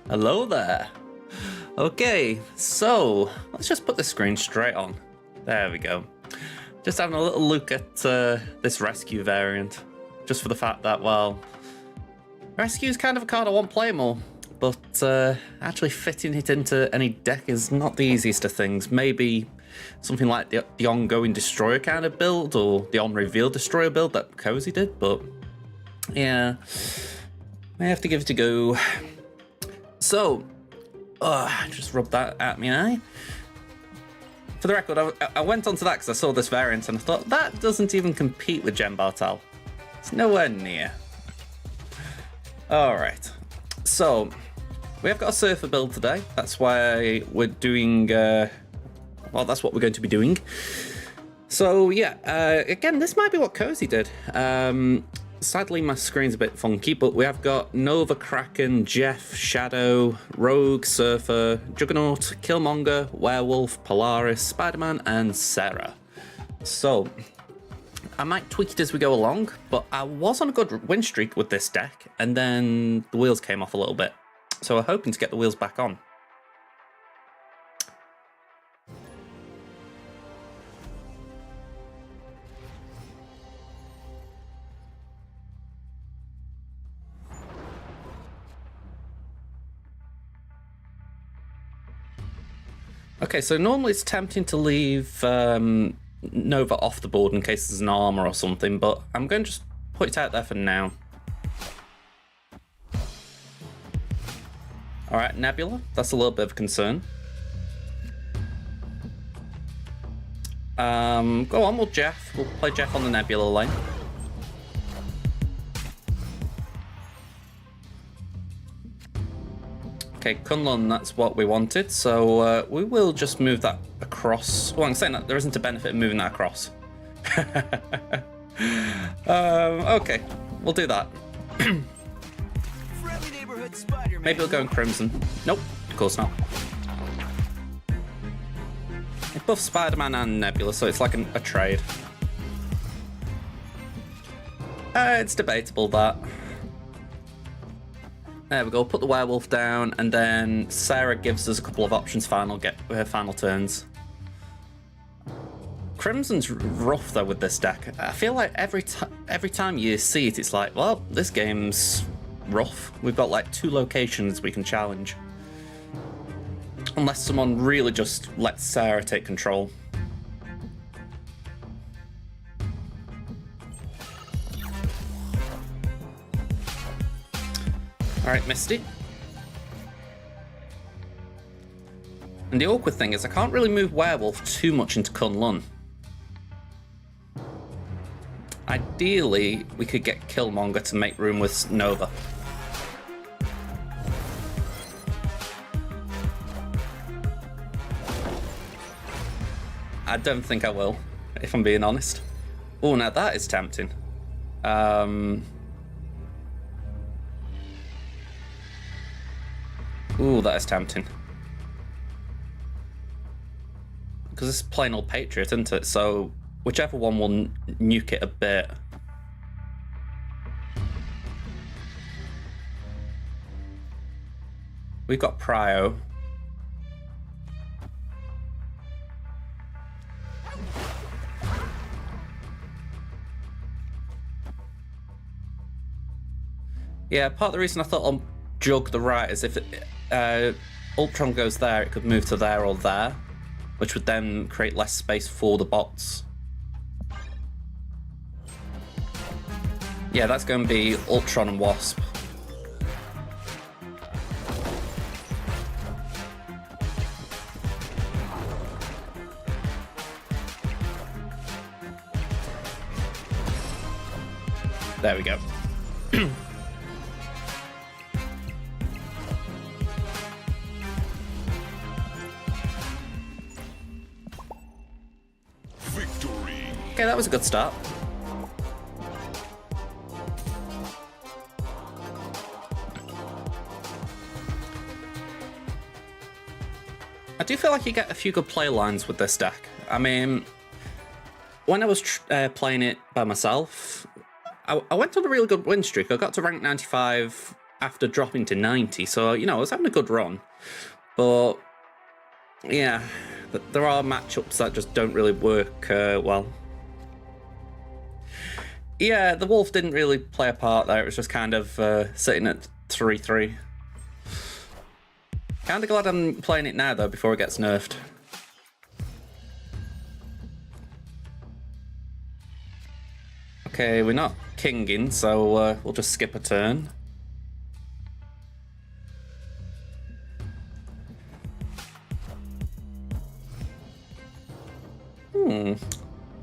Hello there. Okay, so let's just put the screen straight on. There we go. Just having a little look at this rescue variant, just for the fact that, well, rescue is kind of a card I want to play more, but actually fitting it into any deck is not the easiest of things. Maybe something like the ongoing destroyer kind of build, or the on-reveal destroyer build that Cozy did, but yeah, I have to give it a go. So, just rub that at my eye. For the record, I went onto that because I saw this variant and I thought, that doesn't even compete with Jen Bartel. It's nowhere near. Alright, so we have got a Surfer build today. That's why we're doing, well, that's what we're going to be doing. So yeah, again, this might be what Cozy did. Sadly, my screen's a bit funky, but we have got Nova, Kraken, Jeff, Shadow, Rogue, Surfer, Juggernaut, Killmonger, Werewolf, Polaris, Spider-Man, and Sarah. So, I might tweak it as we go along, but I was on a good win streak with this deck, and then the wheels came off a little bit. So we're hoping to get the wheels back on. Okay, so normally it's tempting to leave Nova off the board in case there's an armor or something, but I'm going to just put it out there for now. Alright, Nebula. That's a little bit of a concern. Go on, we'll Jeff. We'll play Jeff on the Nebula lane. Okay, Kunlun, that's what we wanted, so we will just move that across. Well, I'm saying that there isn't a benefit in moving that across. Okay, we'll do that. Maybe we'll go in Crimson. Nope, of course not. It buffs Spider-Man and Nebula, so it's like a trade. It's debatable, that. There we go, put the werewolf down, and then Sarah gives us a couple of options final turns. Crimson's rough though with this deck. I feel like every time you see it, it's like, well, this game's rough. We've got like 2 locations we can challenge. Unless someone really just lets Sarah take control. Alright, Misty. And the awkward thing is I can't really move Werewolf too much into Kunlun. Ideally, we could get Killmonger to make room with Nova. I don't think I will, if I'm being honest. Oh, now that is tempting. Ooh, that is tempting. Because it's plain old Patriot, isn't it? So whichever one will nuke it a bit. We've got Prio. Yeah, part of the reason I thought I'll jug the right is if Ultron goes there, it could move to there or there, which would then create less space for the bots. Yeah, that's going to be Ultron and Wasp. There we go. Okay, that was a good start. I do feel like you get a few good play lines with this deck. I mean, when I was playing it by myself, I went on a really good win streak. I got to rank 95 after dropping to 90, so, you know, I was having a good run. But, yeah, there are matchups that just don't really work well. Yeah, the Wolf didn't really play a part there. It was just kind of sitting at 3-3. Kind of glad I'm playing it now, though, before it gets nerfed. Okay, we're not kinging, so we'll just skip a turn.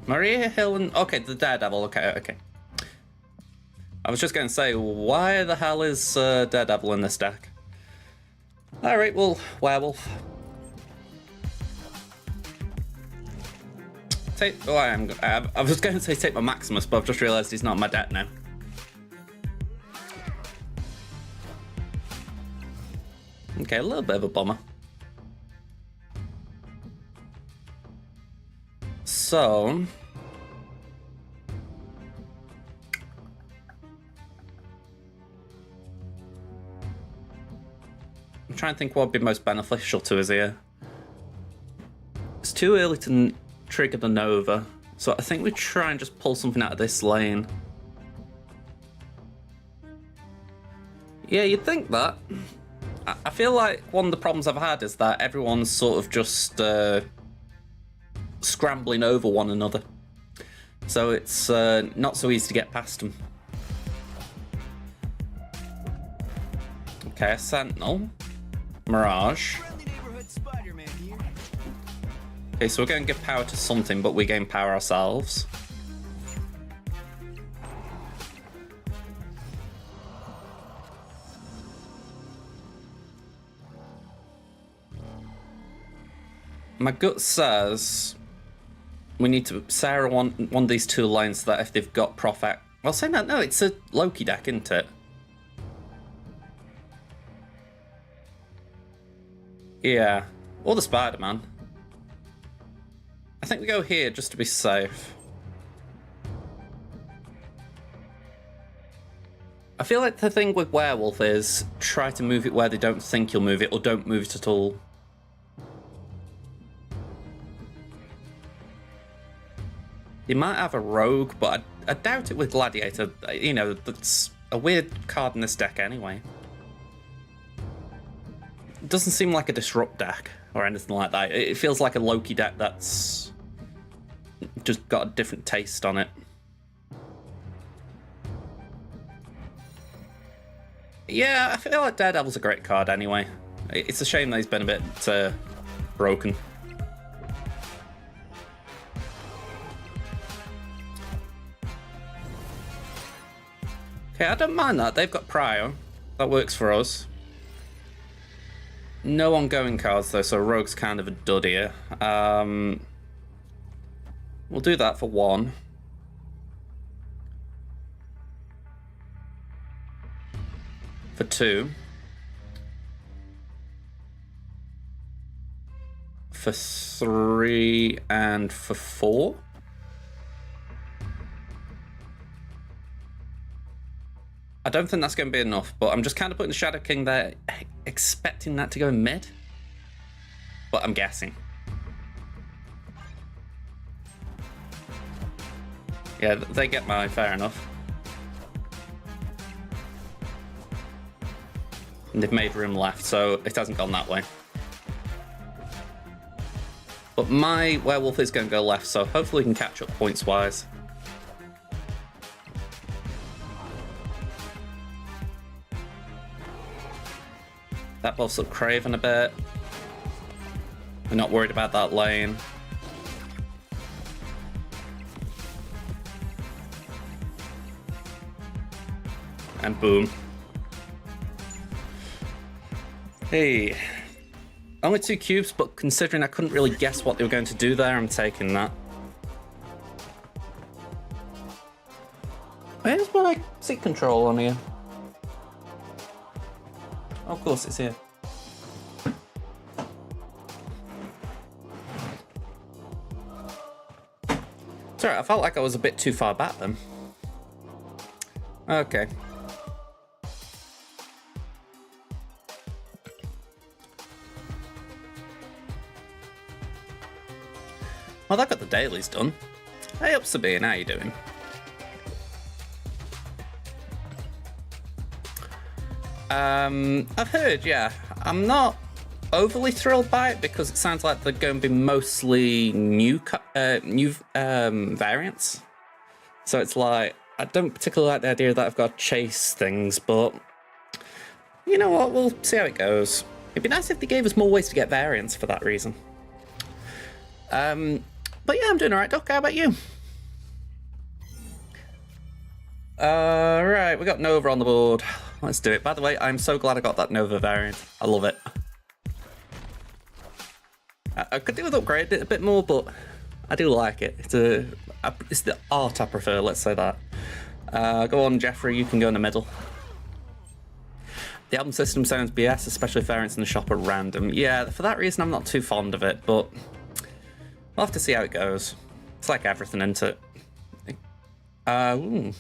Maria Hill and... Okay, the Daredevil. Okay. I was just going to say, why the hell is Daredevil in this deck? Alright, well, Werewolf. I was going to say take my Maximus, but I've just realised he's not in my deck now. Okay, a little bit of a bummer. So... I'm trying to think what would be most beneficial to us here. It's too early to trigger the Nova, so I think we try and just pull something out of this lane. Yeah, you'd think that. I feel like one of the problems I've had is that everyone's sort of just scrambling over one another. So it's not so easy to get past them. Okay, a Sentinel. Mirage. Okay, so we're going to give power to something, but we gain power ourselves. My gut says we need to Sarah one of these two lines so that if they've got Prophet. Well, saying that, no, it's a Loki deck, isn't it? Yeah, or the Spider-Man. I think we go here just to be safe. I feel like the thing with Werewolf is try to move it where they don't think you'll move it, or don't move it at all. You might have a Rogue, but I doubt it with Gladiator. You know, that's a weird card in this deck anyway. It doesn't seem like a Disrupt deck or anything like that. It feels like a Loki deck that's just got a different taste on it. Yeah, I feel like Daredevil's a great card anyway. It's a shame that he's been a bit broken. Okay, I don't mind that. They've got Prio. That works for us. No ongoing cards though, so Rogue's kind of a dud here. We'll do that for one. For two. For three, and for four. I don't think that's going to be enough, but I'm just kind of putting the Shadow King there, expecting that to go in mid. But I'm guessing. Yeah, they get mine, fair enough. And they've made room left, so it hasn't gone that way. But my Werewolf is going to go left, so hopefully we can catch up points-wise. That buffs up Craven a bit. We're not worried about that lane. And boom. Hey. Only 2 cubes, but considering I couldn't really guess what they were going to do there, I'm taking that. Where's my seat control on here? Oh, of course, it's here. Sorry, I felt like I was a bit too far back then. Okay. Well, that got the dailies done. Hey up, Sabine, how you doing? I've heard, yeah. I'm not overly thrilled by it because it sounds like they're going to be mostly new variants. So it's like, I don't particularly like the idea that I've got to chase things, but you know what, we'll see how it goes. It'd be nice if they gave us more ways to get variants for that reason. But yeah, I'm doing alright, Doc. How about you? Right, we got Nova on the board. Let's do it. By the way, I'm so glad I got that Nova variant. I love it. I could do with upgrade it a bit more, but I do like it. It's the art I prefer, let's say that. Go on, Jeffrey, you can go in the middle. The album system sounds BS, especially if variants in the shop are random. Yeah, for that reason, I'm not too fond of it, but we'll have to see how it goes. It's like everything, isn't it? Ooh.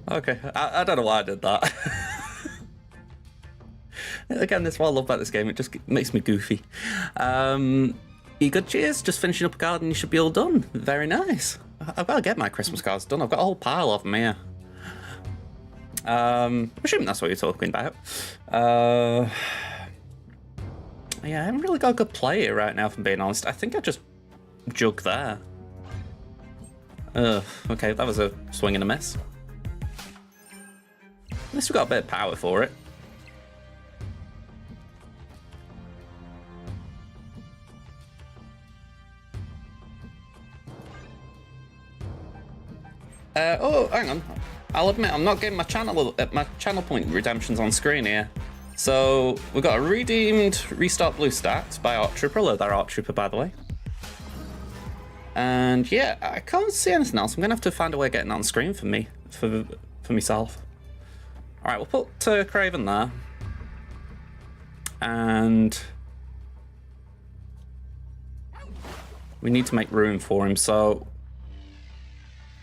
Okay, I don't know why I did that. Again, that's what I love about this game. It just makes me goofy. You good, cheers? Just finishing up a garden, you should be all done. Very nice. I've got to get my Christmas cards done. I've got a whole pile of them here. I'm assuming that's what you're talking about. Yeah, I haven't really got a good play here right now, if I'm being honest. I think I just jug there. Okay, that was a swing and a miss. At least we got a bit of power for it. Oh, hang on. I'll admit I'm not getting my channel point redemptions on screen here. So we've got a redeemed restart blue stats by Art Trooper. Hello there, Art Trooper, by the way. And yeah, I can't see anything else. I'm gonna have to find a way of getting it on screen for me, for myself. All right, we'll put Craven there, and we need to make room for him. So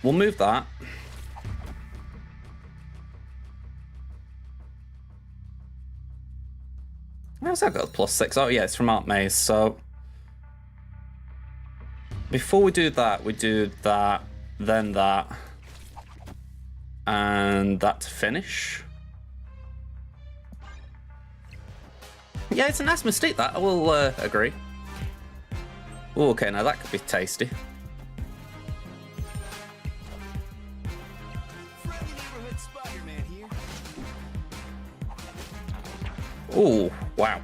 we'll move that. How's that got +6? Oh yeah, it's from Art Maze. So before we do that, then that, and that to finish. Yeah, it's a nice mystique, that. I will agree. Ooh, okay, now that could be tasty. Ooh, wow.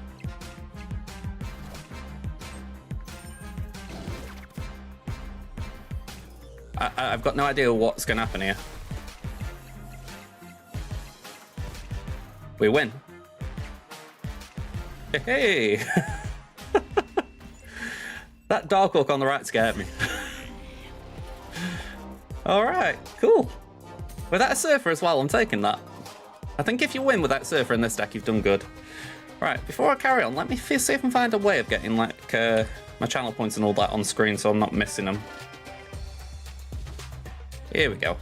I've got no idea what's going to happen here. We win. Hey! That Dark Orc on the right scared me. Alright, cool. Without a Surfer as well, I'm taking that. I think if you win with that Surfer in this deck, you've done good. Right, before I carry on, let me see if I can find a way of getting like my channel points and all that on screen so I'm not missing them. Here we go.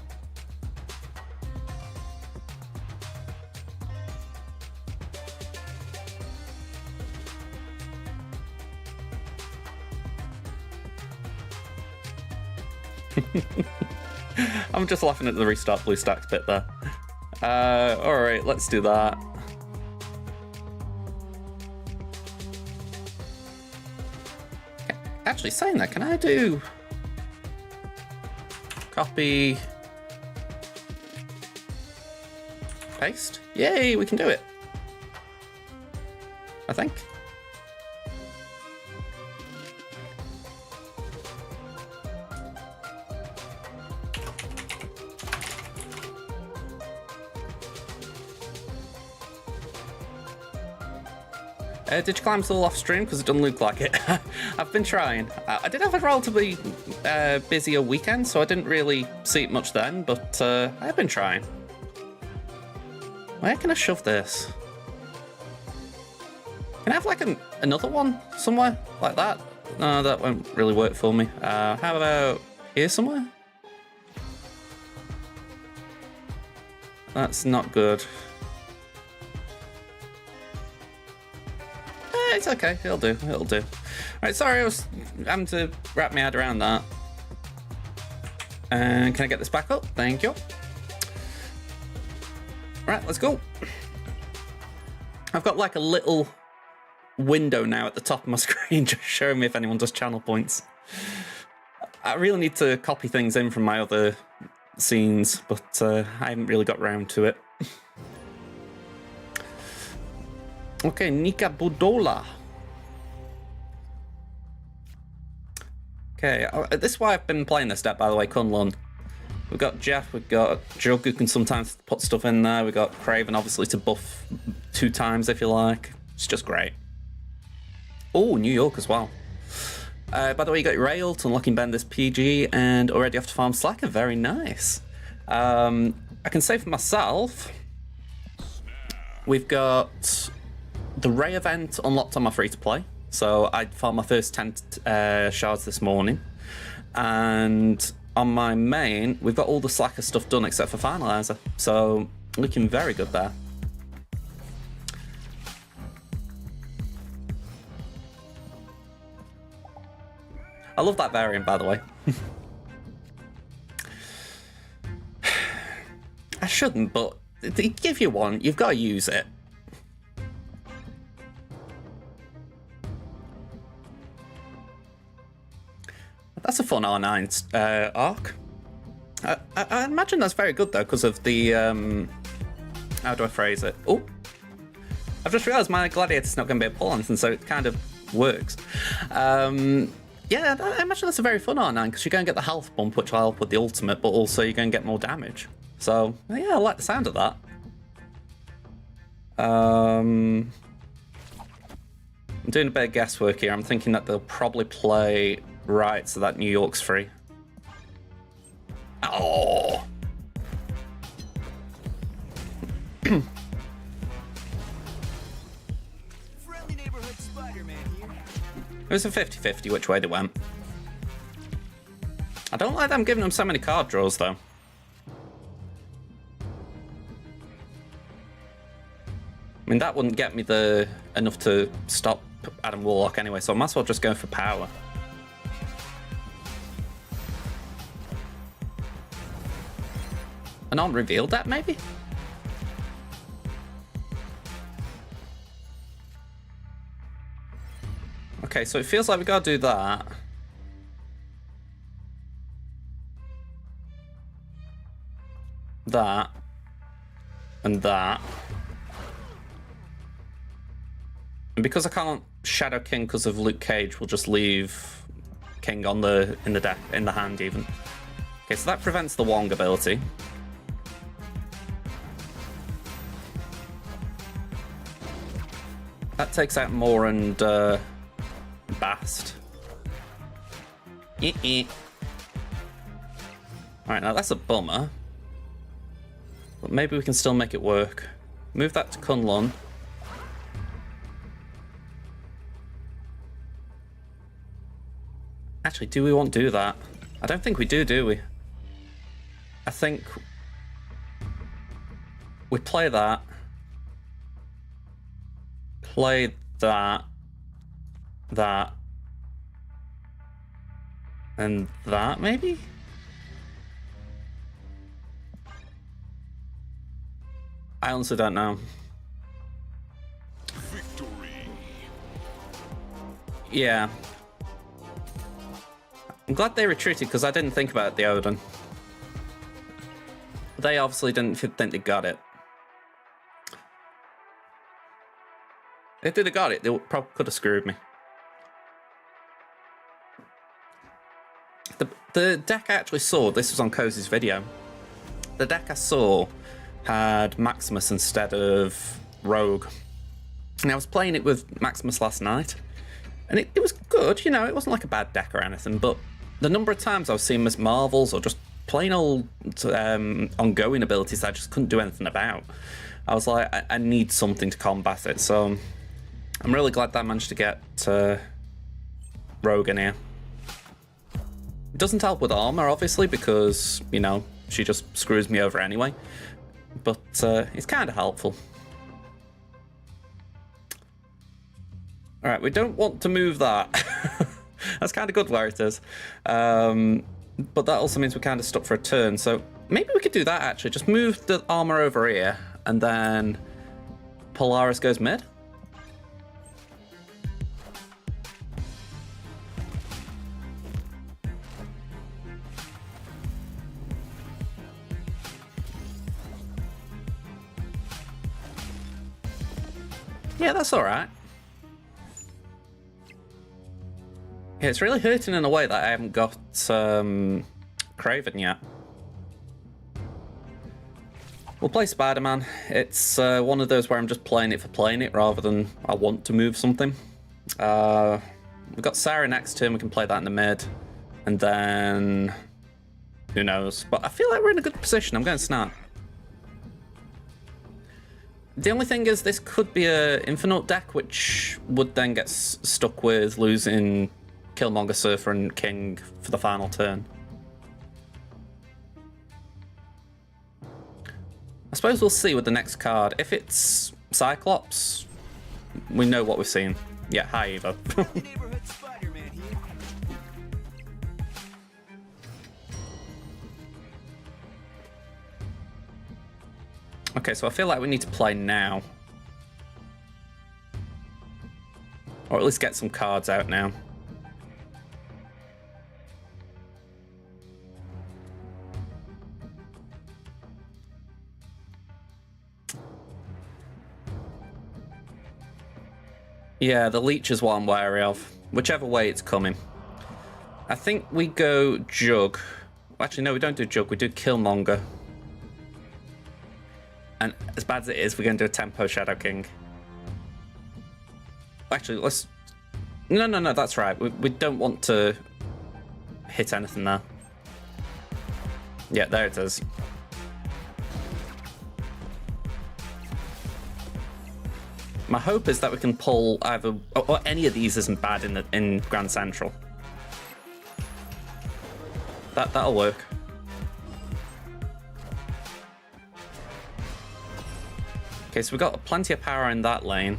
I'm just laughing at the restart blue stacks bit there. Alright, let's do that. Actually, saying that, can I do copy, paste? Yay, we can do it. I think. Did you climb still off stream? Because it doesn't look like it. I've been trying. I did have a relatively busier weekend, so I didn't really see it much then, but I've been trying. Where can I shove this? Can I have like another one somewhere like that? No, that won't really work for me. How about here somewhere? That's not good. It's okay, it'll do, it'll do. Right, sorry, I was having to wrap my head around that. And can I get this back up? Thank you. Right, let's go. I've got like a little window now at the top of my screen just showing me if anyone does channel points. I really need to copy things in from my other scenes, but I haven't really got round to it. Okay, Nika Budola. Okay, this is why I've been playing this deck, by the way, Kunlun. We've got Jeff, we've got Jug, who can sometimes put stuff in there. We've got Craven, obviously, to buff 2 times, if you like. It's just great. Oh, New York as well. By the way, you got your Rail to unlocking Bender's PG and already off to farm Slacker. Very nice. I can say for myself, we've got the Ray event unlocked on my free-to-play. So I farmed my first 10 shards this morning. And on my main, we've got all the Slacker stuff done except for Finalizer. So looking very good there. I love that variant, by the way. I shouldn't, but they give you one, you've got to use it. That's a fun R9 arc. I imagine that's very good, though, because of the... how do I phrase it? Oh! I've just realised my Gladiator's not going to be a pull on, and so it kind of works. Yeah, I imagine that's a very fun R9, because you're going to get the health bump, which will help with the ultimate, but also you're going to get more damage. So, yeah, I like the sound of that. I'm doing a bit of guesswork here. I'm thinking that they'll probably play right so that New York's free. Oh! Friendly neighborhood Spider-Man here. It was a 50-50 which way they went. I don't like them giving them so many card draws, though. I mean, that wouldn't get me enough to stop Adam Warlock anyway, so I might as well just go for power. An unrevealed deck, maybe? Okay, so it feels like we gotta do that. That. And that. And because I can't Shadow King because of Luke Cage, we'll just leave King on in the hand even. Okay, so that prevents the Wong ability. That takes out Moore and Bast. Alright, now that's a bummer. But maybe we can still make it work. Move that to Kunlun. Actually, do we want to do that? I don't think we do we? I think we play that. Play that. That. And that, maybe? I honestly don't know. Victory. Yeah. I'm glad they retreated because I didn't think about the Odin. They obviously didn't think they got it. If they'd have got it, they probably could have screwed me. The deck I actually saw, this was on Cozy's video. The deck I saw had Maximus instead of Rogue. And I was playing it with Maximus last night. And it was good, you know, it wasn't like a bad deck or anything, but the number of times I was seeing Miss Marvels or just plain old ongoing abilities that I just couldn't do anything about. I was like, I need something to combat it, so I'm really glad that I managed to get Rogue in here. It doesn't help with armor, obviously, because, you know, she just screws me over anyway. But it's kind of helpful. Alright, we don't want to move that. That's kind of good where it is. But that also means we're kind of stuck for a turn. So maybe we could do that, actually. Just move the armor over here, and then Polaris goes mid. Yeah, that's alright. Yeah, it's really hurting in a way that I haven't got Craven yet. We'll play Spider-Man. It's one of those where I'm just playing it for playing it rather than I want to move something. We've got Sarah next turn, we can play that in the mid. And then... who knows? But I feel like we're in a good position. I'm going to snap. The only thing is this could be a Infinite deck, which would then get stuck with losing Killmonger, Surfer, and King for the final turn. I suppose we'll see with the next card. If it's Cyclops, we know what we've seen. Yeah, hi, Evo. Okay, so I feel like we need to play now. Or at least get some cards out now. Yeah, the leech is what I'm wary of. Whichever way it's coming. I think we go Jug. Actually, no, we don't do Jug. We do Killmonger. And as bad as it is, we're going to do a Tempo Shadow King. Actually, let's... No, that's right. We don't want to hit anything there. Yeah, there it is. My hope is that we can pull either... Or any of these isn't bad in Grand Central. That'll work. Okay, so we've got plenty of power in that lane.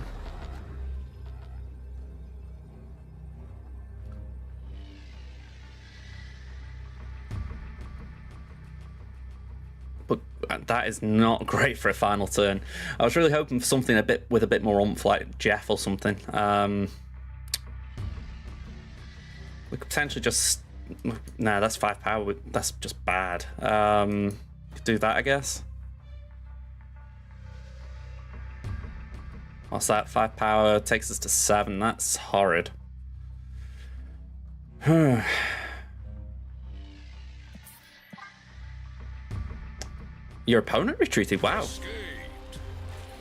But that is not great for a final turn. I was really hoping for something with a bit more oomph, like Jeff or something. We could potentially just... No, that's 5 power. That's just bad. Could do that, I guess. What's that? 5 power takes us to 7. That's horrid. Your opponent retreated? Wow.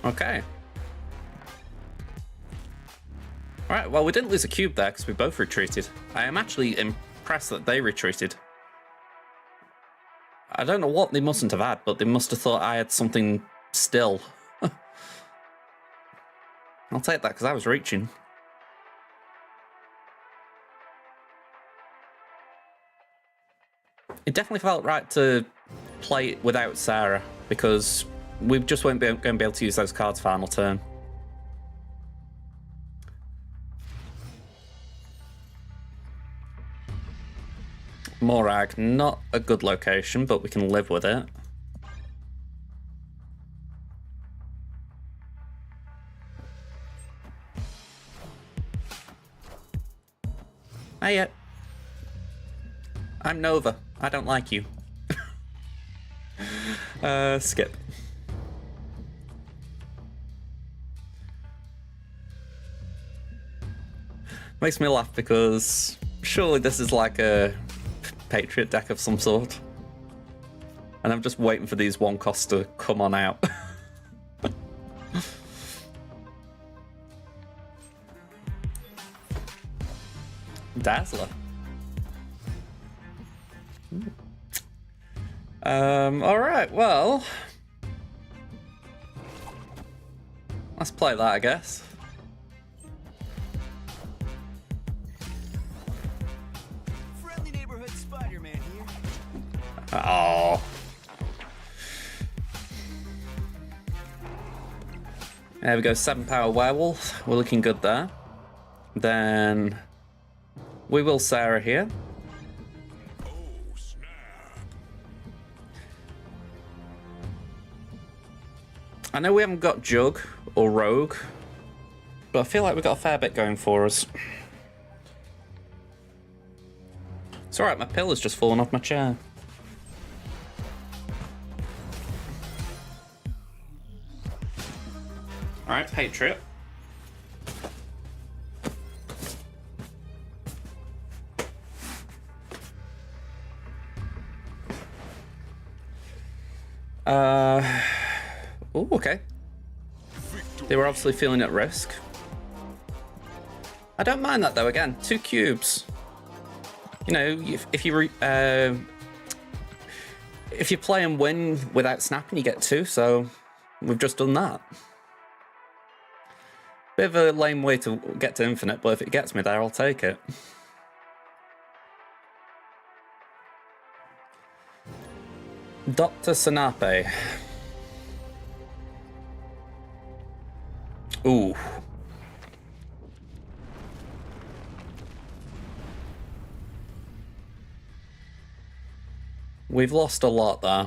Okay. Alright, well, we didn't lose a cube there because we both retreated. I am actually impressed that they retreated. I don't know what they mustn't have had, but they must have thought I had something still. I'll take that because I was reaching. It definitely felt right to play it without Sarah because we just weren't going to be able to use those cards final turn. Morag, not a good location, but we can live with it. Hey, I'm Nova. I don't like you. Skip. Makes me laugh because surely this is like a Patriot deck of some sort. And I'm just waiting for these one costs to come on out. Dazzler. Alright, well. Let's play that, I guess. Friendly neighborhood Spider-Man here. Oh. There we go, 7 power werewolf. We're looking good there. Then we will Sarah here. I know we haven't got Jug or Rogue, but I feel like we've got a fair bit going for us. It's alright, my pillar's just fallen off my chair. Alright, Patriot. Oh, okay. They were obviously feeling at risk. I don't mind that though. Again, 2 cubes. You know, if you play and win without snapping, you get 2. So we've just done that. Bit of a lame way to get to infinite, but if it gets me there, I'll take it. Dr. Sanape. Ooh. We've lost a lot there.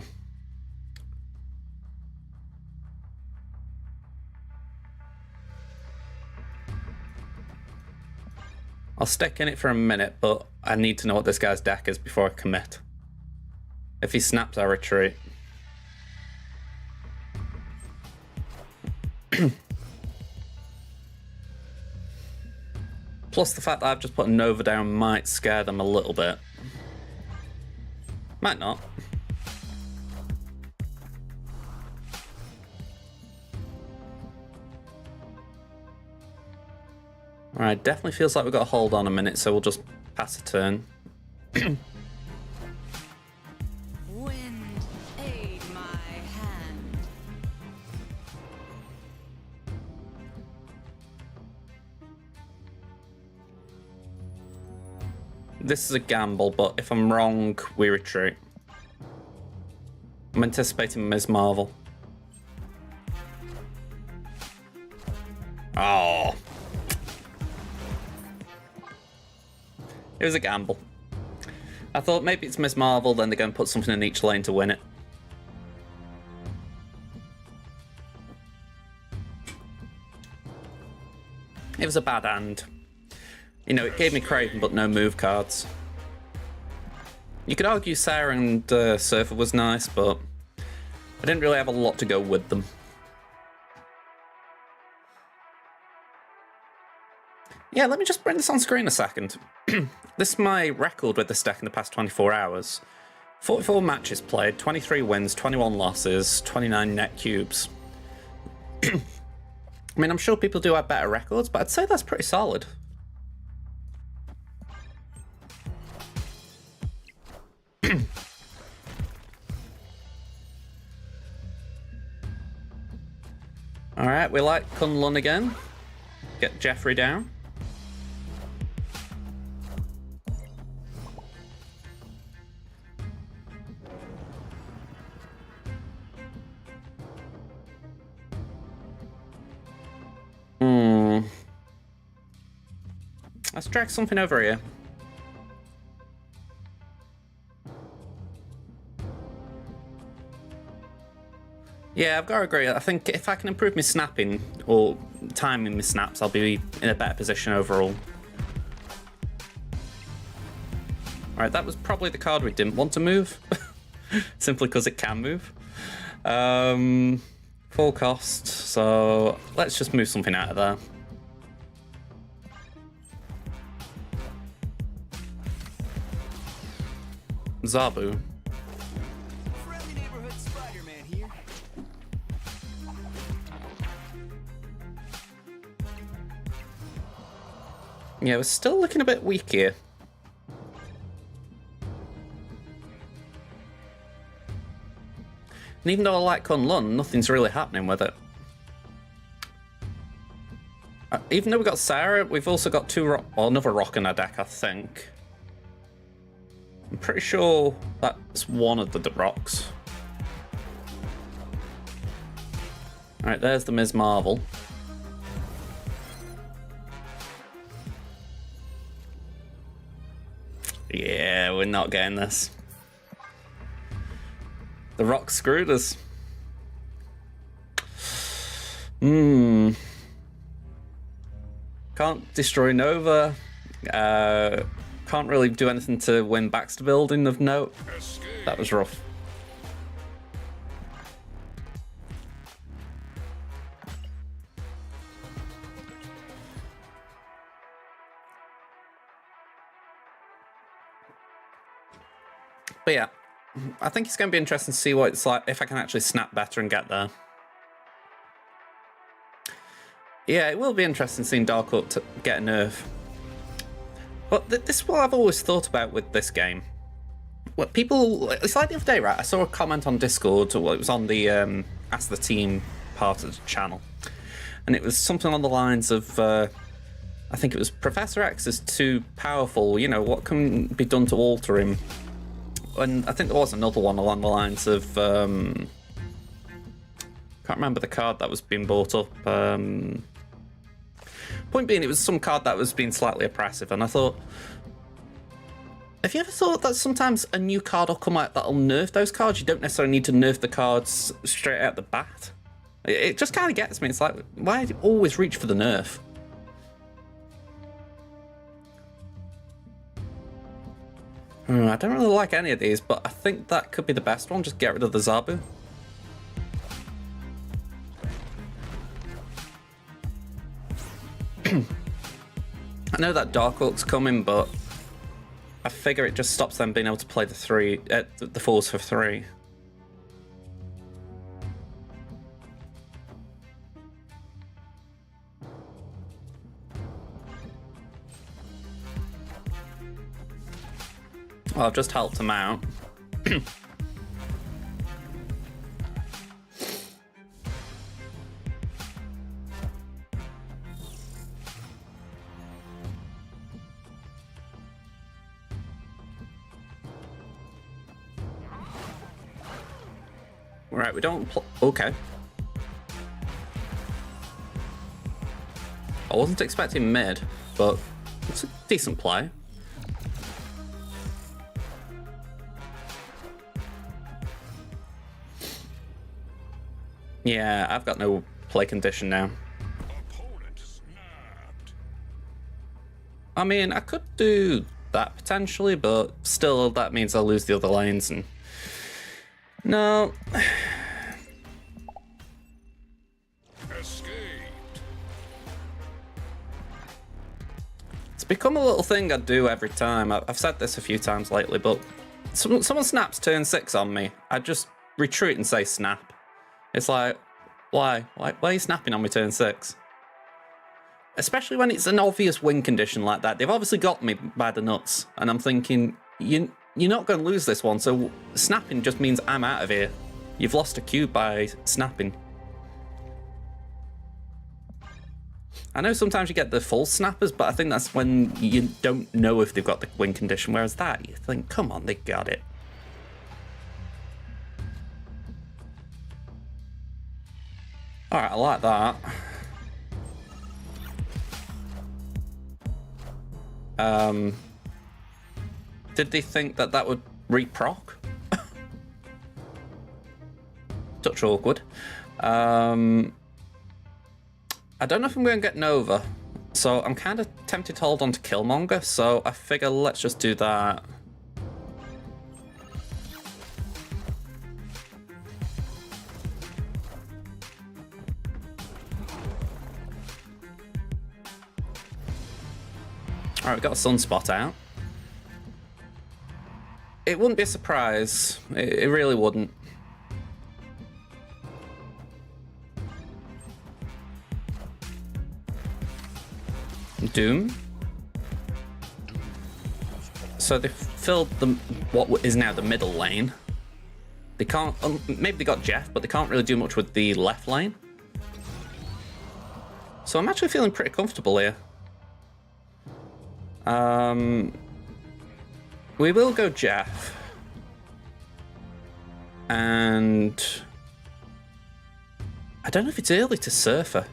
I'll stick in it for a minute, but I need to know what this guy's deck is before I commit. If he snaps, I retreat. Plus the fact that I've just put a Nova down might scare them a little bit. Might not. Alright, definitely feels like we've got to hold on a minute, so we'll just pass a turn. Wind, aid my hand. This is a gamble, but if I'm wrong, we retreat. I'm anticipating Ms. Marvel. Oh. It was a gamble. I thought maybe it's Ms. Marvel, then they're going to put something in each lane to win it. It was a bad hand. You know, it gave me Craven, but no move cards. You could argue Sarah and Surfer was nice, but I didn't really have a lot to go with them. Yeah, let me just bring this on screen a second. This is my record with this deck in the past 24 hours. 44 matches played, 23 wins, 21 losses, 29 net cubes. I mean, I'm sure people do have better records, but I'd say that's pretty solid. Alright, we like Kunlun again. Get Jeffrey down. Let's drag something over here. Yeah, I've got to agree. I think if I can improve my snapping or timing my snaps, I'll be in a better position overall. Alright, that was probably the card we didn't want to move. Simply because it can move. Full cost, so let's just move something out of there. Zabu. Friendly neighborhood Spider-Man here. Yeah, we're still looking a bit weak here. And even though I like Kunlun, nothing's really happening with it. Even though we got Sarah, we've also got another rock in our deck, I think. I'm pretty sure that's one of the rocks. Alright, there's the Ms. Marvel. Yeah, we're not getting this. The rock screwed us. Can't destroy Nova. Can't really do anything to win Baxter building of note. That was rough. But yeah, I think it's going to be interesting to see what it's like if I can actually snap better and get there. Yeah, it will be interesting seeing Dark Oak get a nerf. But this is what I've always thought about with this game. What people, it's like the other day, right? I saw a comment on Discord, or it was on the Ask the Team part of the channel, and it was something on the lines of, I think it was Professor X is too powerful. You know, what can be done to alter him? And I think there was another one along the lines of, can't remember the card that was being brought up. Point being, it was some card that was being slightly oppressive, and I thought, have you ever thought that sometimes a new card will come out that'll nerf those cards? You don't necessarily need to nerf the cards straight out the bat. It just kind of gets me. It's like, why do you always reach for the nerf? I don't really like any of these, but I think that could be the best one. Just get rid of the Zabu. I know that Dark Orc's coming, but I figure it just stops them being able to play the fours for 3. Well, I've just helped him out. Right, we don't okay. I wasn't expecting mid, but it's a decent play. Yeah, I've got no play condition now. I mean, I could do that potentially, but still that means I'll lose the other lanes and... No. It's become a little thing I do every time. I've said this a few times lately, but someone snaps turn 6 on me, I just retreat and say snap. It's like, why? Why are you snapping on me turn 6? Especially when it's an obvious win condition like that. They've obviously got me by the nuts, and I'm thinking, you're not going to lose this one, so snapping just means I'm out of here. You've lost a cube by snapping. I know sometimes you get the false snappers, but I think that's when you don't know if they've got the win condition, whereas that, you think, come on, they got it. Alright, I like that. Did they think that that would re-proc? Touch awkward. I don't know if I'm going to get Nova, so I'm kind of tempted to hold on to Killmonger, so I figure let's just do that. Alright, we got a Sunspot out. It wouldn't be a surprise. It really wouldn't. Doom. So they filled what is now the middle lane. They can't. Maybe they got Jeff, but they can't really do much with the left lane. So I'm actually feeling pretty comfortable here. We will go Jeff. And I don't know if it's early to Surfer.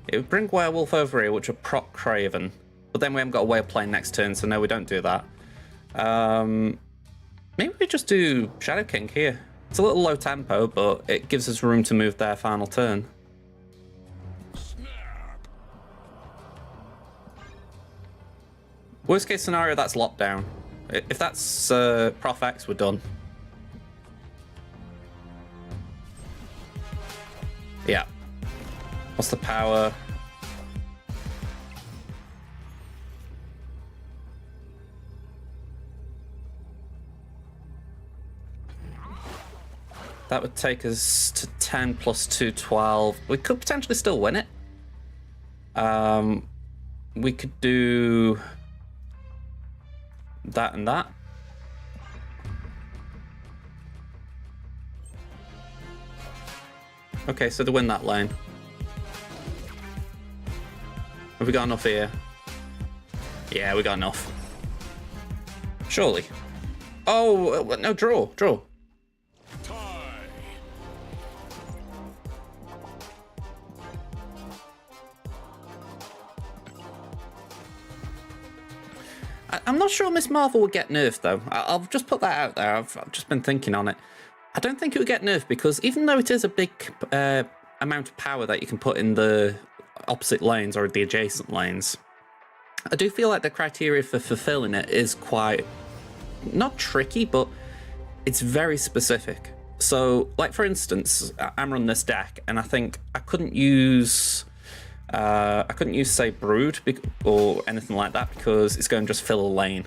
It would bring Werewolf over here, which would proc Craven. But then we haven't got a way of playing next turn, so no, we don't do that. Maybe we just do Shadow King here. It's a little low tempo, but it gives us room to move their final turn. Worst case scenario, that's lockdown. If that's Prof X, we're done. Yeah. What's the power? That would take us to 10 plus 2, 12. We could potentially still win it. We could do that and that. Okay, so to win that lane. Have we got enough here? Yeah, we got enough. Surely. Oh, no, draw. I'm not sure Miss Marvel would get nerfed, though. I'll just put that out there. I've just been thinking on it. I don't think it would get nerfed because even though it is a big amount of power that you can put in the opposite lanes or the adjacent lanes, I do feel like the criteria for fulfilling it is quite, not tricky, but it's very specific. So, like for instance, I'm running this deck, and I think I couldn't use say Brood or anything like that because it's going to just fill a lane.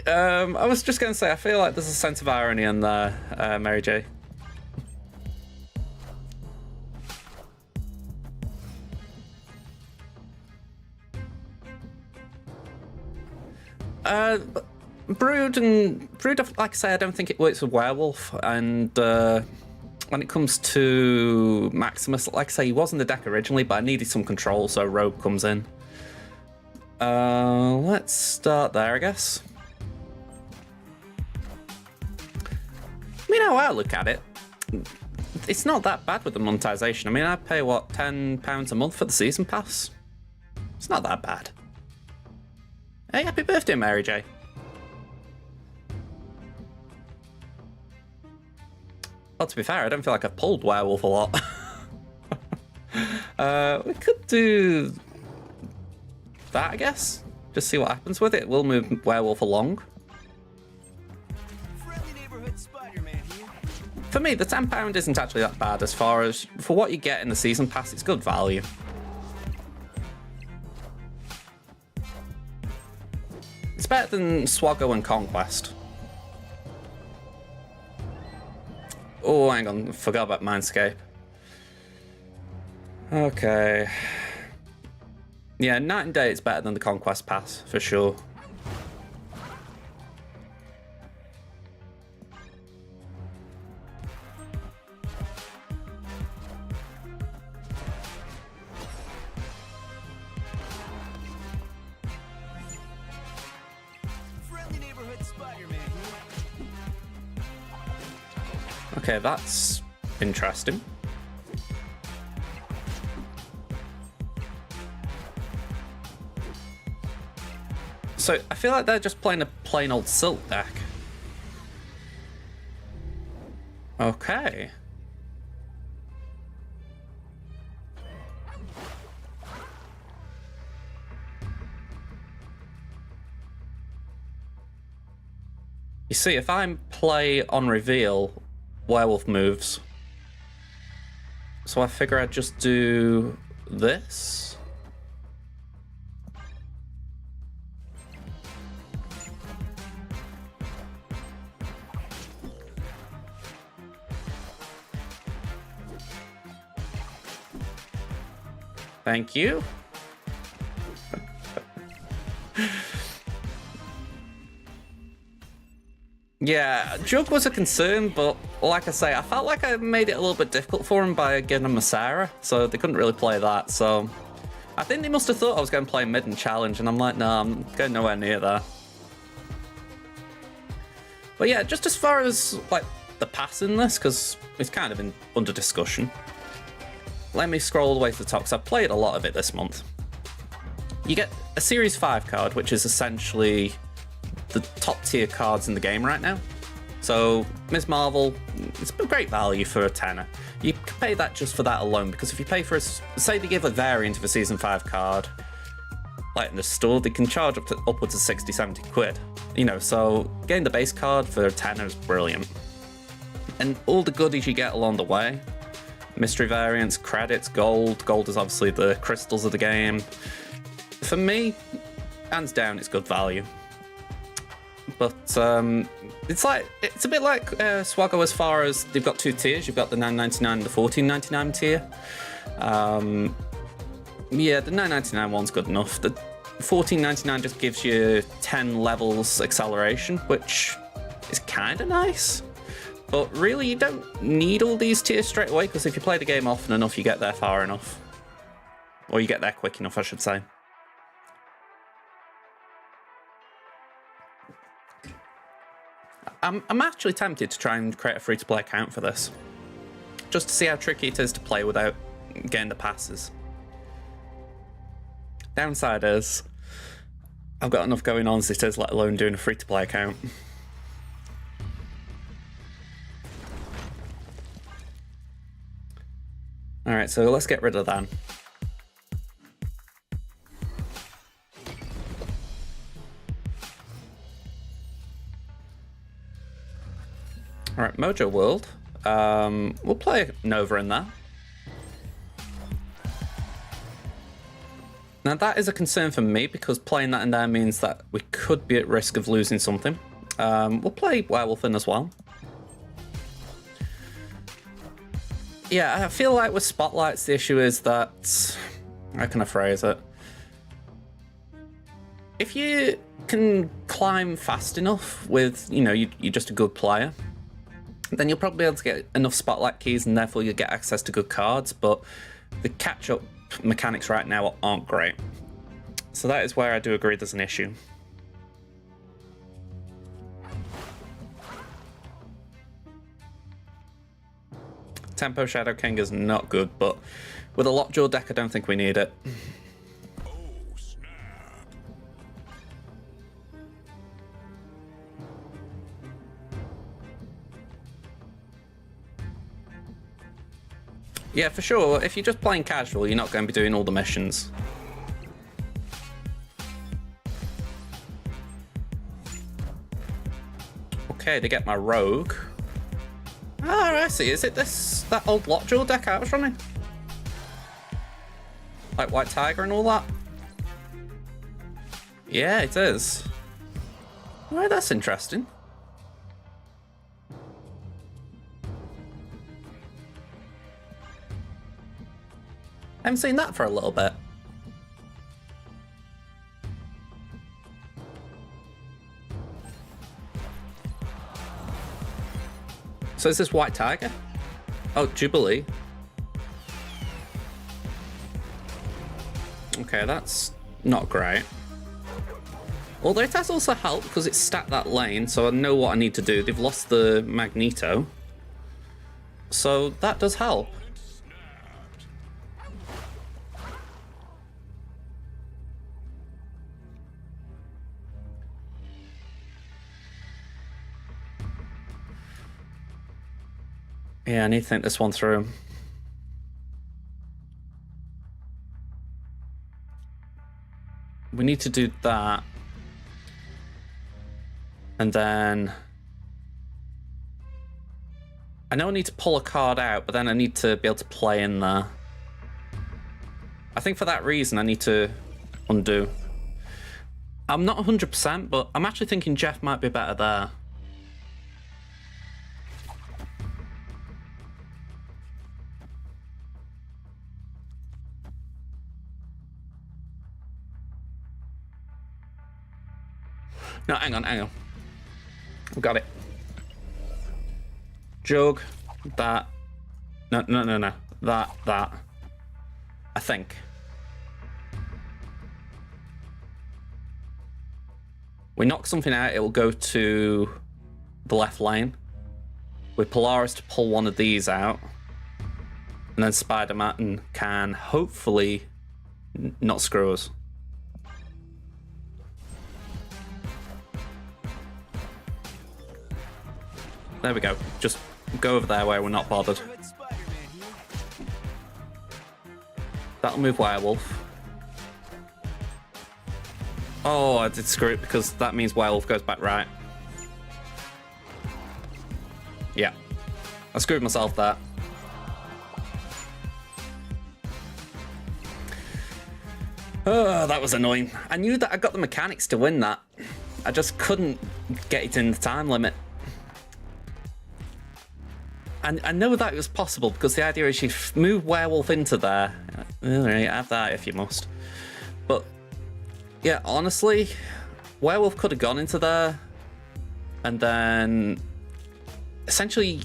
I was just going to say, I feel like there's a sense of irony in there, Mary J. Brood, like I say, I don't think it works with Werewolf, and when it comes to Maximus, like I say, he was in the deck originally, but I needed some control, so Rogue comes in. Let's start there, I guess. I mean, how I look at it, it's not that bad with the monetization. I mean, I pay, what, £10 a month for the season pass? It's not that bad. Hey, happy birthday, Mary J. Well, to be fair, I don't feel like I've pulled Werewolf a lot. We could do that, I guess. Just see what happens with it. We'll move Werewolf along. Friendly neighborhood Spider-Man here. For me, the £10 isn't actually that bad as far as, for what you get in the season pass, it's good value. It's better than Swaggo and Conquest. Oh, hang on, forgot about Mindscape. Okay. Yeah, Night and Day is better than the Conquest Pass, for sure. Friendly neighborhood Spider-Man here. Okay, that's interesting. So, I feel like they're just playing a plain old Silk deck. Okay. You see, if I play on reveal, Werewolf moves. So I figure I'd just do this. Thank you. Yeah, Jug was a concern, but like I say, I felt like I made it a little bit difficult for him by giving him a Sarah, so they couldn't really play that. So I think they must have thought I was going to play mid and challenge, and I'm like, no, I'm going nowhere near there. But yeah, just as far as like the pass in this, because it's kind of under discussion. Let me scroll all the way to the top, because I've played a lot of it this month. You get a Series 5 card, which is essentially the top tier cards in the game right now. So Ms. Marvel, it's a great value for a tenner. You can pay that just for that alone, because if you pay for a, say they give a variant of a Season 5 card, like in the store, they can charge upwards of 60, 70 quid. You know, so getting the base card for a tenner is brilliant. And all the goodies you get along the way, mystery variants, credits, gold. Gold is obviously the crystals of the game. For me, hands down, it's good value. But it's a bit like Swaggo as far as they've got two tiers. You've got the $9.99 and the $14.99 tier. Yeah, the $9.99 one's good enough. The $14.99 just gives you 10 levels acceleration, which is kind of nice. But really, you don't need all these tiers straight away, because if you play the game often enough, you get there far enough. Or you get there quick enough, I should say. I'm actually tempted to try and create a free-to-play account for this. Just to see how tricky it is to play without getting the passes. Downside is, I've got enough going on as it is, let alone doing a free-to-play account. Alright, so let's get rid of that. Alright, Mojo World. We'll play Nova in there. Now that is a concern for me because playing that in there means that we could be at risk of losing something. We'll play Werewolf in as well. Yeah, I feel like with Spotlights the issue is that... How can I phrase it? If you can climb fast enough with, you know, you're just a good player, then you'll probably be able to get enough Spotlight keys and therefore you'll get access to good cards, but the catch-up mechanics right now aren't great. So that is where I do agree there's an issue. Tempo Shadow King is not good, but with a Lockjaw deck I don't think we need it. Yeah, for sure, if you're just playing casual, you're not going to be doing all the missions. Okay, they get my Rogue. Oh, I see. Is it that old Lockjaw deck I was running? Like White Tiger and all that? Yeah, it is. Right, that's interesting. I haven't seen that for a little bit. So is this White Tiger? Oh, Jubilee. Okay, that's not great. Although it has also helped because it stacked that lane, so I know what I need to do. They've lost the Magneto. So that does help. Yeah, I need to think this one through. We need to do that. And then... I know I need to pull a card out, but then I need to be able to play in there. I think for that reason I need to undo. I'm not 100%, but I'm actually thinking Jeff might be better there. No, hang on. We've got it. Jug, that. No. That. I think. We knock something out, it will go to the left lane. With Polaris to pull one of these out. And then Spider-Man can hopefully not screw us. There we go. Just go over there where we're not bothered. That'll move Werewolf. Oh, I did screw it because that means Werewolf goes back right. Yeah. I screwed myself there. Oh, that was annoying. I knew that I got the mechanics to win that. I just couldn't get it in the time limit. And I know that it was possible because the idea is you move Werewolf into there. Alright, have that if you must. But yeah, honestly, Werewolf could have gone into there and then essentially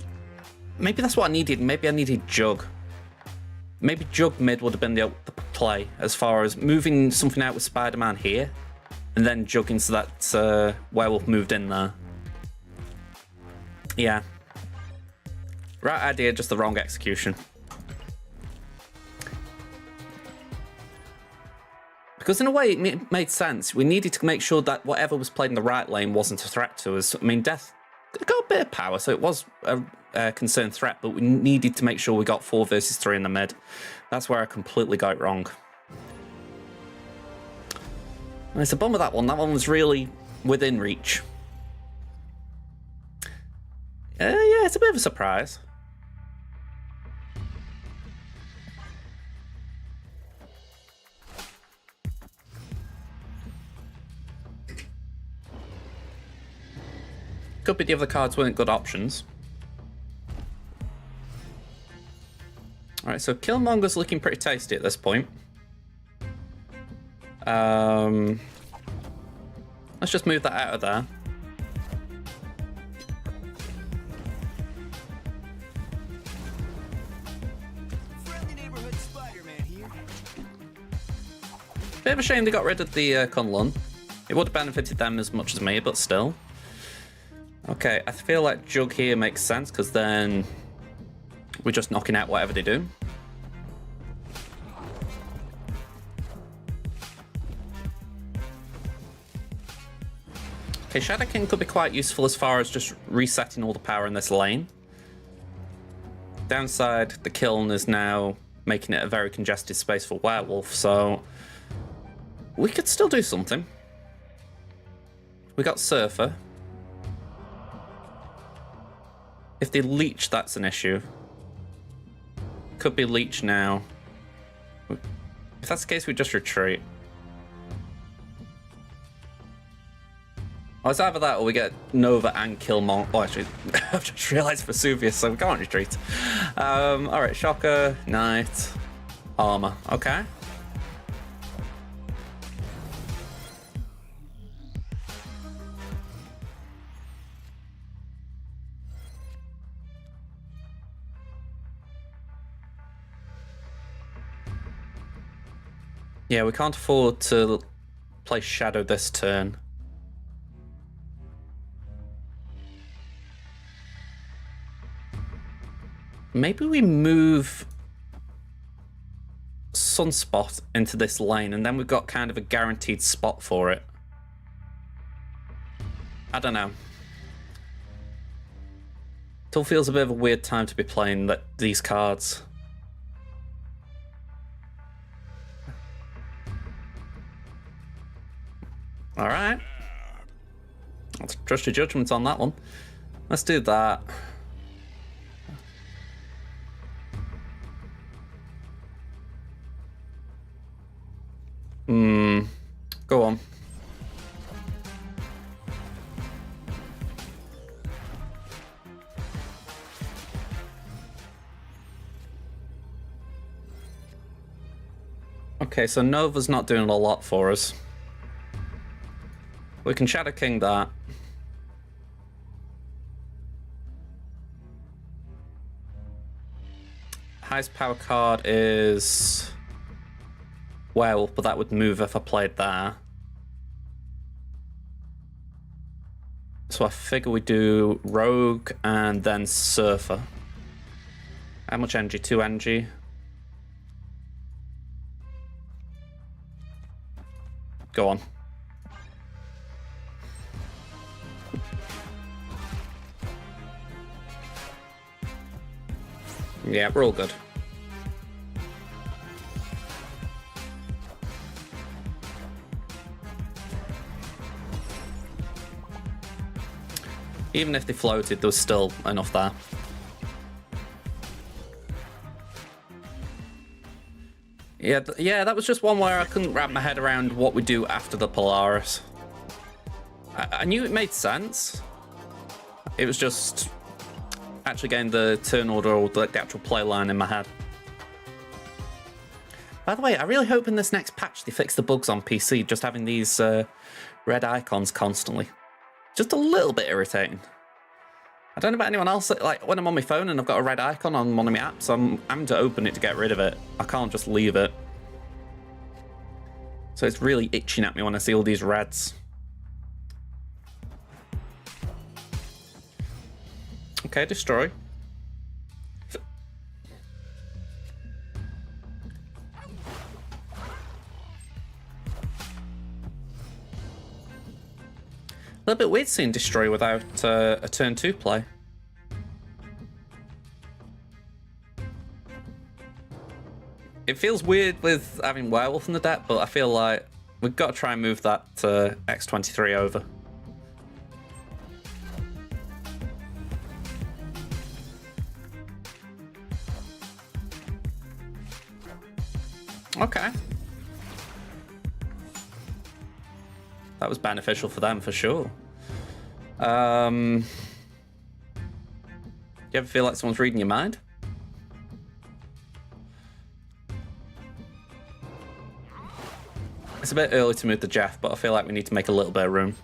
maybe that's what I needed. Maybe I needed Jug. Maybe Jug mid would have been the play as far as moving something out with Spider-Man here and then Jug into that Werewolf moved in there. Yeah. Right idea, just the wrong execution. Because in a way, it made sense. We needed to make sure that whatever was played in the right lane wasn't a threat to us. I mean, Death got a bit of power, so it was a concerned threat, but we needed to make sure we got 4 versus 3 in the mid. That's where I completely got it wrong. And it's a bummer that one. That one was really within reach. Yeah, Yeah, it's a bit of a surprise. Could be the other cards weren't good options. Alright, so Killmonger's looking pretty tasty at this point. Let's just move that out of there. Friendly neighborhood Spider-Man here. Bit of a shame they got rid of the Kunlun. It would have benefited them as much as me, but still. Okay, I feel like Jug here makes sense, because then we're just knocking out whatever they do. Okay, Shadow King could be quite useful as far as just resetting all the power in this lane. Downside, the Kiln is now making it a very congested space for Werewolf, so we could still do something. We got Surfer. If they leech, that's an issue. Could be leech now. If that's the case, we just retreat. Oh, it's either that or we get Nova and Killmonger. Oh, actually, I've just realised Vesuvius, so we can't retreat. Alright, Shocker, Knight, Armor. Okay. Yeah, we can't afford to play Shadow this turn. Maybe we move Sunspot into this lane, and then we've got kind of a guaranteed spot for it. I don't know. Still feels a bit of a weird time to be playing these cards. Alright. Let's trust your judgment on that one. Let's do that. Go on. Okay, so Nova's not doing a lot for us. We can Shadow King that. Highest power card is Werewolf, but that would move if I played that. So I figure we do Rogue and then Surfer. How much energy? 2 energy. Go on. Yeah, we're all good. Even if they floated, there was still enough there. Yeah, that was just one where I couldn't wrap my head around what we do after the Polaris. I knew it made sense. It was just actually getting the turn order or the actual play line in my head. By the way, I really hope in this next patch they fix the bugs on PC, just having these red icons constantly. Just a little bit irritating. I don't know about anyone else, like when I'm on my phone and I've got a red icon on one of my apps, I'm having to open it to get rid of it. I can't just leave it. So it's really itching at me when I see all these reds. Okay, destroy. A little bit weird seeing destroy without a turn 2 play. It feels weird with having Werewolf in the deck, but I feel like we've got to try and move that X23 over. Okay. That was beneficial for them, for sure. Do you ever feel like someone's reading your mind? It's a bit early to move the Jeff, but I feel like we need to make a little bit of room.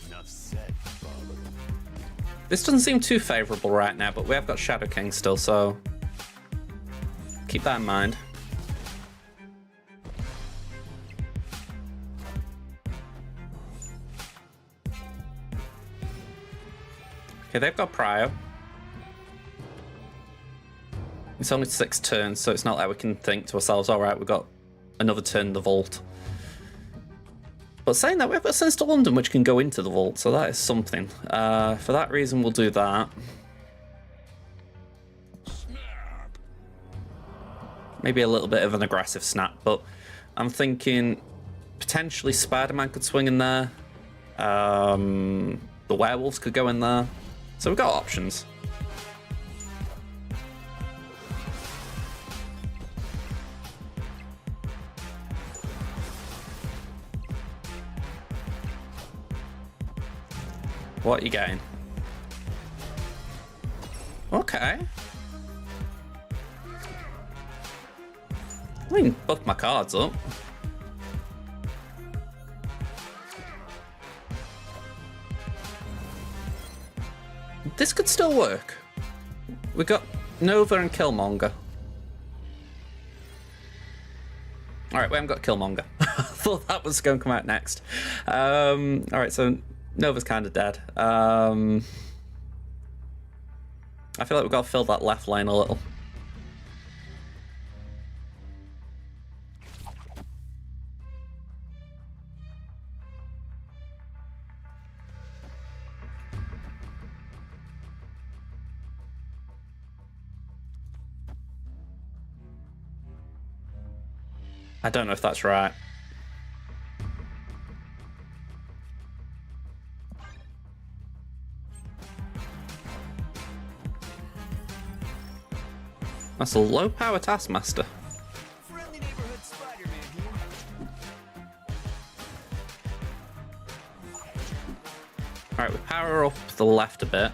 Enough said, Father. This doesn't seem too favourable right now, but we have got Shadow King still, so keep that in mind. Okay, they've got Prio. It's only 6 turns, so it's not like we can think to ourselves, alright, we've got another turn in the vault. But saying that, we have got Sinister London, which can go into the vault, so that is something. For that reason, we'll do that. Maybe a little bit of an aggressive snap, but I'm thinking potentially Spider-Man could swing in there. The werewolves could go in there. So we've got options. What are you getting? Okay. I can buff my cards up. This could still work. We got Nova and Killmonger. Alright, we haven't got Killmonger. I thought that was going to come out next. Alright, so Nova's kind of dead. I feel like we've got to fill that left lane a little. I don't know if that's right. That's a low power Taskmaster. Friendly neighborhood Spider-Man here. Alright, we power up the left a bit.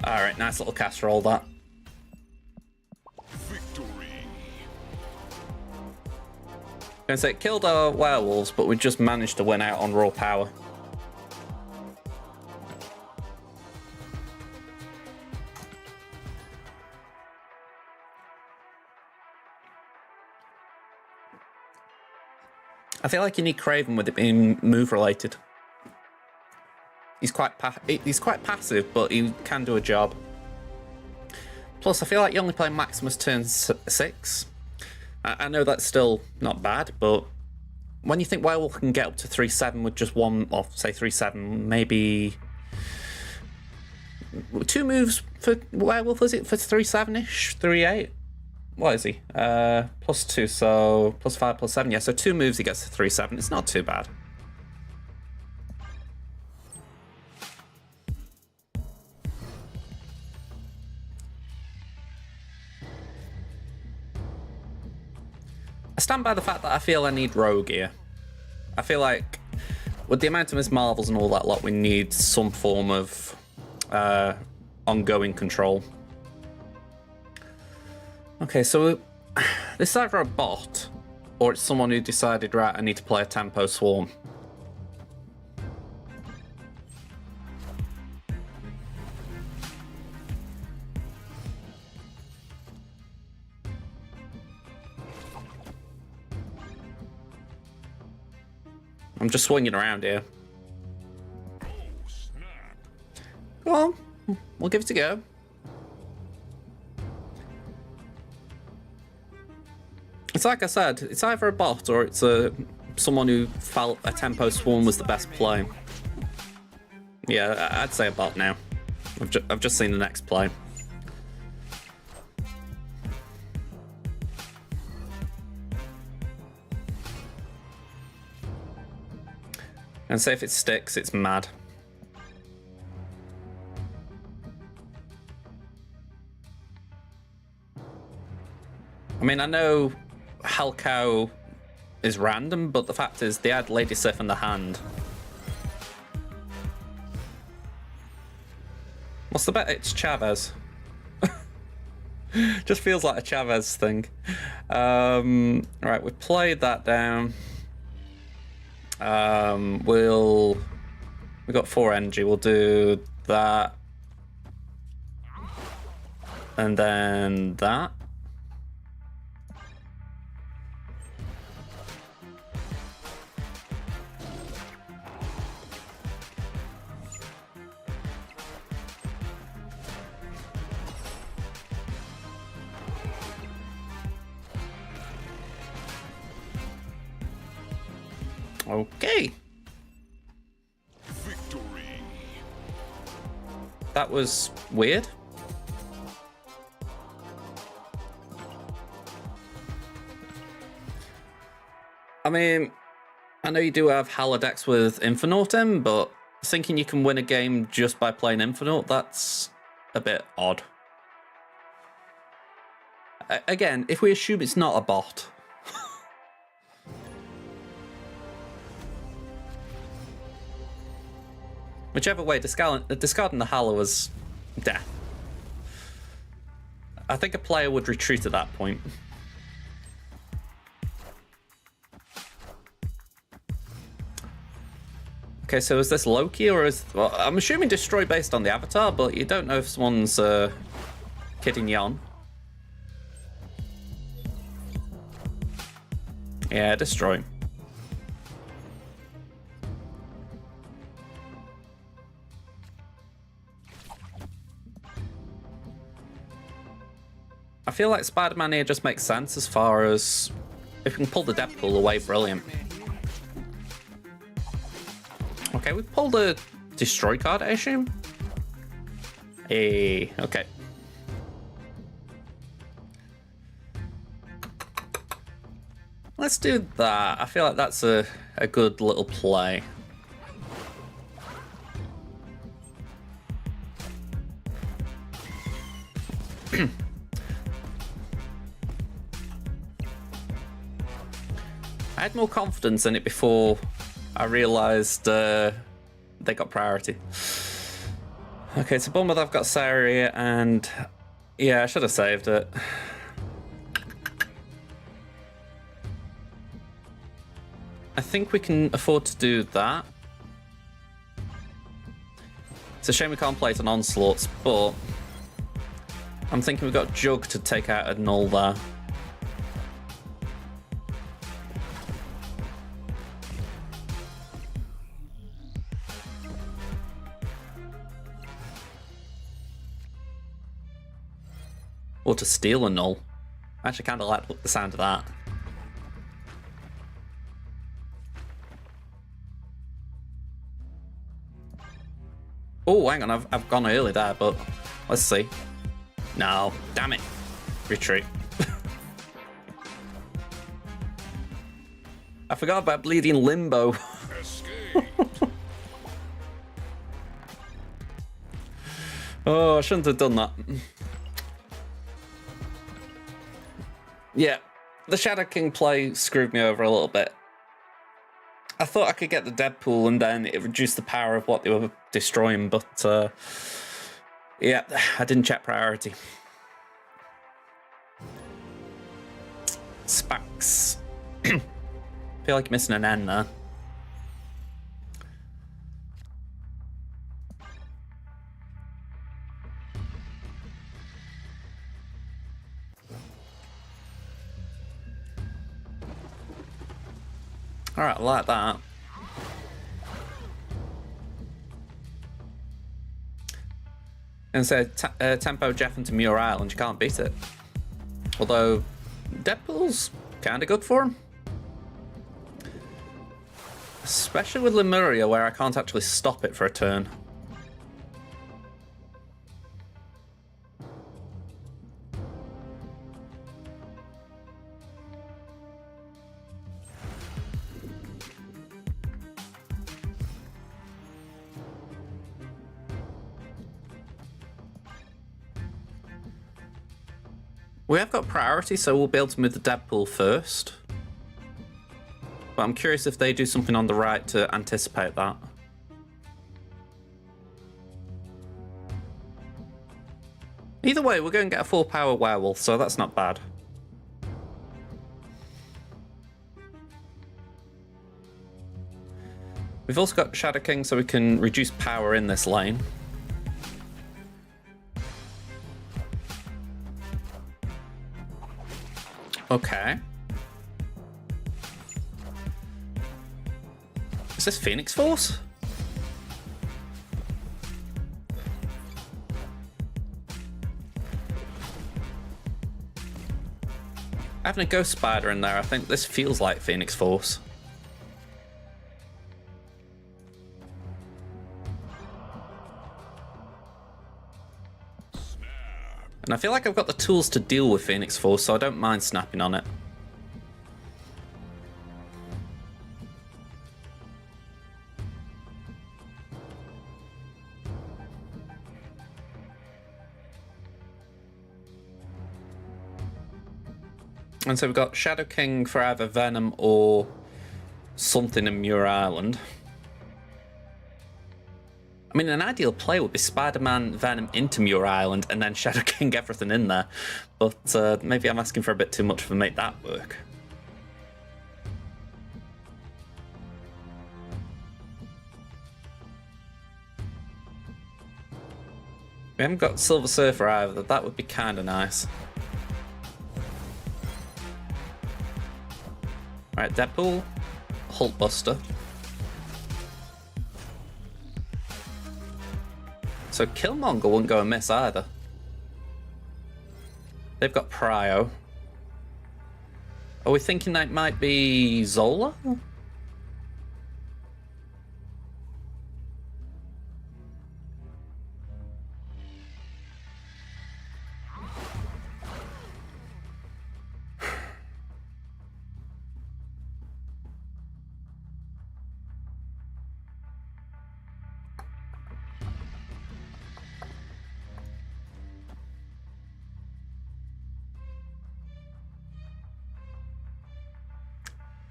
Alright, nice little casserole that. Victory. I'm gonna say it killed our werewolves, but we just managed to win out on raw power. I feel like you need Craven with it being move related. He's quite passive, but he can do a job. Plus, I feel like you only play Maximus turn 6. I know that's still not bad, but when you think Werewolf can get up to 3-7 with just one, or say 3-7, maybe 2 moves for Werewolf, is it? For 3-7-ish? 3-8? What is he? +2, so +5, +7. Yeah, so 2 moves he gets to 3-7. It's not too bad. I stand by the fact that I feel I need Rogue here. I feel like with the amount of Ms. Marvels and all that lot, we need some form of ongoing control. Okay, so this is either a bot or it's someone who decided, right, I need to play a tempo swarm. I'm just swinging around here. Oh, snap. Go on, we'll give it a go. It's like I said, it's either a bot or it's someone who felt a tempo swarm was the best play. Yeah, I'd say a bot now. I've just seen the next play. And say if it sticks, it's mad. I mean, I know Hellcow is random, but the fact is they had Lady Sif in the hand. What's the bet? It's Chavez. Just feels like a Chavez thing. Right, we played that down. We got 4 energy. We'll do that, and then that. Okay. Victory. That was weird. I mean, I know you do have Halodex with Infinautim, but thinking you can win a game just by playing Infinite, that's a bit odd. Again, if we assume it's not a bot. Whichever way, discarding the Halo was death. I think a player would retreat at that point. Okay, so is this Loki or is... Well, I'm assuming destroy based on the avatar, but you don't know if someone's kidding you on. Yeah, destroy. I feel like Spider-Man here just makes sense as far as if we can pull the Deadpool away, brilliant. Okay, we pulled a destroy card, I assume. Hey, okay. Let's do that. I feel like that's a good little play. I had more confidence in it before I realised they got priority. Okay, so bummer that I've got Sari, and yeah, I should have saved it. I think we can afford to do that. It's a shame we can't play it on Onslaughts, but I'm thinking we've got Jug to take out a null there. Or to steal a null. I actually kind of like the sound of that. Oh, hang on, I've gone early there, but let's see. No, damn it. Retreat. I forgot about bleeding limbo. Escape. Oh, I shouldn't have done that. Yeah, the Shadow King play screwed me over a little bit. I thought I could get the Deadpool and then it reduced the power of what they were destroying, but yeah, I didn't check priority. Spax. Feel like you're missing an N there. Alright, I like that. And so tempo Jeff into Muir Island, you can't beat it. Although Deadpool's kinda good for him. Especially with Lemuria, where I can't actually stop it for a turn. We have got priority, so we'll be able to move the Deadpool first. But I'm curious if they do something on the right to anticipate that. Either way, we're going to get a full power werewolf, so that's not bad. We've also got Shadow King, so we can reduce power in this lane. Okay. Is this Phoenix Force? Having a Ghost Spider in there, I think this feels like Phoenix Force. And I feel like I've got the tools to deal with Phoenix Force, so I don't mind snapping on it. And so we've got Shadow King for either Venom or something in Muir Island. I mean, an ideal play would be Spider-Man Venom into Muir Island and then Shadow King everything in there. But maybe I'm asking for a bit too much to make that work. We haven't got Silver Surfer either. That would be kind of nice. Right, Deadpool, Hulkbuster. So Killmonger wouldn't go amiss either. They've got Prio. Are we thinking that might be Zola?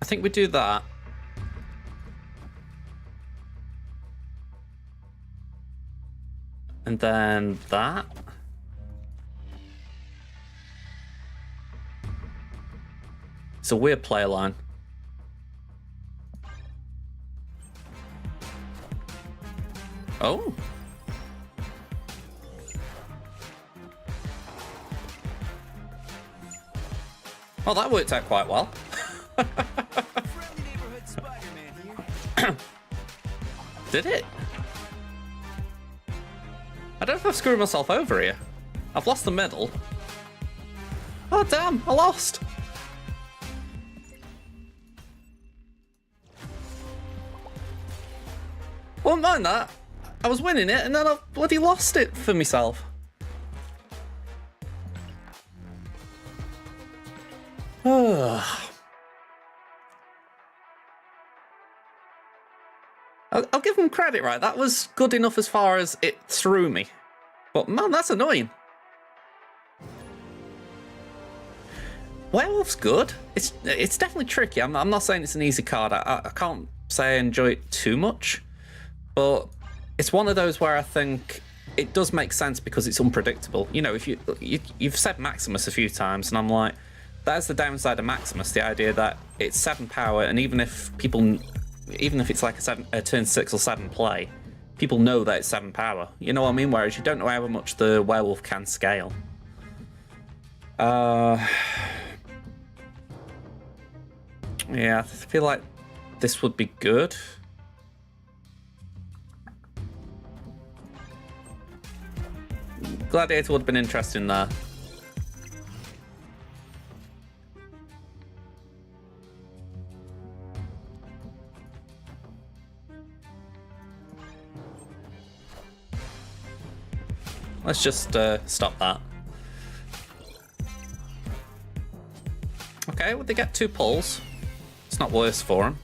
I think we do that. And then that. It's a weird play line. Oh. Well, that worked out quite well. Friendly neighborhood Spider-Man here. Did it? I don't know if I've screwed myself over here. I've lost the medal. Oh damn, I lost. Wouldn't mind that. I was winning it and then I bloody lost it for myself. I'll give them credit, right? That was good enough as far as it threw me. But man, that's annoying. Werewolf's good. It's definitely tricky. I'm not saying it's an easy card. I can't say I enjoy it too much. But it's one of those where I think it does make sense because it's unpredictable. You know, if you've said Maximus a few times, and I'm like, that's the downside of Maximus, the idea that it's 7 power, and even if it's like a turn 6 or 7 play, people know that it's 7 power. You know what I mean? Whereas you don't know how much the werewolf can scale. Yeah, I feel like this would be good. Gladiator would have been interesting there. Let's just stop that. Okay, well, they get 2 pulls. It's not worse for them.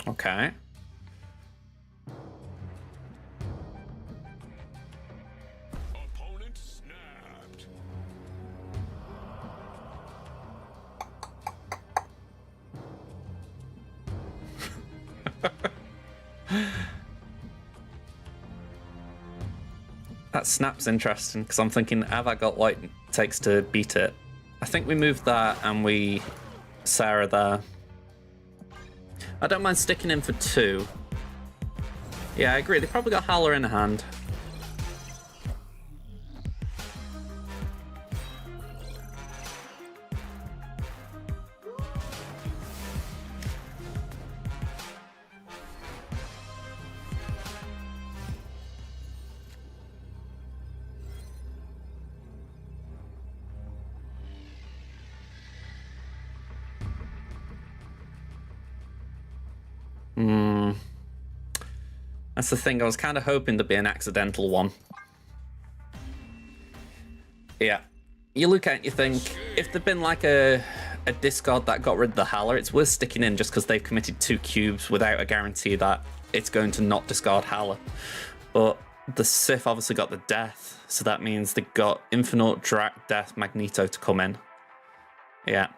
Okay. That snap's interesting, because I'm thinking, have I got what it takes to beat it? I think we move that and we Sarah there. I don't mind sticking in for 2. Yeah, I agree. They probably got Howler in hand. That's the thing, I was kind of hoping there'd be an accidental one. Yeah. You look at it and you think, if there'd been like a discard that got rid of the Howler, it's worth sticking in just because they've committed 2 cubes without a guarantee that it's going to not discard Howler. But the Sith obviously got the Death, so that means they got Infinite, Drac, Death, Magneto to come in. Yeah.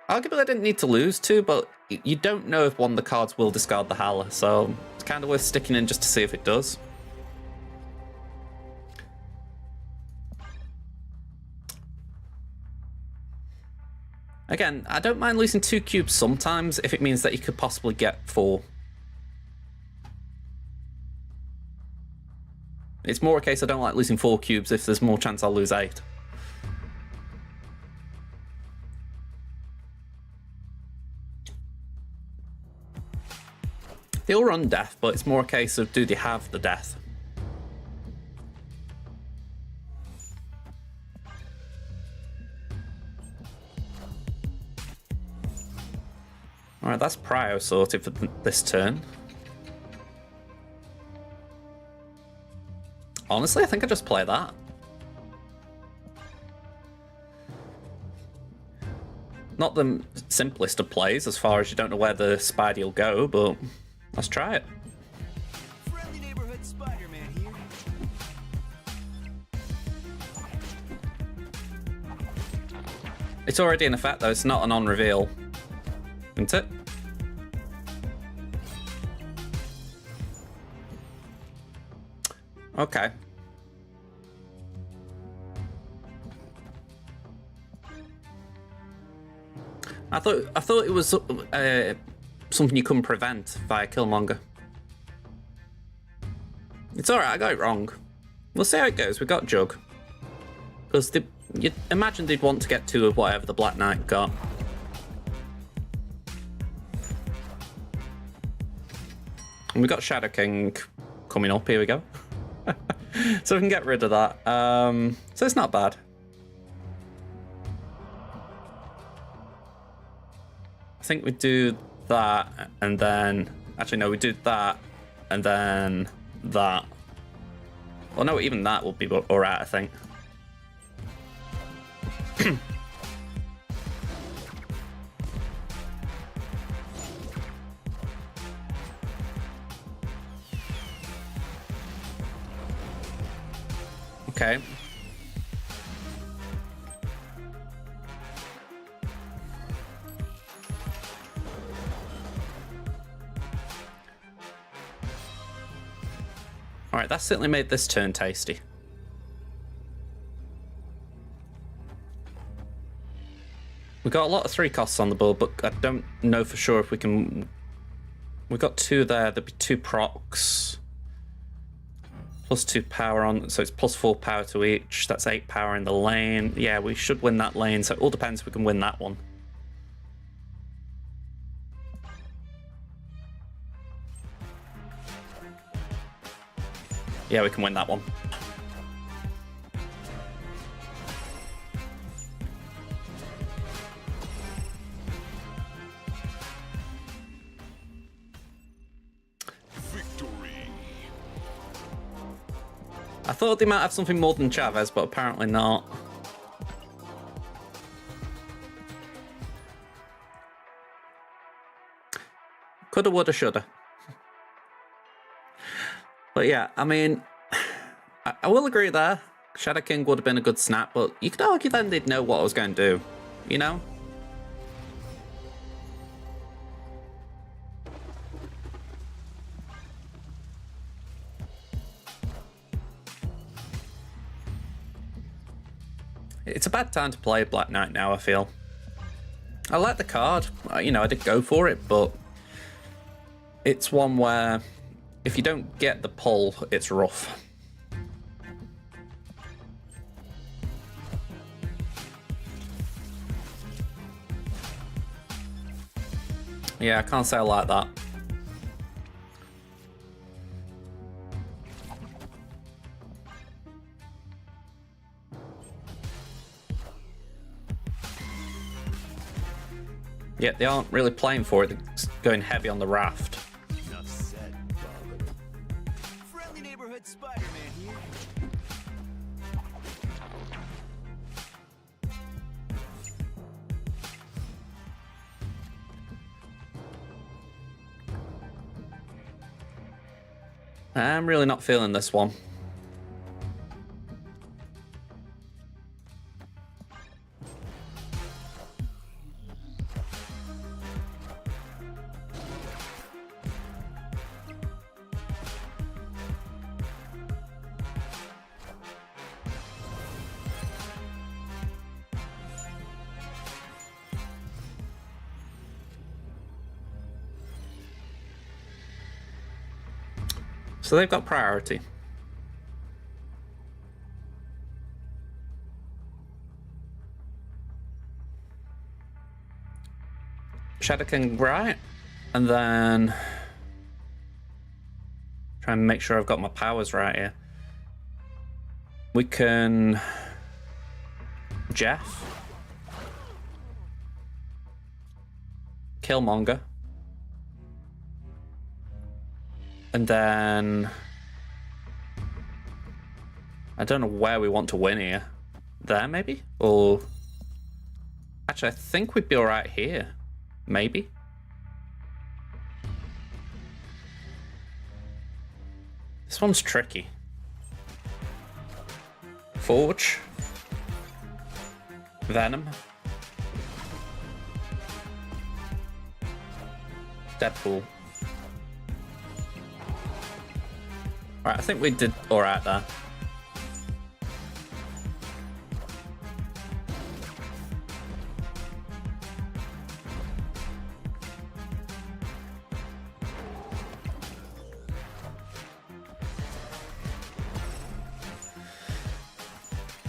Arguably I didn't need to lose 2, but you don't know if one of the cards will discard the Howler, so it's kind of worth sticking in just to see if it does. Again, I don't mind losing 2 cubes sometimes if it means that you could possibly get 4. It's more a case I don't like losing 4 cubes if there's more chance I'll lose 8. They all run Death, but it's more a case of do they have the Death? Alright, that's Prio sorted for this turn. Honestly, I think I just play that. Not the simplest of plays as far as you don't know where the Spidey will go, but let's try it. Friendly neighborhood Spider-Man here. It's already in effect though, it's not an on-reveal. Isn't it? Okay. I thought it was something you couldn't prevent via Killmonger. It's alright, I got it wrong. We'll see how it goes. We got Jug. Because you'd imagine they'd want to get 2 of whatever the Black Knight got. And we got Shadow King coming up. Here we go. So we can get rid of that. So it's not bad. I think we do that, and then... Actually, no, we do that, and then that. Well, no, even that will be alright, I think. Okay. Alright, that certainly made this turn tasty. We got a lot of 3 costs on the board, but I don't know for sure if we can... We got 2 there, there'd be 2 procs. Plus 2 power on, so it's plus 4 power to each. That's 8 power in the lane. Yeah, we should win that lane, so it all depends if we can win that one. Yeah, we can win that one. I thought they might have something more than Chavez, but apparently not. Coulda, woulda, shoulda. But yeah, I mean, I will agree there. Shadow King would have been a good snap, but you could argue then they'd know what I was going to do, you know? It's a bad time to play Black Knight now, I feel. I like the card. You know, I did go for it, but it's one where if you don't get the pull, it's rough. Yeah, I can't say I like that. Yeah, they aren't really playing for it. They're going heavy on the raft. Enough said, Bob. Friendly neighborhood Spider-Man here. I'm really not feeling this one. So they've got priority. Shadow King right, and then try and make sure I've got my powers right here. We can Jeff, Killmonger. And then I don't know where we want to win here. There, maybe? Or actually, I think we'd be all right here. Maybe. This one's tricky. Forge. Venom. Deadpool. Alright, I think we did alright there.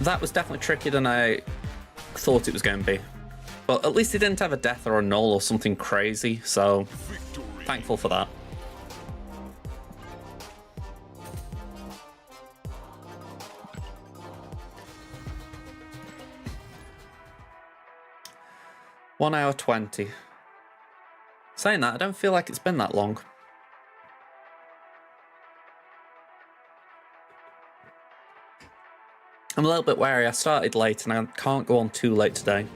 That was definitely trickier than I thought it was going to be. But at least he didn't have a death or a null or something crazy, so thankful for that. One hour 20. Saying that, I don't feel like it's been that long. I'm a little bit wary. I started late and I can't go on too late today.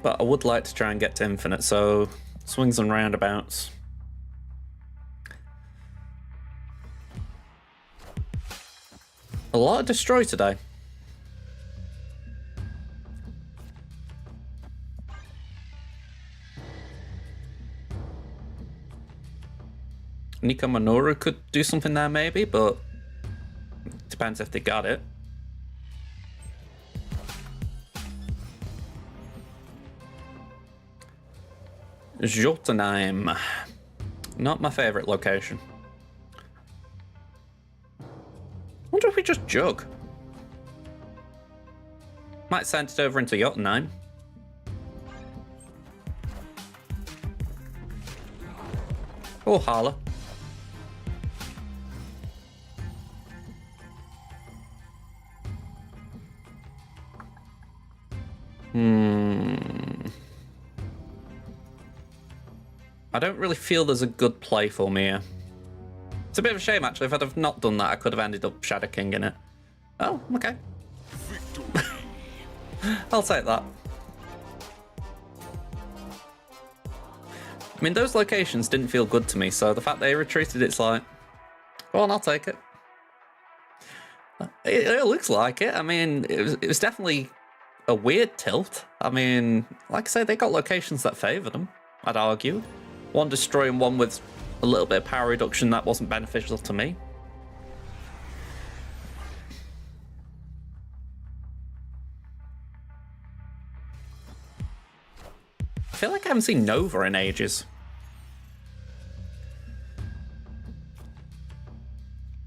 But I would like to try and get to infinite, so swings and roundabouts. A lot of destroy today. Nico Minoru could do something there maybe, but it depends if they got it. Jotunheim. Not my favourite location. Wonder if we just jug. Might send it over into Jotunheim. Or Hala. I don't really feel there's a good play for me here. It's a bit of a shame, actually. If I'd have not done that, I could have ended up Shadow King in it. Oh, okay. I'll take that. I mean, those locations didn't feel good to me, so the fact they retreated, it's like, go on, I'll take it. It looks like it. I mean, it was definitely a weird tilt. I mean, like I say, they got locations that favour them, I'd argue. One destroying one with a little bit of power reduction, that wasn't beneficial to me. feel like I haven't seen Nova in ages.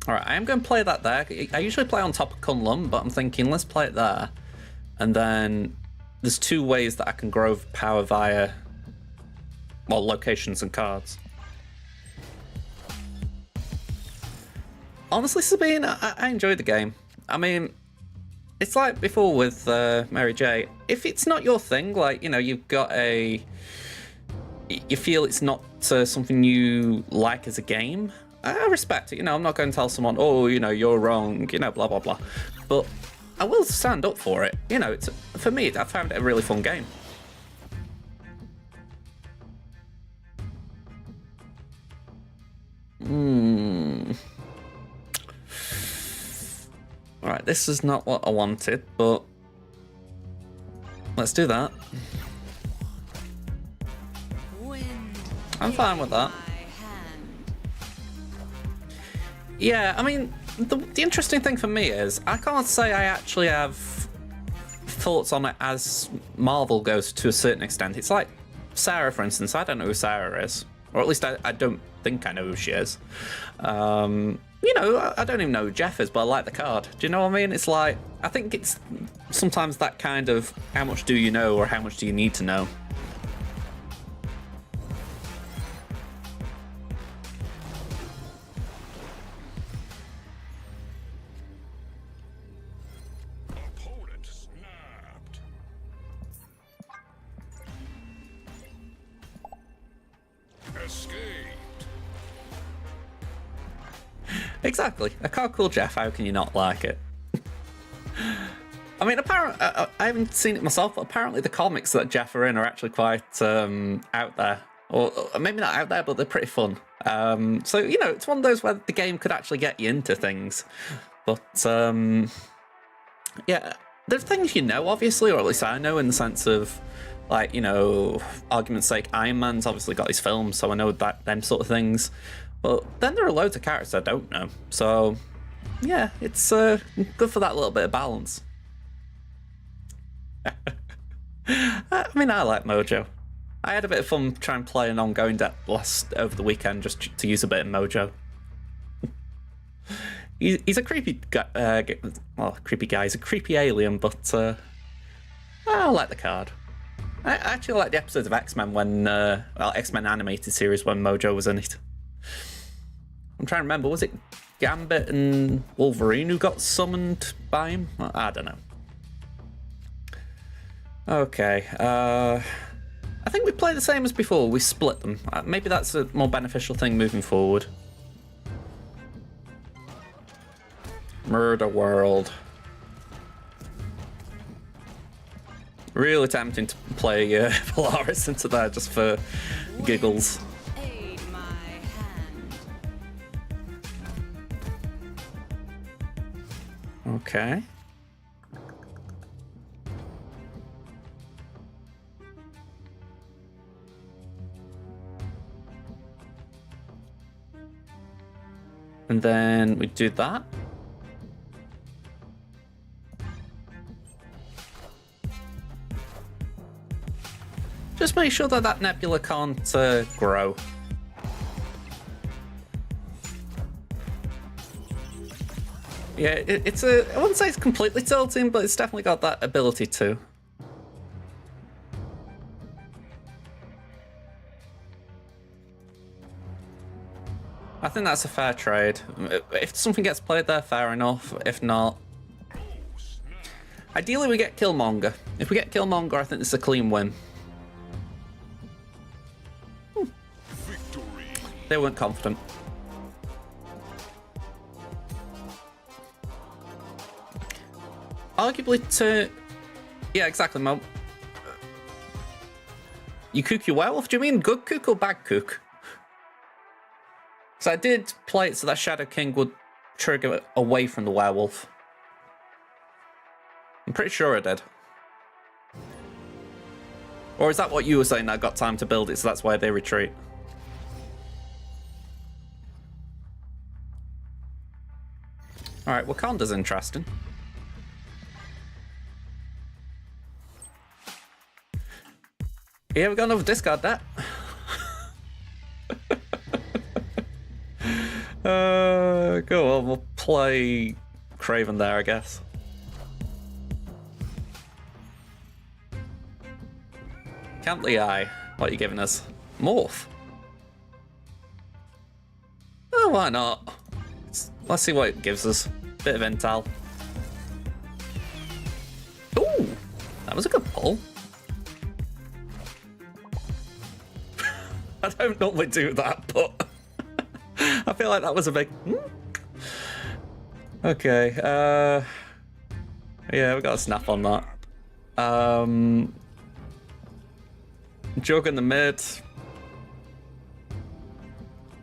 Alright, I am going to play that there. I usually play on top of Kunlun, but I'm thinking let's play it there. And then there's 2 ways that I can grow power via, well, locations and cards. Honestly, Sabine, I enjoyed the game. I mean, it's like before with Mary J. If it's not your thing, like, you know, you've got a... You feel it's not something you like as a game, I respect it. You know, I'm not going to tell someone, oh, you know, you're wrong, you know, blah, blah, blah. But I will stand up for it. You know, it's, for me, I found it a really fun game. Alright, this is not what I wanted, but let's do that. I'm fine with that. Yeah, I mean, the interesting thing for me is I can't say I actually have thoughts on it as Marvel goes to a certain extent. It's like Sarah, for instance. I don't know who Sarah is, or at least I don't think I know who she is. You know, I don't even know who Jeff is, but I like the card. Do you know what I mean? It's like, I think it's sometimes that kind of how much do you know or how much do you need to know. Opponent snapped. Escaped. Exactly. A card called Jeff, how can you not like it? I mean, apparently, I haven't seen it myself, but apparently the comics that Jeff are in are actually quite out there. Or maybe not out there, but they're pretty fun. So, you know, it's one of those where the game could actually get you into things. But, yeah, there's things you know, obviously, or at least I know, in the sense of, like, you know, argument's sake, Iron Man's obviously got his films, so I know that them sort of things. But then there are loads of characters I don't know. So, yeah, it's good for that little bit of balance. I mean, I like Mojo. I had a bit of fun trying to play an ongoing deck over the weekend just to use a bit of Mojo. He's a creepy guy. Well, creepy guy. He's a creepy alien, but I like the card. I actually like the episodes of X-Men when, well, X-Men animated series when Mojo was in it. I'm trying to remember, was it Gambit and Wolverine who got summoned by him? I don't know. Okay, I think we play the same as before, we split them. Maybe that's a more beneficial thing moving forward. Murder World. Really tempting to play Polaris into there just for giggles. Aid my hand. Okay. And then we do that. Just make sure that that nebula can't grow. Yeah, it's I wouldn't say it's completely tilting, but it's definitely got that ability to. I think that's a fair trade. If something gets played there, fair enough. If not, ideally we get Killmonger. If we get Killmonger, I think this is a clean win. Victory. They weren't confident. Arguably to... Yeah, exactly, Mo. You cook your werewolf? Do you mean good cook or bad cook? So I did play it so that Shadow King would trigger away from the werewolf. I'm pretty sure I did. Or is that what you were saying, that I got time to build it, so that's why they retreat? Alright, Wakanda's interesting. Yeah, we got another discard that. Go on, we'll play Craven there, I guess. Can't the eye. What are you giving us? Morph. Oh, why not? Let's see what it gives us. Bit of intel. Ooh, that was a good pull. I don't normally do that, but I feel like that was a big... Okay, yeah, we got a snap on that. Jug in the mid.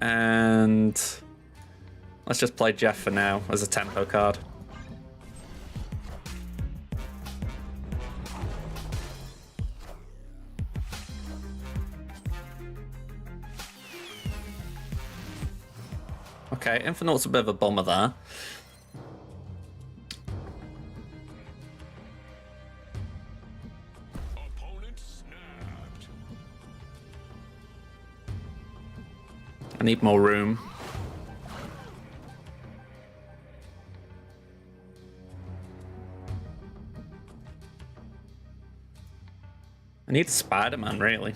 And let's just play Jeff for now as a tempo card. Okay, Infinite's a bit of a bummer there. Opponent snapped. I need more room. I need Spider-Man, really.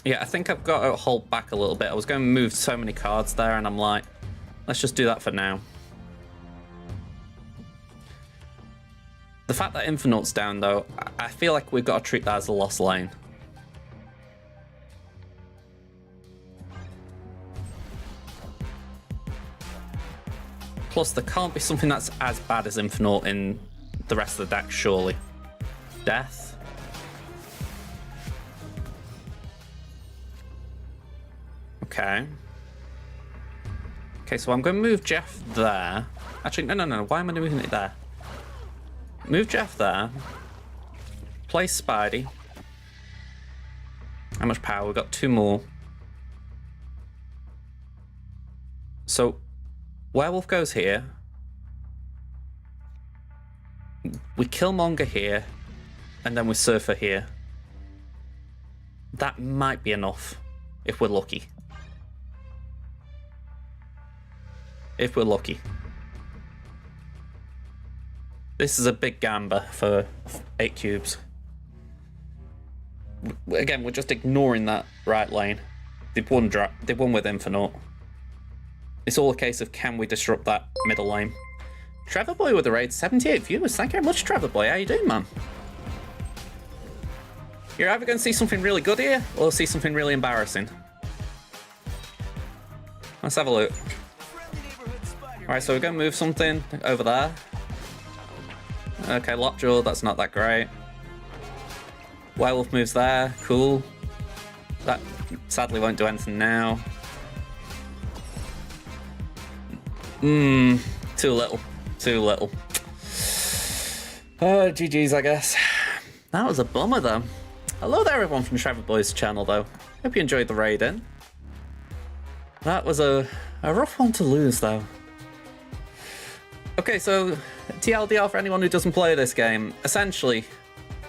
Yeah, I think I've got to hold back a little bit. I was going to move so many cards there, and I'm like, let's just do that for now. The fact that Infinite's down, though, I feel like we've got to treat that as a lost lane. Plus, there can't be something that's as bad as Infinite in the rest of the deck, surely. Death? Okay. Okay, so I'm going to move Jeff there. Actually, no. Why am I moving it there? Move Jeff there. Play Spidey. How much power? We've got 2 more. So, Werewolf goes here. We kill Monger here. And then we Surfer here. That might be enough. If we're lucky. If we're lucky. This is a big gamba for 8 cubes. Again, we're just ignoring that right lane. They've won with Infinite. It's all a case of can we disrupt that middle lane. Trevor Boy with the raid, 78 viewers. Thank you very much, Trevor Boy. How you doing, man? You're either going to see something really good here, or see something really embarrassing. Let's have a look. Alright, so we're going to move something over there. Okay, Lockjaw, that's not that great. Werewolf moves there, cool. That sadly won't do anything now. Too little. Too little. Oh, GG's, I guess. That was a bummer, though. Hello there, everyone from Trevor Boy's channel, though. Hope you enjoyed the raid in. That was a rough one to lose, though. Okay, so TLDR for anyone who doesn't play this game. Essentially,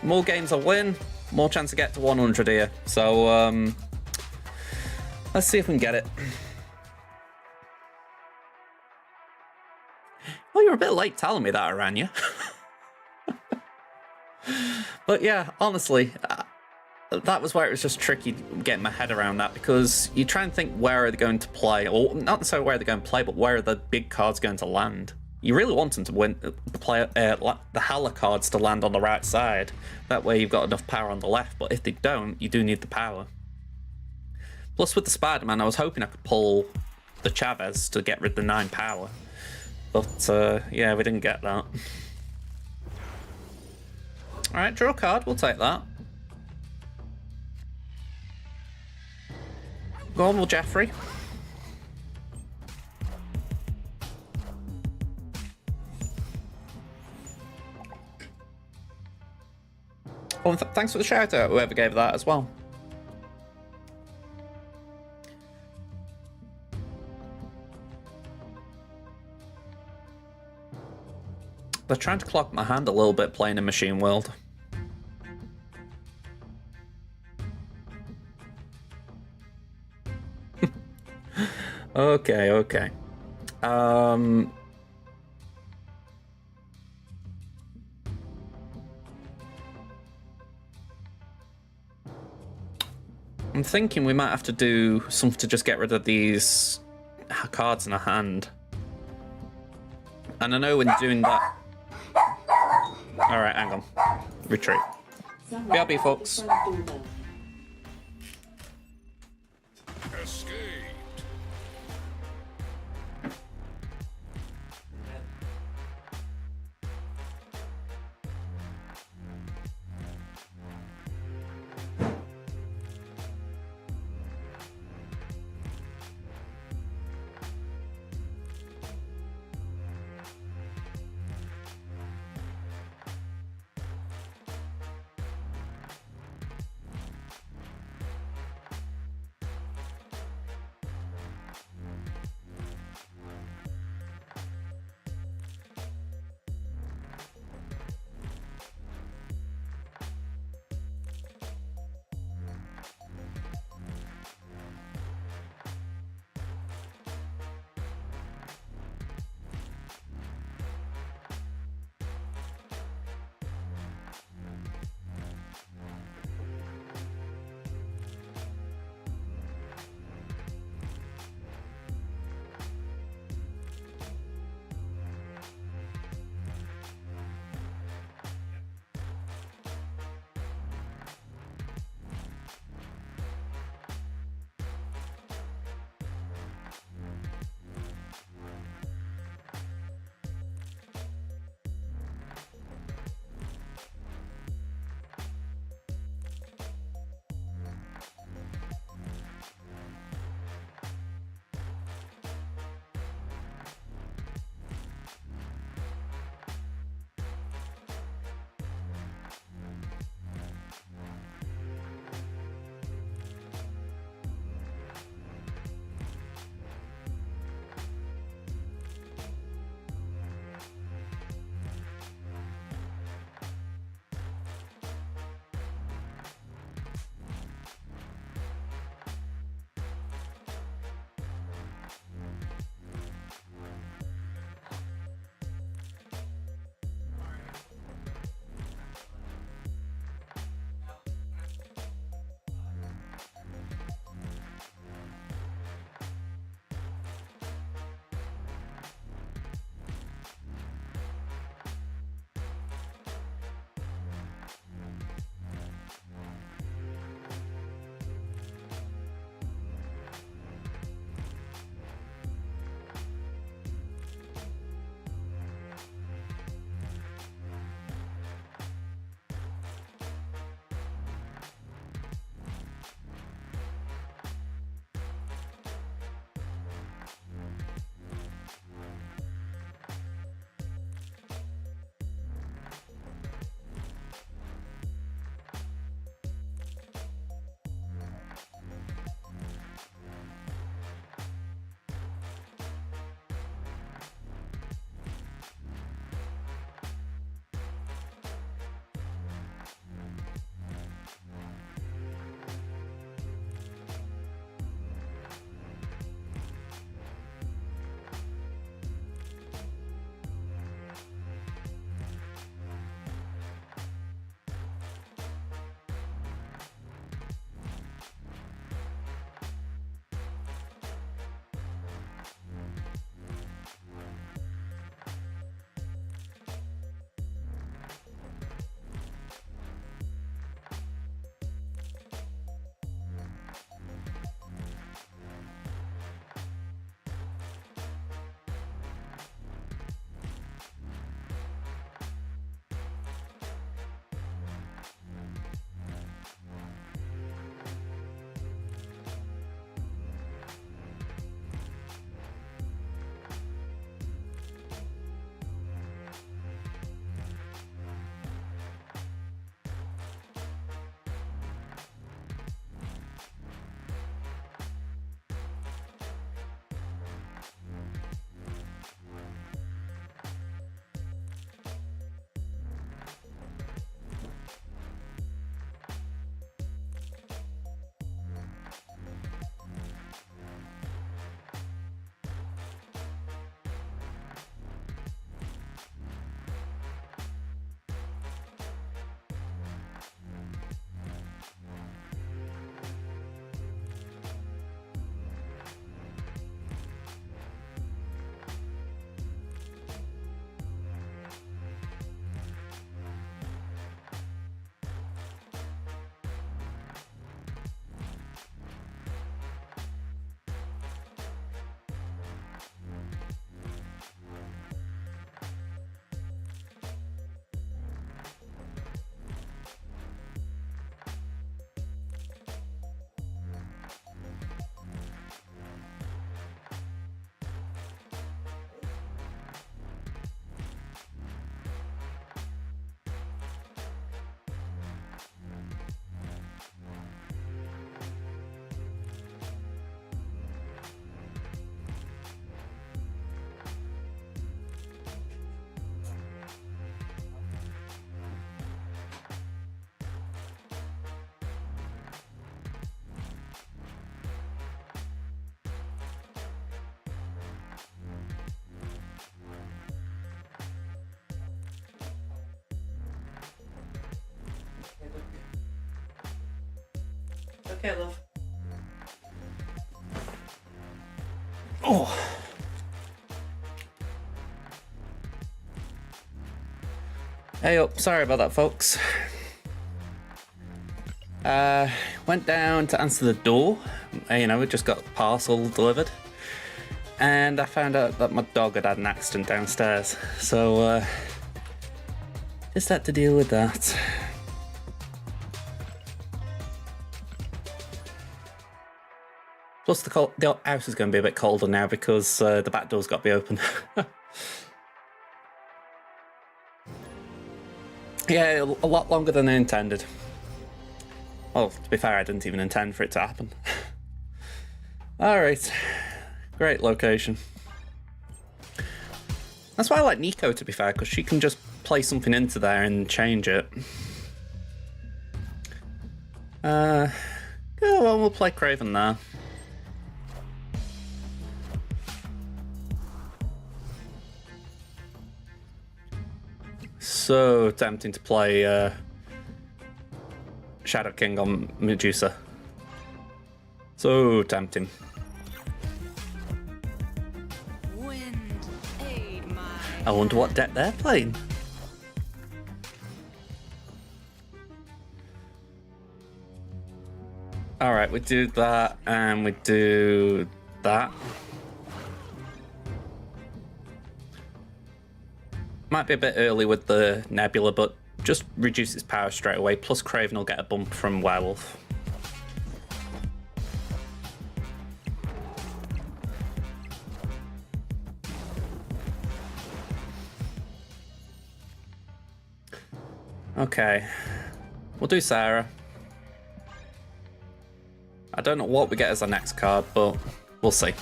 more games I win, more chance to get to 100 here. So, let's see if we can get it. Well, you're a bit late telling me that, I ran you. But yeah, honestly, that was where it was just tricky getting my head around that, because you try and think where are they going to play, or not necessarily where they're going to play, but where are the big cards going to land. You really want them to win, play the Halla cards to land on the right side. That way you've got enough power on the left, but if they don't, you do need the power. Plus with the Spider-Man, I was hoping I could pull the Chavez to get rid of the 9 power. But yeah, we didn't get that. Alright, draw a card, we'll take that. Go on, well, Jeffrey. Oh, and thanks for the shout out, whoever gave that as well. They're trying to clog my hand a little bit playing in Machine World. Okay, okay. I'm thinking we might have to do something to just get rid of these cards in our hand. And I know when doing that... Alright, hang on. Retreat. BRB, folks. Escaped. Okay, love. Oh. Hey up, sorry about that, folks. Went down to answer the door. You know, we just got a parcel delivered. And I found out that my dog had an accident downstairs. So, just had to deal with that. Plus, the house is going to be a bit colder now because the back door's got to be open. Yeah, a lot longer than I intended. Well, to be fair, I didn't even intend for it to happen. Alright. Great location. That's why I like Nico, to be fair, because she can just play something into there and change it. Oh, well, we'll play Craven there. So tempting to play Shadow King on Medusa. So tempting. Wind, aid my I wonder what deck they're playing. Alright, we do that and we do that. Might be a bit early with the Nebula, but just reduce its power straight away, plus Craven will get a bump from Werewolf. Okay, we'll do Sarah. I don't know what we get as our next card, but we'll see.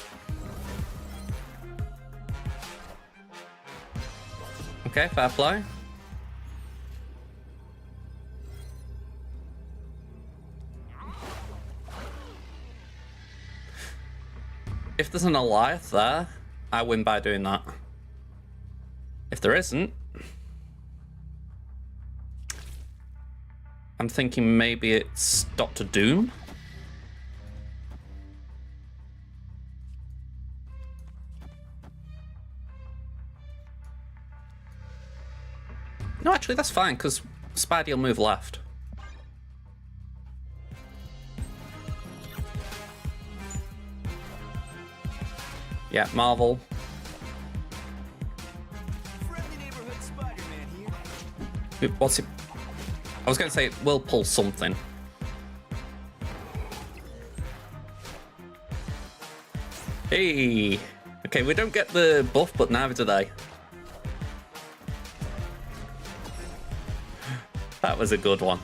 Okay, fair play. If there's an Alliath there, I win by doing that. If there isn't, I'm thinking maybe it's Dr. Doom. No, actually, that's fine, because Spidey will move left. Yeah, Marvel. Friendly neighborhood Spider-Man here. What's it? I was going to say, it will pull something. Hey! Okay, we don't get the buff, but neither do they. That was a good one.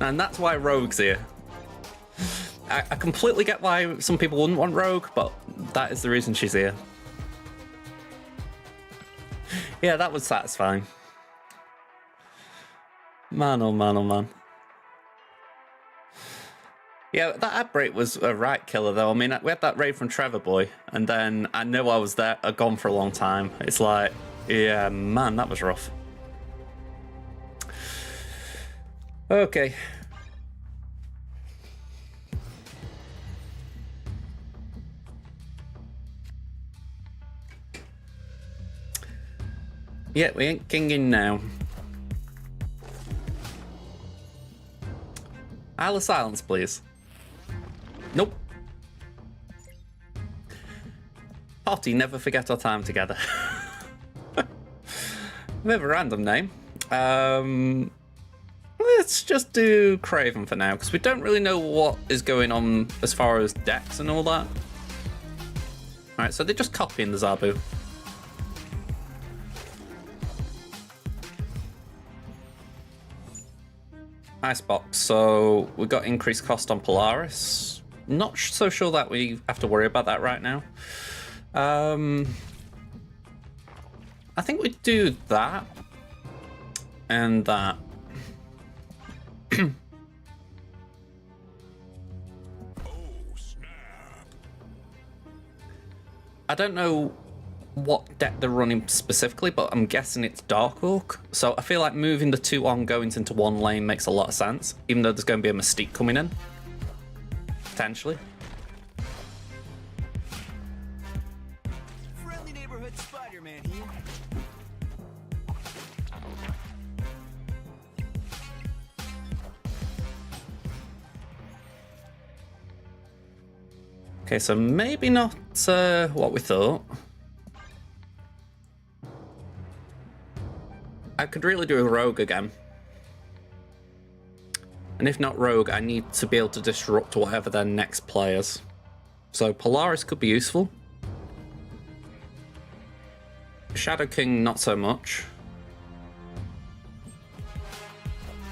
And that's why Rogue's here. I completely get why some people wouldn't want Rogue, but that is the reason she's here. Yeah, that was satisfying. Man, oh man, oh man. Yeah, that ad break was a right killer, though. I mean, we had that raid from Trevor Boy, and then I knew I was there, gone for a long time. It's like, yeah, man, that was rough. Okay. Yeah, we ain't kinging now. Isle of Silence, please. Nope. Potty, never forget our time together. We have a random name. Let's just do Craven for now, because we don't really know what is going on as far as decks and all that. Alright, so they're just copying the Zabu. Icebox, so we got increased cost on Polaris. Not so sure that we have to worry about that right now. I think we do that and that. Oh, snap. I don't know what deck they're running specifically, but I'm guessing it's Dark Oak. So I feel like moving the 2 ongoings into one lane makes a lot of sense, even though there's going to be a Mystique coming in. Potentially. Friendly neighborhood Spider-Man here. Okay, so maybe not what we thought. I could really do a Rogue again. And if not Rogue, I need to be able to disrupt whatever their next players. So Polaris could be useful. Shadow King, not so much.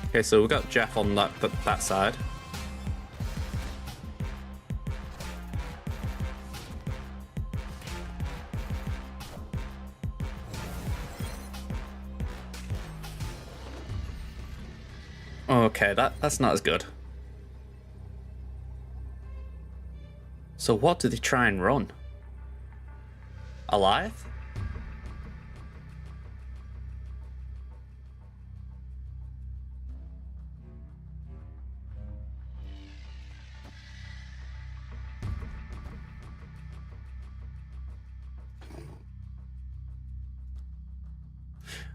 Okay, so we've got Jeff on that side. Okay, that's not as good. So what did he try and run? Alive?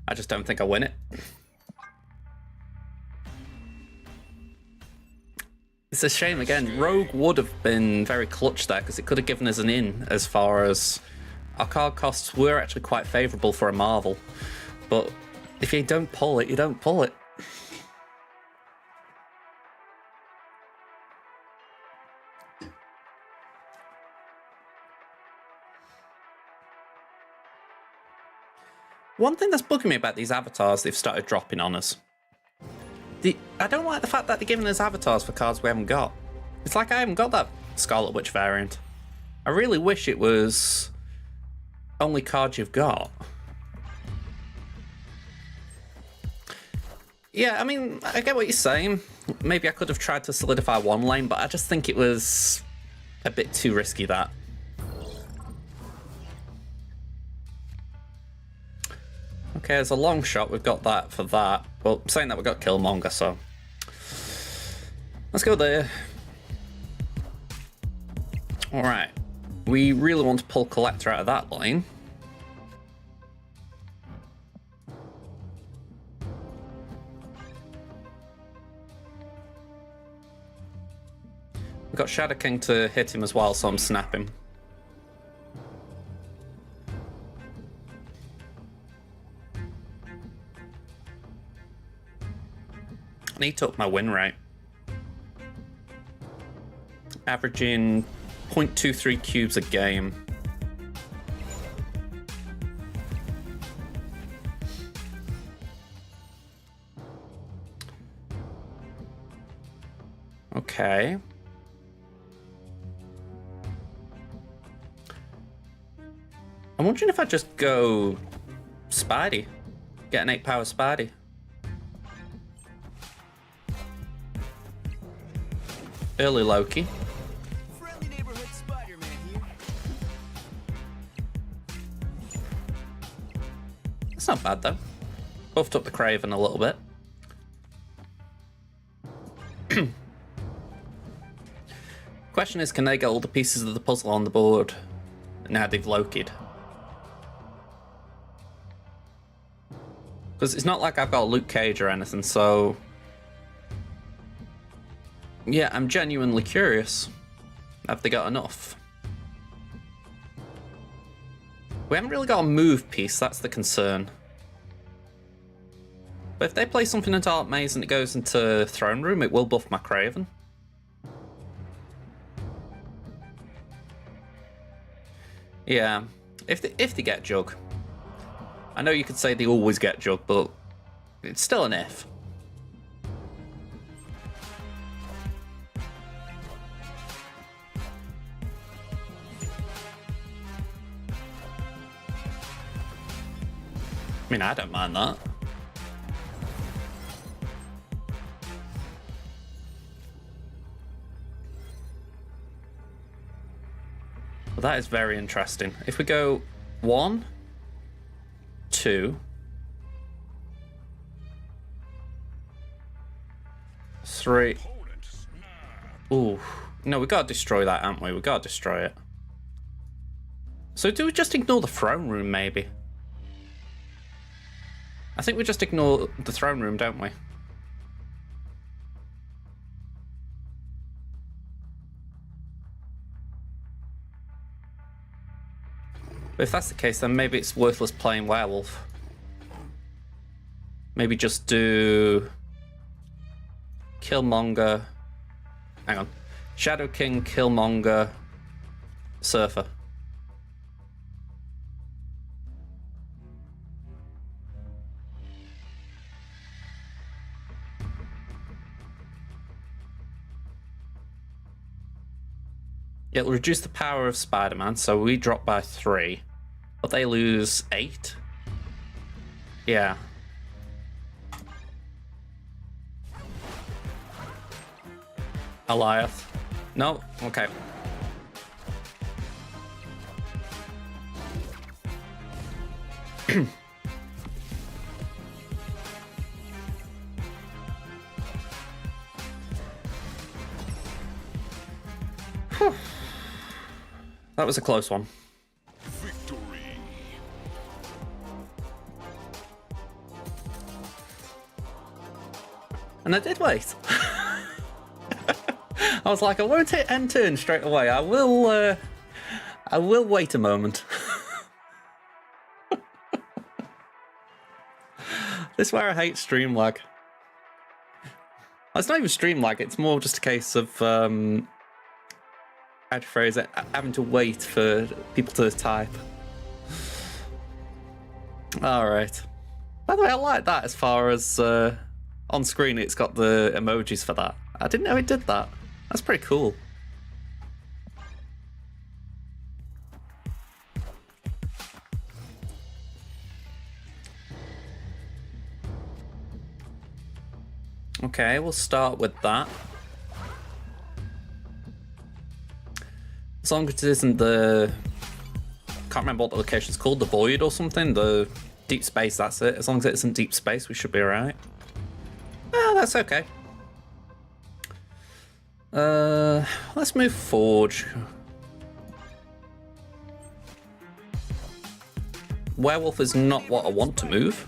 I just don't think I win it. It's a shame again. Rogue would have been very clutch there because it could have given us an in as far as our card costs were actually quite favourable for a Marvel. But if you don't pull it, you don't pull it. One thing that's bugging me about these avatars they've started dropping on us. I don't like the fact that they're giving us avatars for cards we haven't got. It's like I haven't got that Scarlet Witch variant. I really wish it was only cards you've got. Yeah, I mean, I get what you're saying. Maybe I could have tried to solidify one lane, but I just think it was a bit too risky, that. Okay, as a long shot, we've got that for that. Well, saying that, we've got Killmonger, so let's go there. Alright. We really want to pull Collector out of that lane. We've got Shadow King to hit him as well, so I'm snapping. I need to up my win rate. Averaging 0.23 cubes a game. Okay. I'm wondering if I just go Spidey. Get an 8-power Spidey. Early Loki. Friendly neighborhood Spider-Man here. That's not bad though. Buffed up the Craven a little bit. Question is, can they get all the pieces of the puzzle on the board now they've Loki'd? Because it's not like I've got Luke Cage or anything, so yeah, I'm genuinely curious. Have they got enough? We haven't really got a move piece, that's the concern. But if they play something into Art Maze and it goes into Throne Room, it will buff my Craven. Yeah, if they get Jug. I know you could say they always get Jug, but it's still an if. I mean, I don't mind that. Well, that is very interesting. If we go 1, 2, 3. Ooh. No, we gotta destroy that, haven't we? We gotta destroy it. So do we just ignore the throne room, maybe? I think we just ignore the throne room, don't we? But if that's the case, then maybe it's worthless playing werewolf. Maybe just do Killmonger. Hang on. Shadow King, Killmonger, Surfer. It'll reduce the power of Spider-Man, so we drop by 3. But they lose 8? Yeah. Goliath. No? Okay. That was a close one. Victory. And I did wait. I was like, I won't hit end turn straight away. I will wait a moment. This is where I hate stream lag. It's not even stream lag, it's more just a case of how to phrase it, having to wait for people to type. Alright. By the way, I like that as far as on screen it's got the emojis for that. I didn't know it did that. That's pretty cool. Okay, we'll start with that. As long as it isn't the... can't remember what the location's called, the Void or something, the deep space, that's it. As long as it isn't deep space, we should be alright. Ah, that's okay. Let's move Forge. Werewolf is not what I want to move.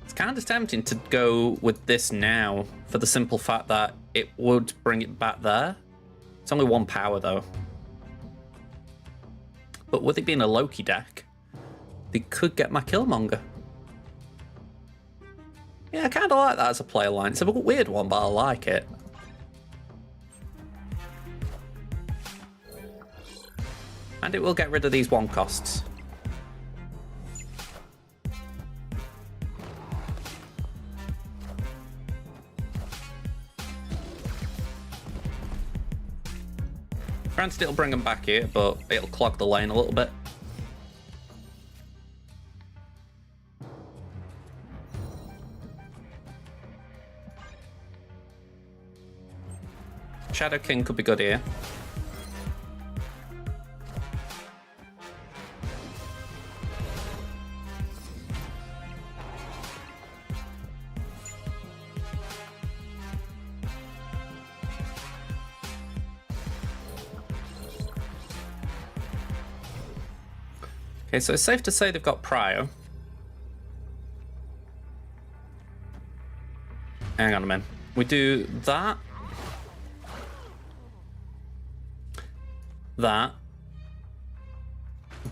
It's kind of tempting to go with this now for the simple fact that it would bring it back there. It's only 1 power though. But with it being a Loki deck, they could get my Killmonger. Yeah, I kind of like that as a player line. It's a weird one, but I like it. And it will get rid of these 1 costs. Granted, it'll bring them back here, but it'll clog the lane a little bit. Shadow King could be good here. Okay, so it's safe to say they've got Prio. Hang on a minute. We do that. That.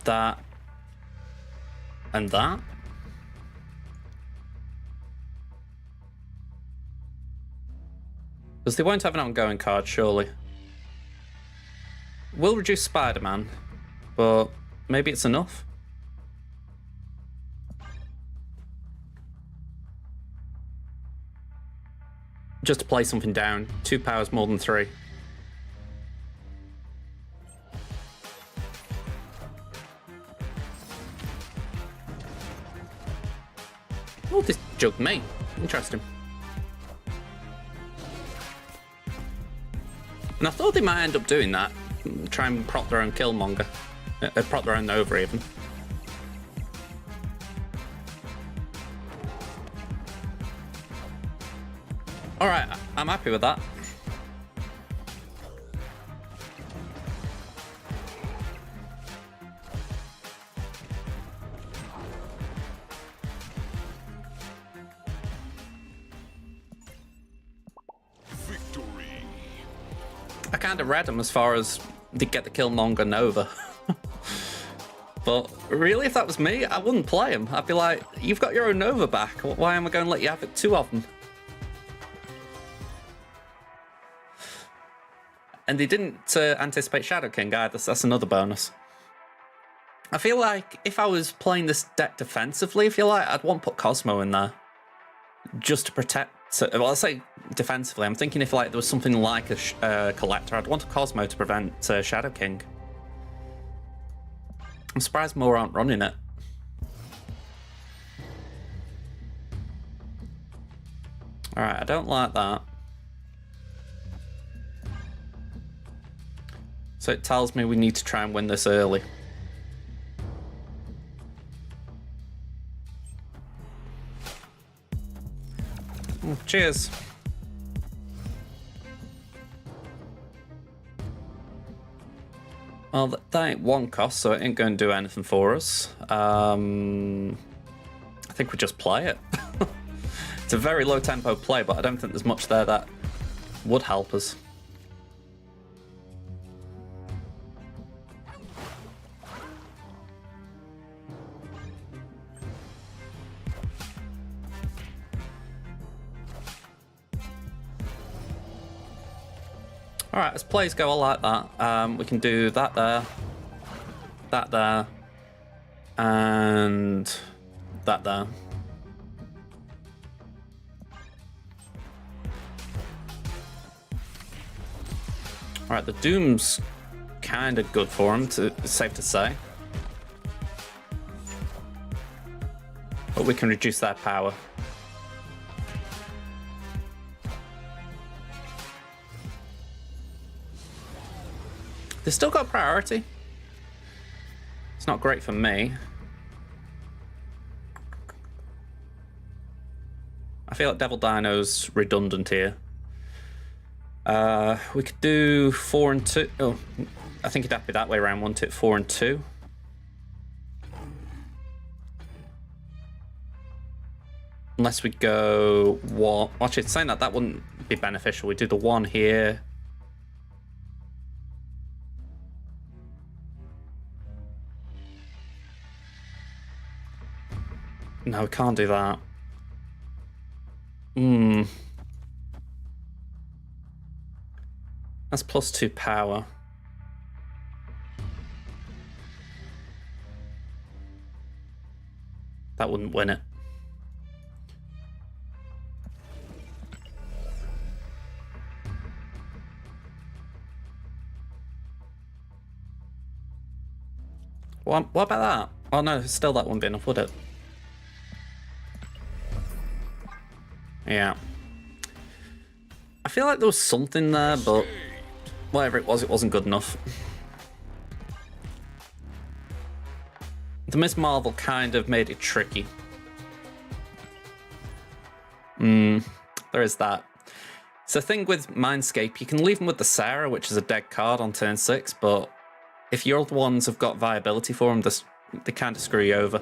That. And that. Because they won't have an ongoing card, surely. We'll reduce Spider-Man, but maybe it's enough. Just to play something down. 2 powers more than 3. We'll this jugged me. Interesting. And I thought they might end up doing that. Try and prop their own Killmonger. Prop their own Nova, even. Alright, I'm happy with that. I kind of read them as far as they get the Killmonger Nova. But really, if that was me, I wouldn't play him. I'd be like, you've got your own Nova back. Why am I going to let you have it? 2 of them? And they didn't anticipate Shadow King either, so that's another bonus. I feel like if I was playing this deck defensively, I feel like I'd want to put Cosmo in there. Just to protect... Well, I'll say defensively. I'm thinking if like there was something like a Collector, I'd want a Cosmo to prevent Shadow King. I'm surprised more aren't running it. Alright, I don't like that. So it tells me we need to try and win this early. Cheers. Well, that ain't 1 cost, so it ain't going to do anything for us. I think we just play it. It's a very low tempo play, but I don't think there's much there that would help us. Alright, as plays go, I like that. We can do that there, and that there. Alright, the Doom's kind of good for him, it's safe to say. But we can reduce their power. They still got priority. It's not great for me. I feel like Devil Dino's redundant here. We could do 4 and 2. Oh, I think it'd have to be that way around, wouldn't it? 4 and 2. Unless we go 1. Actually, it's saying that that wouldn't be beneficial. We do the 1 here. No, we can't do that. That's +2 power. That wouldn't win it. What about that? Oh no, still that wouldn't be enough, would it? Yeah. I feel like there was something there, but whatever it wasn't good enough. The Ms. Marvel kind of made it tricky. There is that. It's the thing with Mindscape, you can leave them with the Sarah, which is a dead card on turn 6, but if your other ones have got viability for them, they kind of screw you over.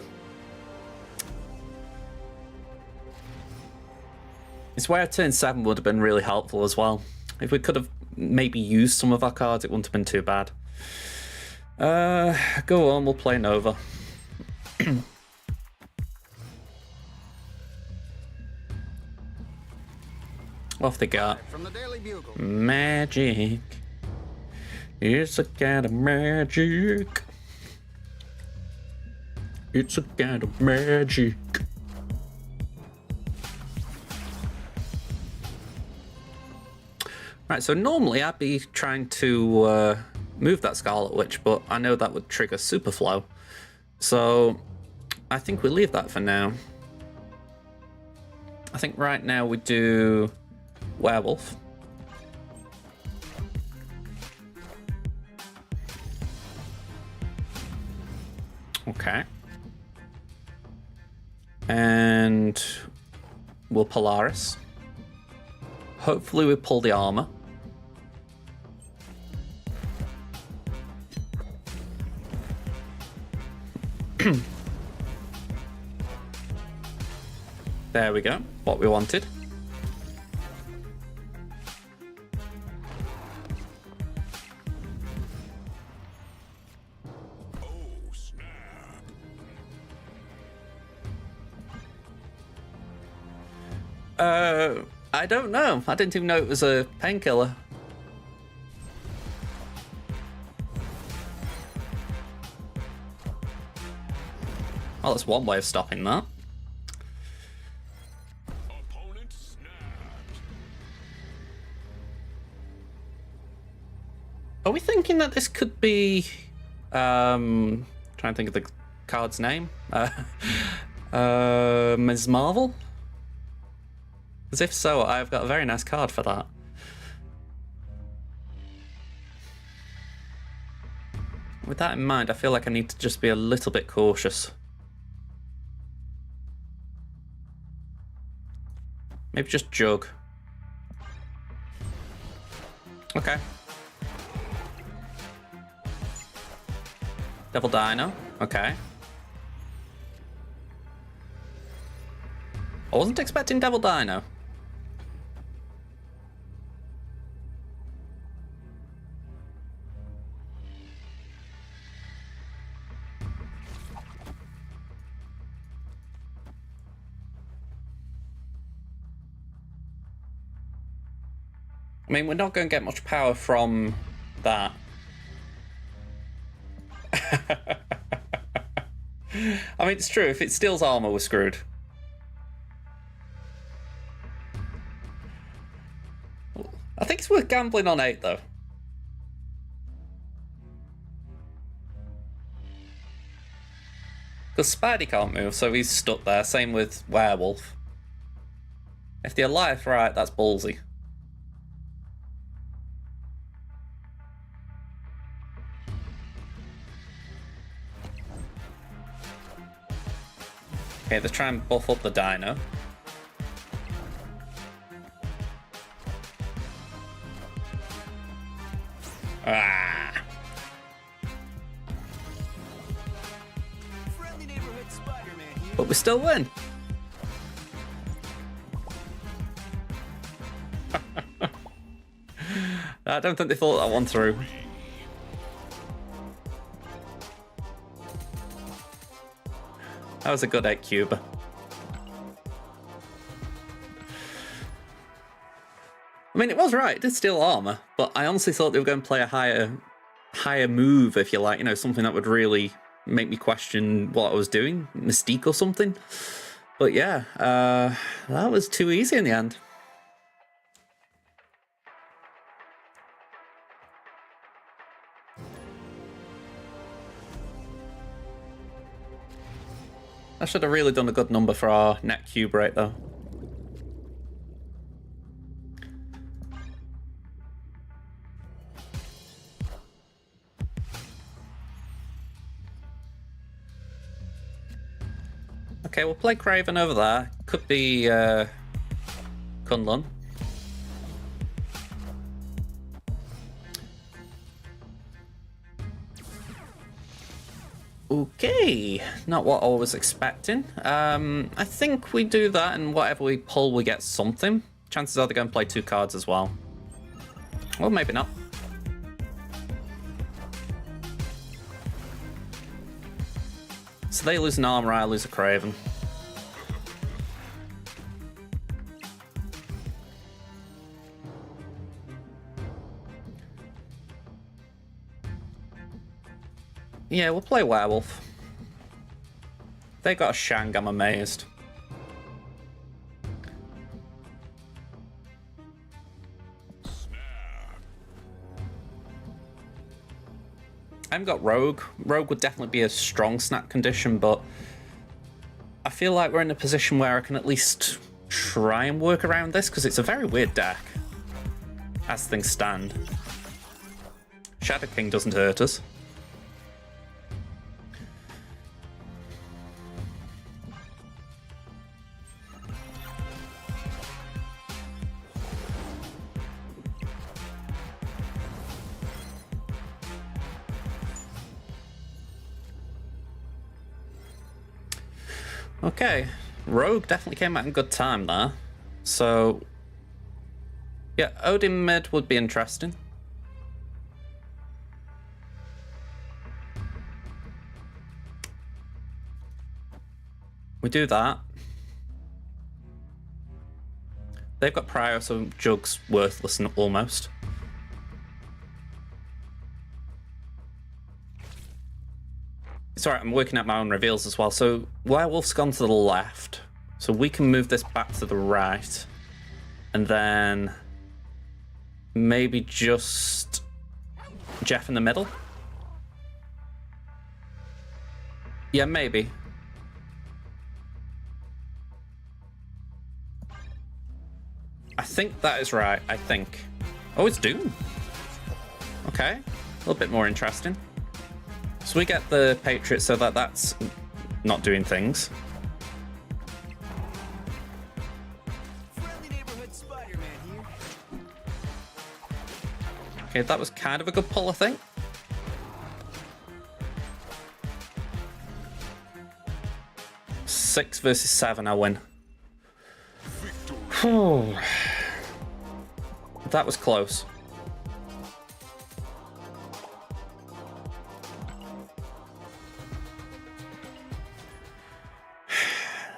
It's where turn 7 would have been really helpful as well. If we could have maybe used some of our cards, it wouldn't have been too bad. Go on, we'll play Nova. Off they got. From the Daily Bugle. Magic. It's a kind of magic. It's a kind of magic. Right, so normally I'd be trying to move that Scarlet Witch, but I know that would trigger Superflow. So I think we leave that for now. I think right now we do werewolf. Okay. And we'll Polaris. Hopefully we pull the armor. There we go. What we wanted. I don't know. I didn't even know it was a painkiller. Well, that's one way of stopping that. Opponent snapped. Are we thinking that this could be... trying to think of the card's name. Ms. Marvel? Because if so, I've got a very nice card for that. With that in mind, I feel like I need to just be a little bit cautious. Maybe just Jug. Okay. Devil Dino. Okay. I wasn't expecting Devil Dino. I mean, we're not going to get much power from that. I mean, it's true. If it steals armor, we're screwed. I think it's worth gambling on 8, though. Because Spidey can't move, so he's stuck there. Same with Werewolf. If they're alive, right, that's ballsy. Okay, let's try and buff up the Dino. Ah! Friendly neighborhood Spider-Man here. But we still win. I don't think they thought that one through. That was a good 8 cube. I mean, it was right. It did steal armor, but I honestly thought they were going to play a higher move, if you like. You know, something that would really make me question what I was doing, Mystique or something. But yeah, that was too easy in the end. I should have really done a good number for our net cube rate, though. Okay, we'll play Craven over there. Could be Kunlun. Okay, not what I was expecting. I think we do that, and whatever we pull, we get something. Chances are they're going to play 2 cards as well. Well, maybe not. So they lose an armor, I lose a Craven. Yeah, we'll play Werewolf. They got a Shang, I'm amazed. I haven't got Rogue. Rogue would definitely be a strong snap condition, but I feel like we're in a position where I can at least try and work around this because it's a very weird deck as things stand. Shadow King doesn't hurt us. Okay, Rogue definitely came out in good time there. So, yeah, Odin mid would be interesting. We do that. They've got Prior, so Jug's worthless and almost. It's alright, I'm working out my own reveals as well. So Werewolf's gone to the left. So we can move this back to the right. And then maybe just Jeff in the middle. Yeah, maybe. I think that is right, I think. Oh, it's Doom. Okay, a little bit more interesting. So we get the Patriot so that that's not doing things. Friendly neighborhood Spider-Man here. Okay, that was kind of a good pull, I think. Six versus 7, I win. Whew. That was close.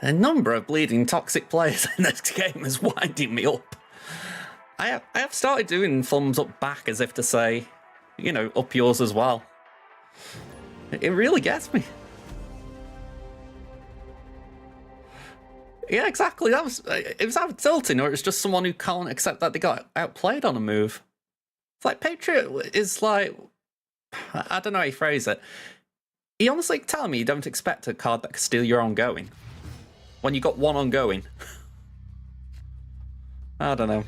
The number of bleeding toxic players in this game is winding me up. I have started doing thumbs up back as if to say, you know, up yours as well. It really gets me. Yeah, exactly. It was either tilting or it was just someone who can't accept that they got outplayed on a move. It's like Patriot is like, I don't know how you phrase it. You honestly tell me you don't expect a card that could steal your ongoing when you got one ongoing. I don't know.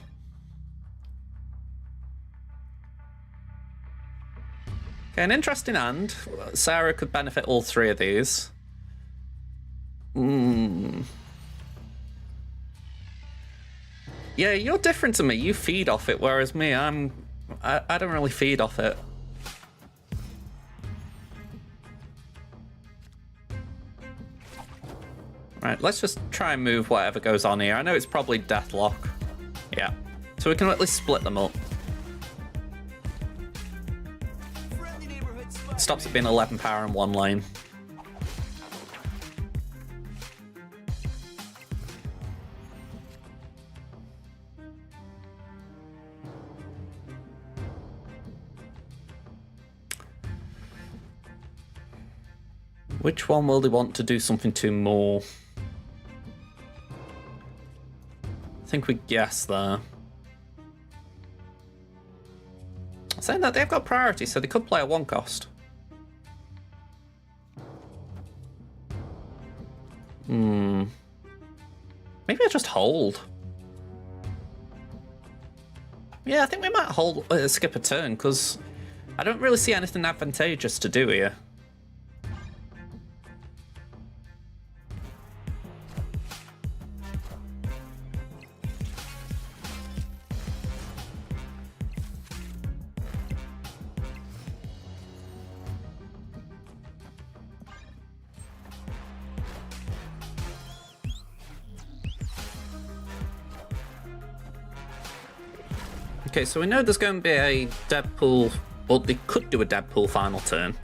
Okay, an interesting hand. Sarah could benefit all three of these. Yeah, you're different to me. You feed off it, whereas me, I don't really feed off it. Right, let's just try and move whatever goes on here. I know it's probably Deathlock. Yeah. So we can at least split them up. Friendly neighborhood Spider-Man. Stops it being 11 power in one lane. Which one will they want to do something to more? I think we guess there. Saying that they've got priority, so they could play a one cost. Maybe I just hold. Yeah, I think we might hold, skip a turn, because I don't really see anything advantageous to do here. Okay, so we know there's going to be a Deadpool, well, they could do a Deadpool final turn.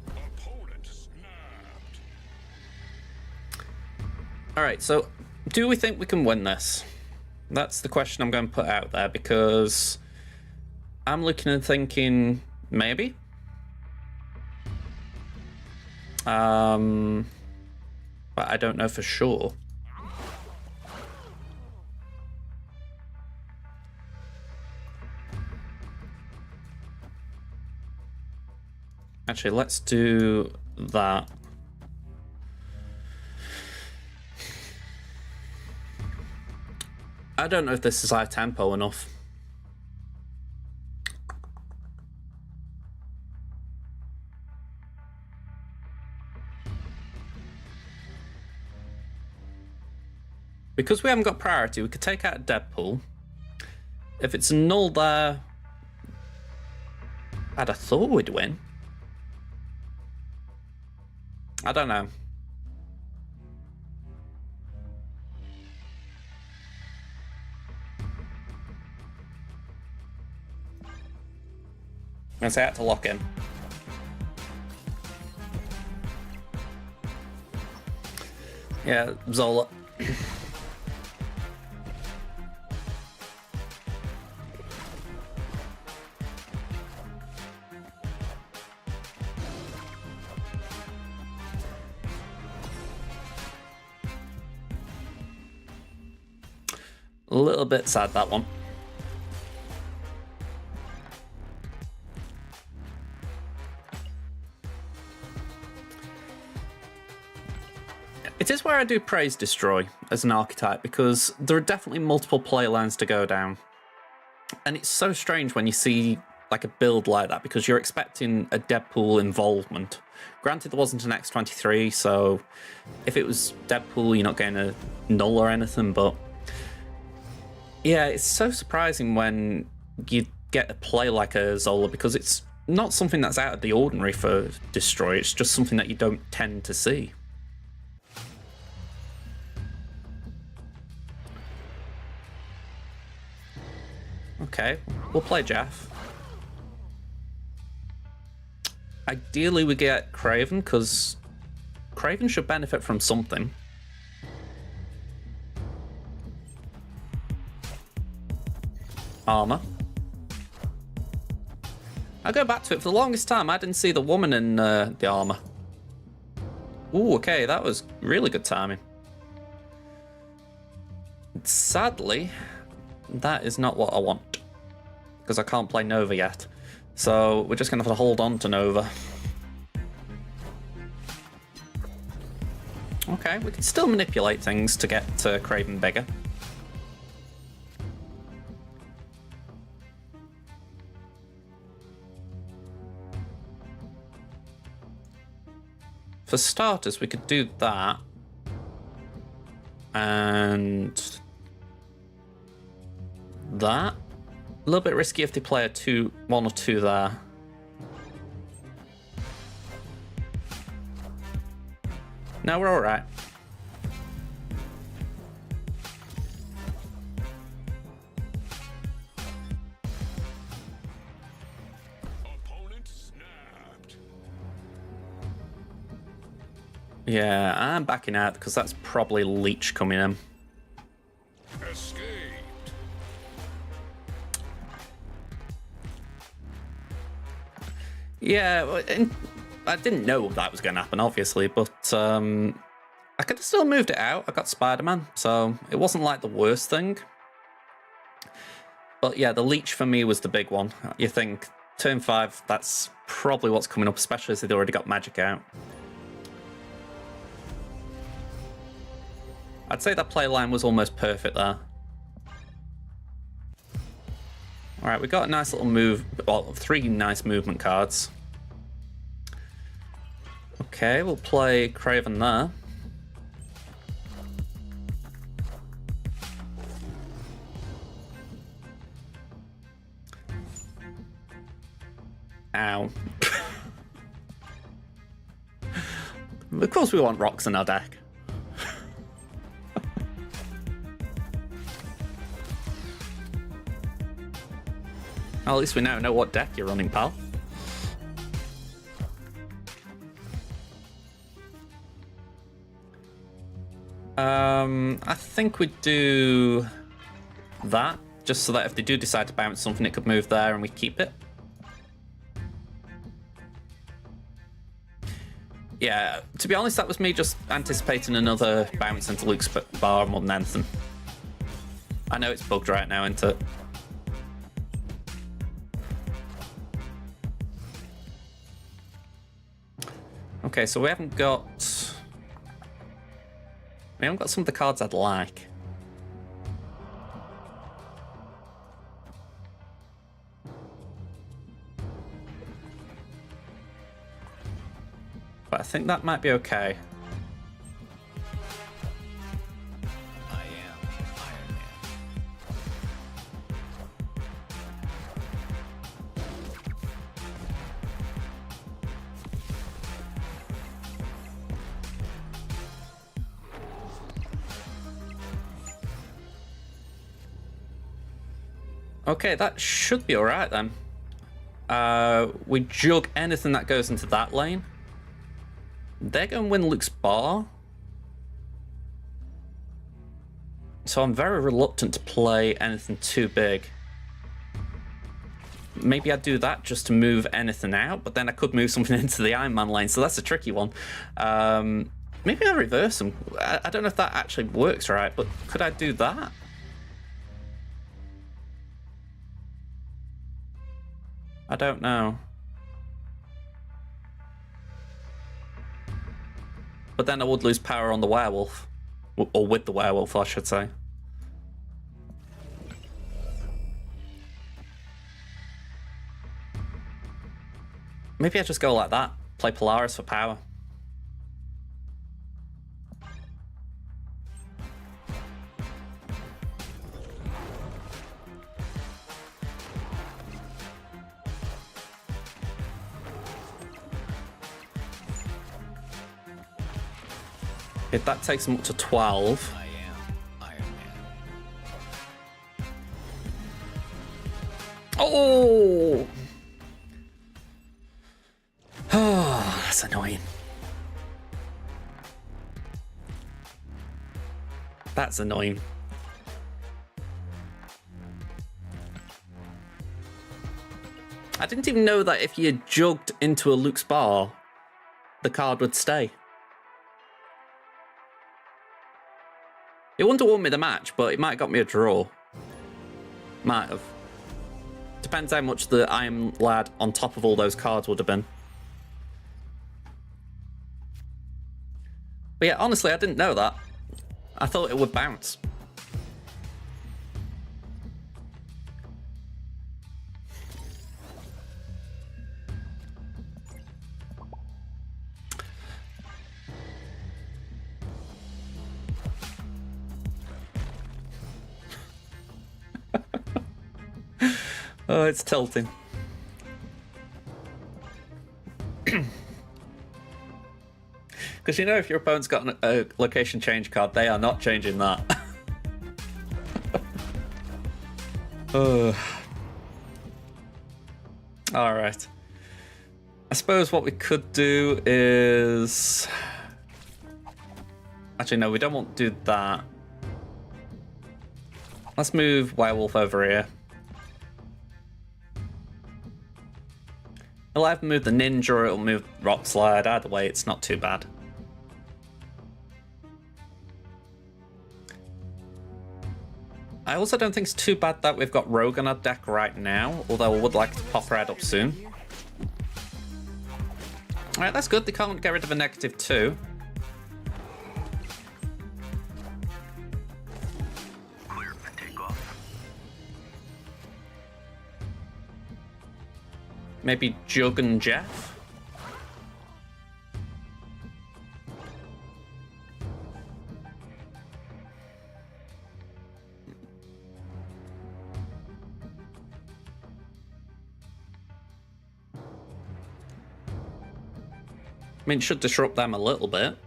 Opponent snapped. Alright, so do we think we can win this? That's the question I'm going to put out there, because I'm looking and thinking, maybe? But I don't know for sure. I Actually, let's do that. I don't know if this is high tempo enough. Because we haven't got priority, we could take out Deadpool. If it's a null there, I'd have thought we'd win. I don't know. I'm gonna say I had to lock in. Yeah, Zola. A little bit sad, that one. It is where I do praise Destroy as an archetype, because there are definitely multiple play lines to go down. And it's so strange when you see like a build like that, because you're expecting a Deadpool involvement. Granted, there wasn't an X-23, so if it was Deadpool, you're not getting a null or anything, but yeah, it's so surprising when you get a play like a Zola, because it's not something that's out of the ordinary for Destroy, it's just something that you don't tend to see. Okay, we'll play Jeff. Ideally we get Craven, because Craven should benefit from something. Armor. I go back to it, for the longest time I didn't see the woman in the armor. Ooh, okay, that was really good timing. Sadly, that is not what I want, because I can't play Nova yet. So we're just going to have to hold on to Nova. Okay, we can still manipulate things to get Craven bigger. For starters, we could do that. And that. A little bit risky if they play a 1 or 2 there. No, we're alright. Opponent snapped. Yeah, I'm backing out because that's probably Leech coming in. Escaped. Yeah, I didn't know that was going to happen, obviously, but I could have still moved it out. I got Spider-Man, so it wasn't like the worst thing. But yeah, the Leech for me was the big one. You think, turn 5, that's probably what's coming up, especially as they'd already got Magic out. I'd say that play line was almost perfect there. Alright, we got a nice little move, well, 3 nice movement cards. Okay, we'll play Craven there. Ow. Of course we want rocks in our deck. Well, at least we now know what deck you're running, pal. I think we'd do that, just so that if they do decide to bounce something, it could move there and we keep it. Yeah, to be honest, that was me just anticipating another bounce into Luke's bar more than anything. I know it's bugged right now, isn't it? Okay, so we haven't got some of the cards I'd like. But I think that might be okay. I am Iron Man. Okay, that should be alright then. We jug anything that goes into that lane. They're going to win Luke's bar. So I'm very reluctant to play anything too big. Maybe I'd do that just to move anything out, but then I could move something into the Iron Man lane, so that's a tricky one. Maybe I'll reverse them. I don't know if that actually works right, but could I do that? I don't know. But then I would lose power on the werewolf. Or with the werewolf, I should say. Maybe I just go like that. Play Polaris for power. Okay, that takes him up to 12. I am Iron Man. Oh! Oh, that's annoying. That's annoying. I didn't even know that if you jugged into a Luke's bar, the card would stay. It wouldn't have won me the match, but it might have got me a draw. Might have. Depends how much the Iron Lad on top of all those cards would have been. But yeah, honestly, I didn't know that. I thought it would bounce. Oh, it's tilting. Because you know, if your opponent's got a location change card, they are not changing that. Alright. I suppose what we could do is... Actually, no, we don't want to do that. Let's move Werewolf over here. It'll either move the Ninja or it'll move Rock Slide. Either way, it's not too bad. I also don't think it's too bad that we've got Rogue on our deck right now, although I would like to pop her head up soon. Alright, that's good. They can't get rid of a -2. Clear for takeoff. Maybe Jug and Jeff? I mean, it should disrupt them a little bit.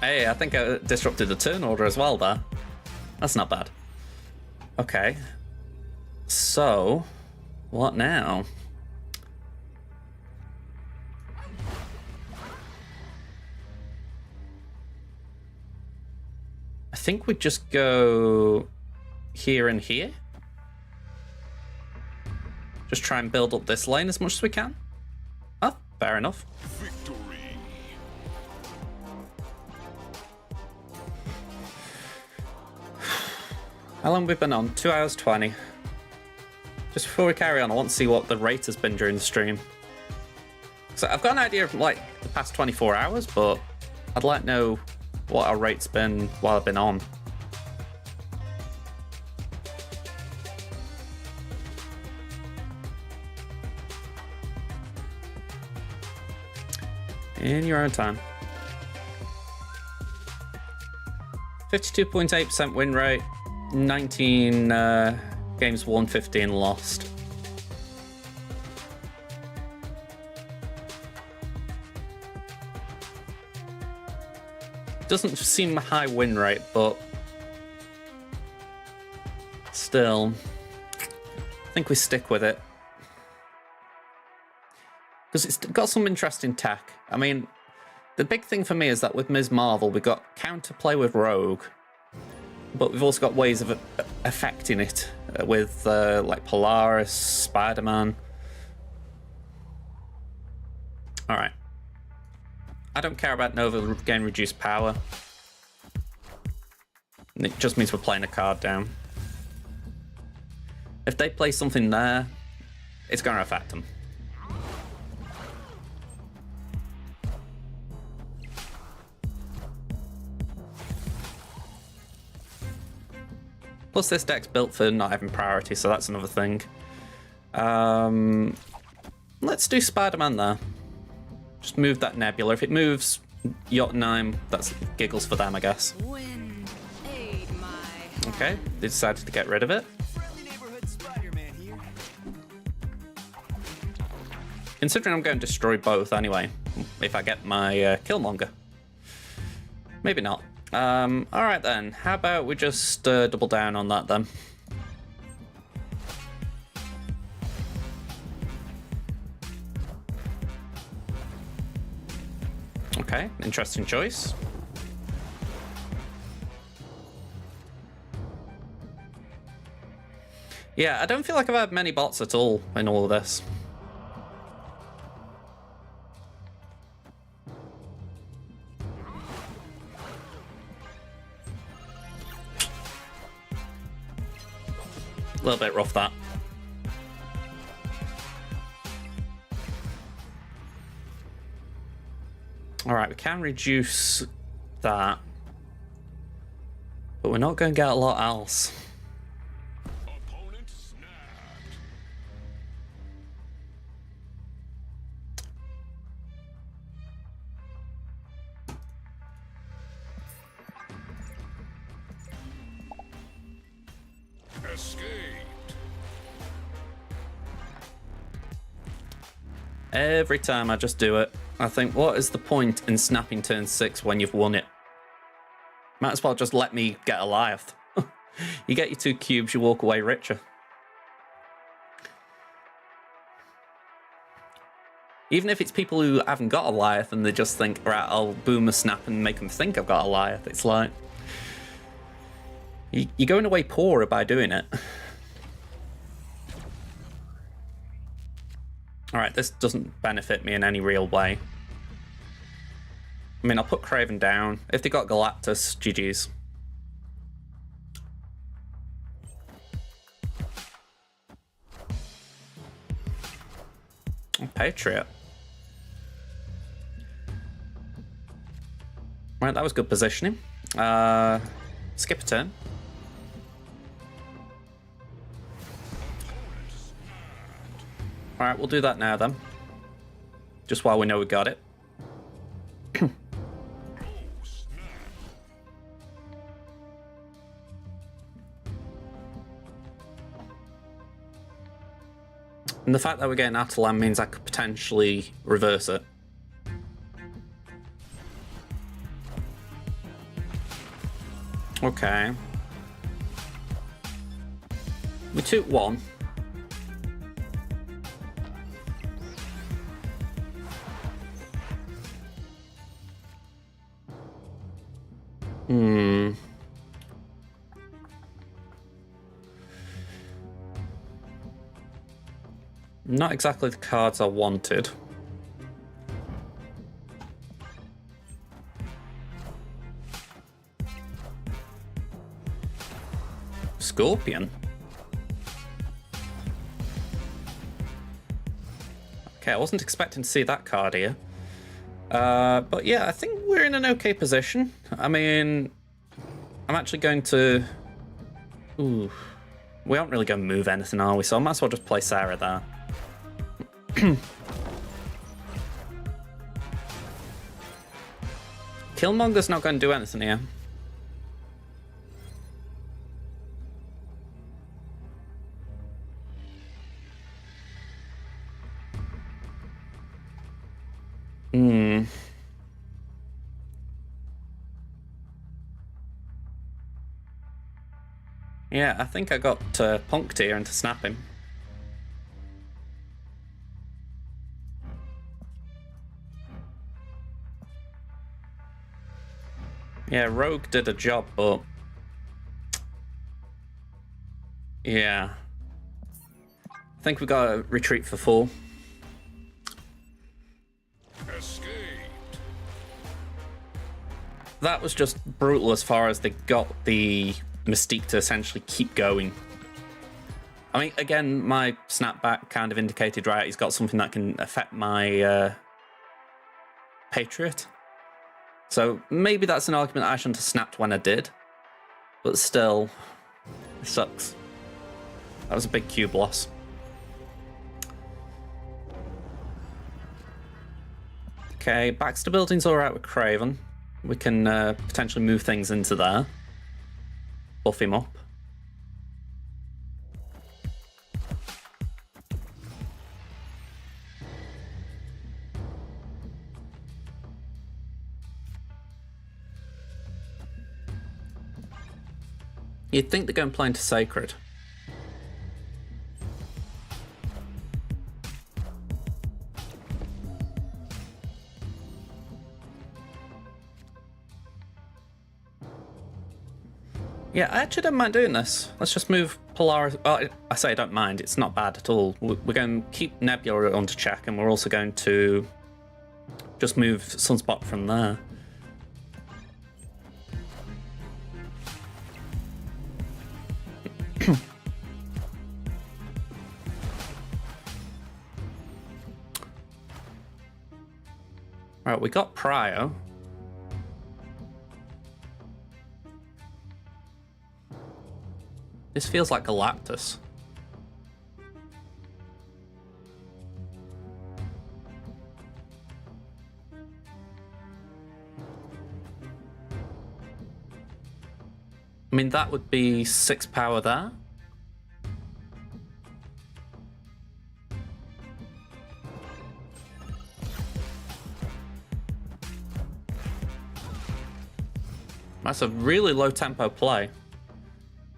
Hey, I think I disrupted the turn order as well there. That's not bad. Okay. So, what now? I think we just go here and here. Just try and build up this lane as much as we can. Fair enough. Victory. How long have we been on? 2 hours 20. Just before we carry on, I want to see what the rate has been during the stream. So I've got an idea of like the past 24 hours, but I'd like to know what our rate's been while I've been on. In your own time. 52.8% win rate, 19 games won, 15 lost. Doesn't seem a high win rate, but still, I think we stick with it. Because it's got some interesting tech. I mean, the big thing for me is that with Ms. Marvel, we've got counterplay with Rogue, but we've also got ways of affecting it with like Polaris, Spider-Man. All right. I don't care about Nova getting reduced power. It just means we're playing a card down. If they play something there, it's going to affect them. Plus this deck's built for not having priority, so that's another thing. Let's do Spider-Man there. Just move that Nebula. If it moves Jotunheim, that's giggles for them, I guess. Wind, aid my Okay, they decided to get rid of it. Friendly neighborhood Spider-Man here. Considering I'm going to destroy both anyway, if I get my Killmonger. Maybe not. Alright then, how about we just double down on that then? Okay, interesting choice. Yeah, I don't feel like I've had many bots at all in all of this. A little bit rough, that. Alright, we can reduce that. But we're not going to get a lot else. Opponent snapped. Escaped. Every time I just do it, I think, what is the point in snapping turn 6 when you've won it? Might as well just let me get Goliath. You get your 2 cubes, you walk away richer. Even if it's people who haven't got a Goliath and they just think, right, I'll boom a snap and make them think I've got a Goliath. It's like, you're going away poorer by doing it. Alright, this doesn't benefit me in any real way. I mean, I'll put Craven down. If they got Galactus, GG's. Oh, Patriot. Right, that was good positioning. Skip a turn. Alright, we'll do that now then. Just while we know we got it. And the fact that we're getting Atalan means I could potentially reverse it. Okay. We took one. Not exactly the cards I wanted. Scorpion. Okay, I wasn't expecting to see that card here. But yeah, I think we're in an okay position. I mean, I'm actually going to... Ooh. We aren't really going to move anything, are we? So I might as well just play Sarah there. Killmonger's not going to do anything here. Yeah, I think I got punked here into snapping. Yeah, Rogue did a job, but... Yeah. I think we gotta retreat for 4. Escaped. That was just brutal as far as they got the Mystique to essentially keep going. I mean, again, my snapback kind of indicated, right, he's got something that can affect my Patriot. So maybe that's an argument I shouldn't have snapped when I did. But still, it sucks. That was a big cube loss. Okay, Baxter Building's alright with Craven. We can potentially move things into there. Buff him up. You'd think they're going to play into Sacred. Yeah, I actually don't mind doing this. Let's just move Polaris. Well, I say I don't mind. It's not bad at all. We're going to keep Nebula under check, and we're also going to just move Sunspot from there. Right, we got Prio. This feels like Galactus. I mean, that would be 6 power there. That's a really low tempo play.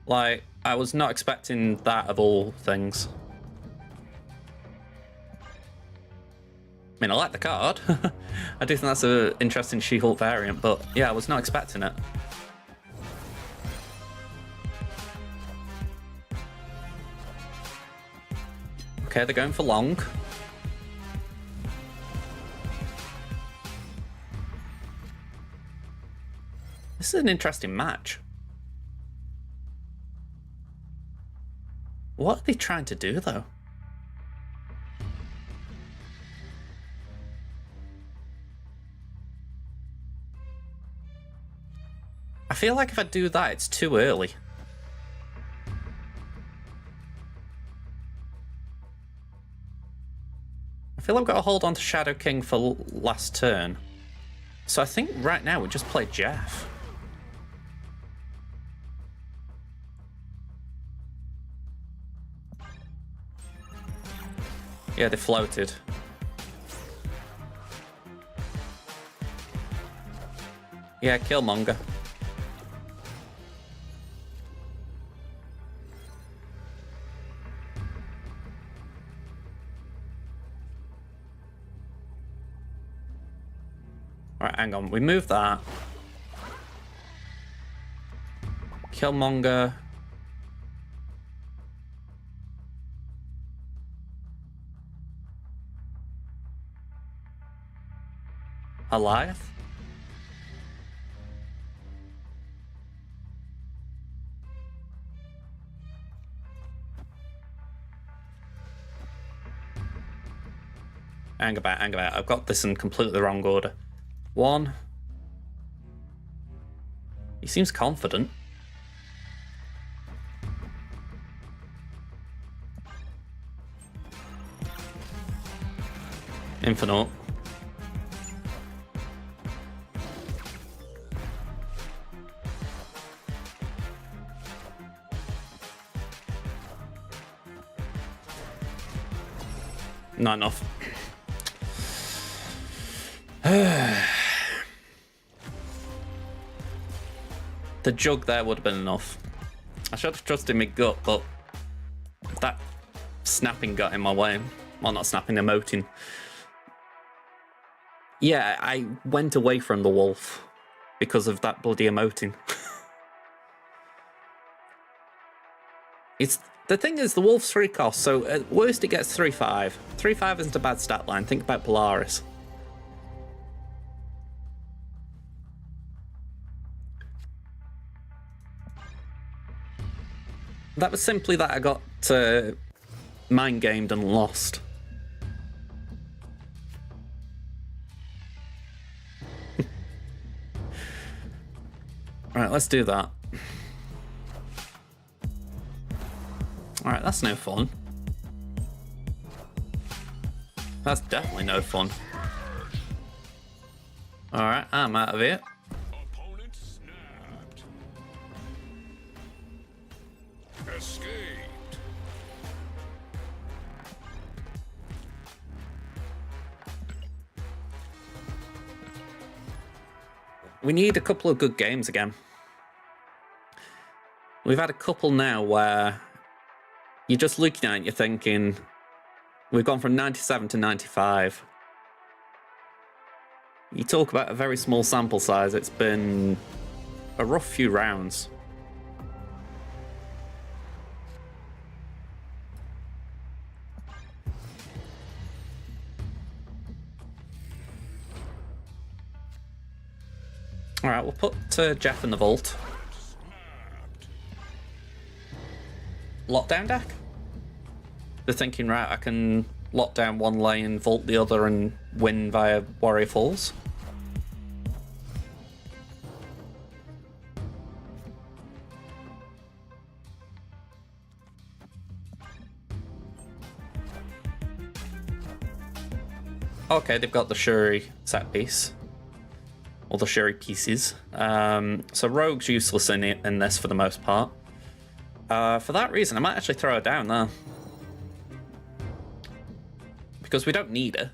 Like, I was not expecting that of all things. I mean, I like the card. I do think that's an interesting She-Hulk variant, but yeah, I was not expecting it. Okay, they're going for long. This is an interesting match. What are they trying to do, though? I feel like if I do that, it's too early. I feel I've got to hold on to Shadow King for last turn. So I think right now we just play Jeff. Yeah, they floated. Yeah, Killmonger. Alright, hang on. We move that. Killmonger. Goliath? Hang about. I've got this in completely the wrong order. 1. He seems confident. Infinite. Not enough. The jug there would have been enough. I should have trusted my gut, but that snapping got in my way. Well, not snapping, emoting. Yeah, I went away from the wolf because of that bloody emoting. The thing is, the wolf's 3 cost, so at worst it gets 3-5. 3-5 isn't a bad stat line. Think about Polaris. That was simply that I got mind gamed and lost. Alright, let's do that. Alright, that's no fun. That's definitely no fun. Alright, I'm out of here. Opponent snapped. Escaped. We need a couple of good games again. We've had a couple now where you're just looking at it, you're thinking, we've gone from 97 to 95. You talk about a very small sample size, it's been a rough few rounds. Alright, we'll put Jeff in the vault. Lockdown deck? They're thinking, right, I can lock down one lane, vault the other, and win via Warrior Falls. Okay, they've got the Shuri set piece. Or the Shuri pieces. So Rogue's useless in this for the most part. For that reason, I might actually throw her down there. Because we don't need her.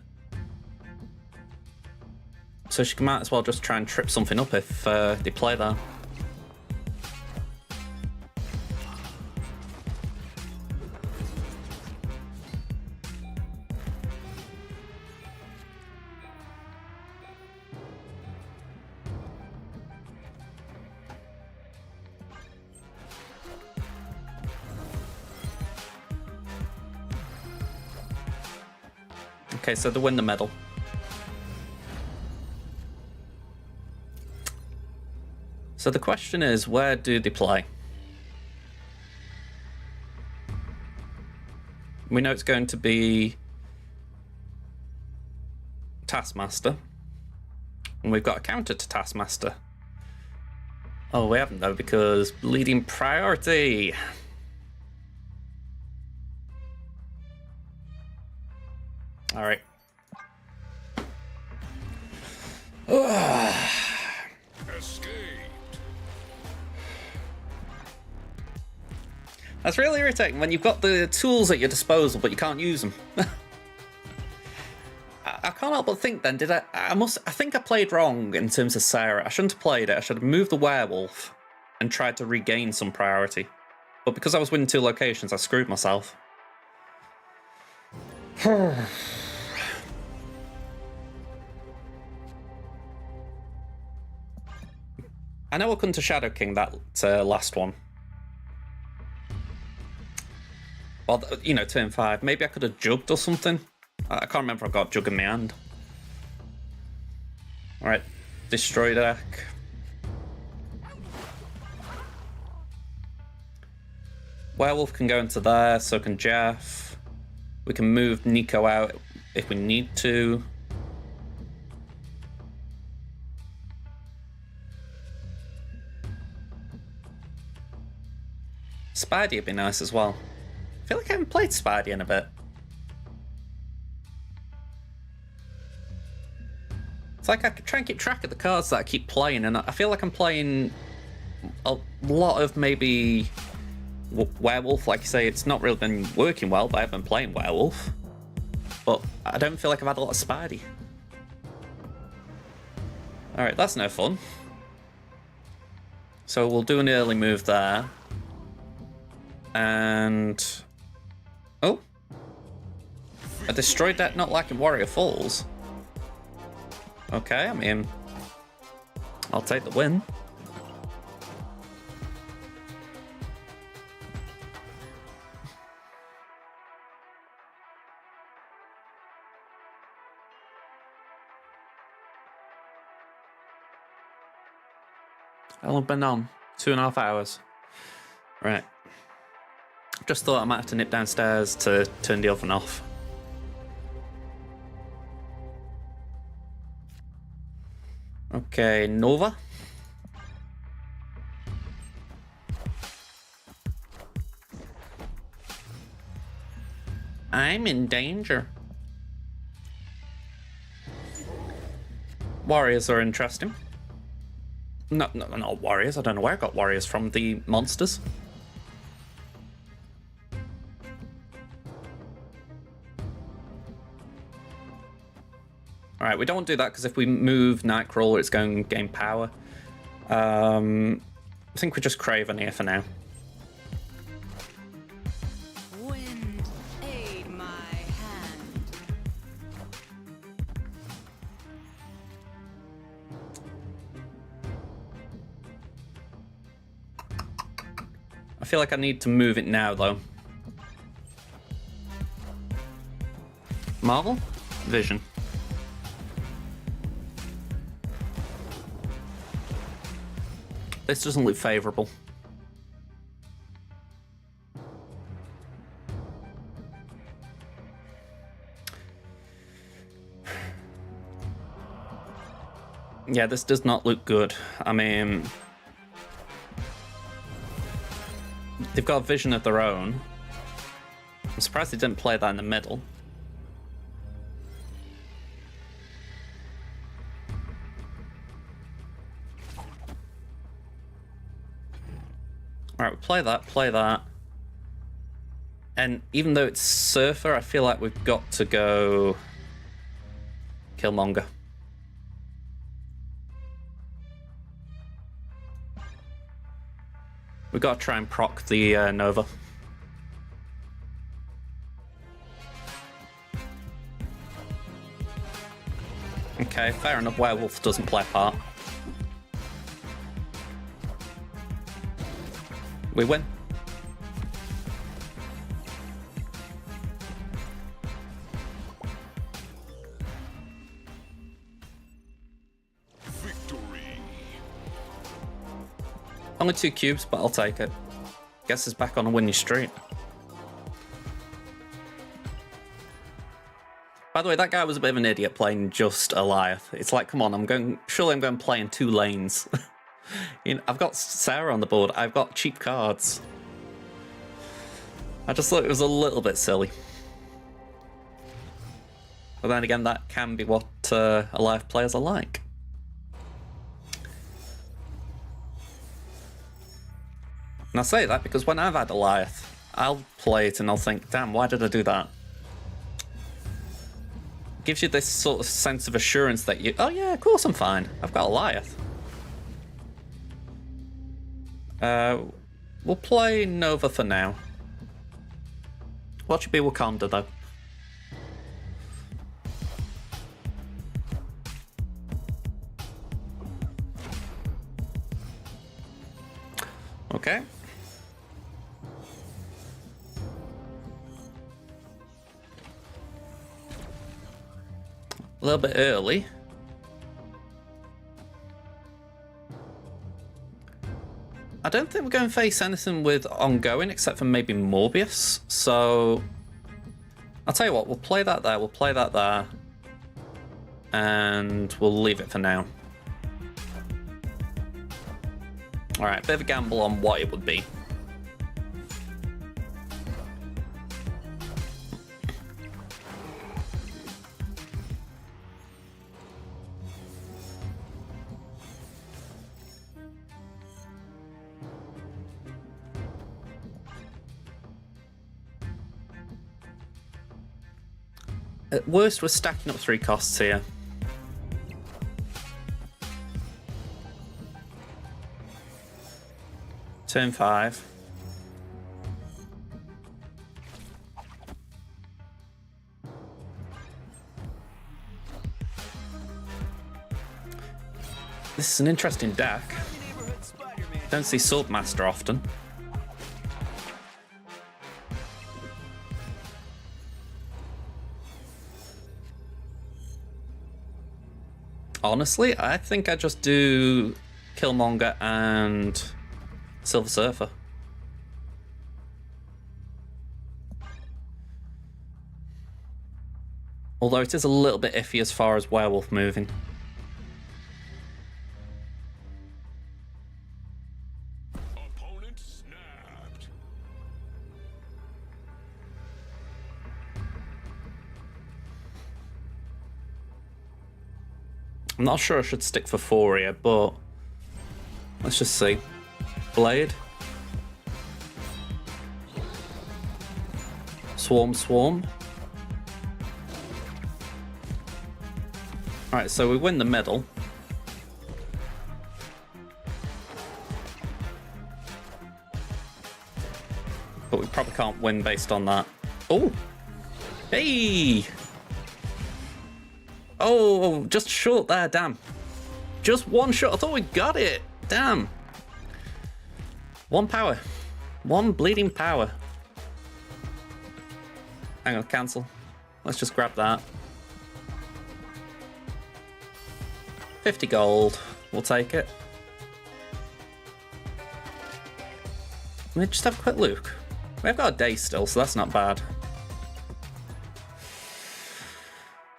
So she might as well just try and trip something up if they play there. Okay, so they win the medal. So the question is, where do they play? We know it's going to be Taskmaster. And we've got a counter to Taskmaster. Oh, we haven't though, because bleeding priority. All right. Escaped. That's really irritating when you've got the tools at your disposal, but you can't use them. I can't help but think then, I think I played wrong in terms of Sarah. I shouldn't have played it. I should have moved the werewolf and tried to regain some priority. But because I was winning 2 locations, I screwed myself. I know I couldn't have Shadow King that last one. Well, you know, turn 5. Maybe I could have jugged or something. I can't remember if I got jug in my hand. Alright, destroy deck. Werewolf can go into there, so can Jeff. We can move Nico out. if we need to. Spidey would be nice as well. I feel like I haven't played Spidey in a bit. It's like I could try and keep track of the cards that I keep playing, and I feel like I'm playing a lot of maybe Werewolf. Like you say, it's not really been working well, but I've been playing Werewolf. But I don't feel like I've had a lot of Spidey. Alright, that's no fun. So we'll do an early move there. And... oh! A destroyed deck not liking Warrior Falls. Okay, I mean... I'll take the win. How long been on? 2.5 hours. Right. Just thought I might have to nip downstairs to turn the oven off. Okay, Nova. I'm in danger. Warriors are interesting. No, not warriors. I don't know where I got warriors from. The monsters. Alright, we don't want to do that because if we move Nightcrawler, it's going to gain power. I think we just Craven here for now. Wind, aid my hand. I feel like I need to move it now, though. Marvel? Vision. This doesn't look favourable. Yeah, this does not look good. I mean... they've got a vision of their own. I'm surprised they didn't play that in the middle. Alright, play that. And even though it's Surfer, I feel like we've got to go Killmonger. We've got to try and proc the Nova. Okay, fair enough. Werewolf doesn't play a part. We win. Victory. Only 2 cubes, but I'll take it. Guess it's back on a winning streak. By the way, that guy was a bit of an idiot playing just Eliath. It's like, come on, surely I'm going to play in 2 lanes. You know, I've got Sarah on the board. I've got cheap cards. I just thought it was a little bit silly. But then again, that can be what Eliath players are like. And I say that because when I've had Eliath, I'll play it and I'll think, damn, why did I do that? Gives you this sort of sense of assurance that you, oh yeah, of course I'm fine. I've got Eliath. We'll play Nova for now. What should be Wakanda though? Okay. A little bit early. I don't think we're going to face anything with ongoing except for maybe Morbius, so I'll tell you what, we'll play that there, we'll play that there. And we'll leave it for now. Alright, bit of a gamble on what it would be. At worst, we're stacking up 3 costs here. Turn 5. This is an interesting deck. Neighborhood Spider-Man. Don't see Swordmaster often. Honestly, I think I just do Killmonger and Silver Surfer. Although it is a little bit iffy as far as werewolf moving. Opponent snapped. I'm not sure I should stick for 4 here, but let's just see. Blade. Swarm, swarm. Alright, so we win the middle. But we probably can't win based on that. Oh! Hey! Oh, just short there, damn. Just one shot. I thought we got it. Damn. 1 power. 1 bleeding power. Hang on, cancel. Let's just grab that. 50 gold. We'll take it. Let me just have a quick look. We've got a day still, so that's not bad.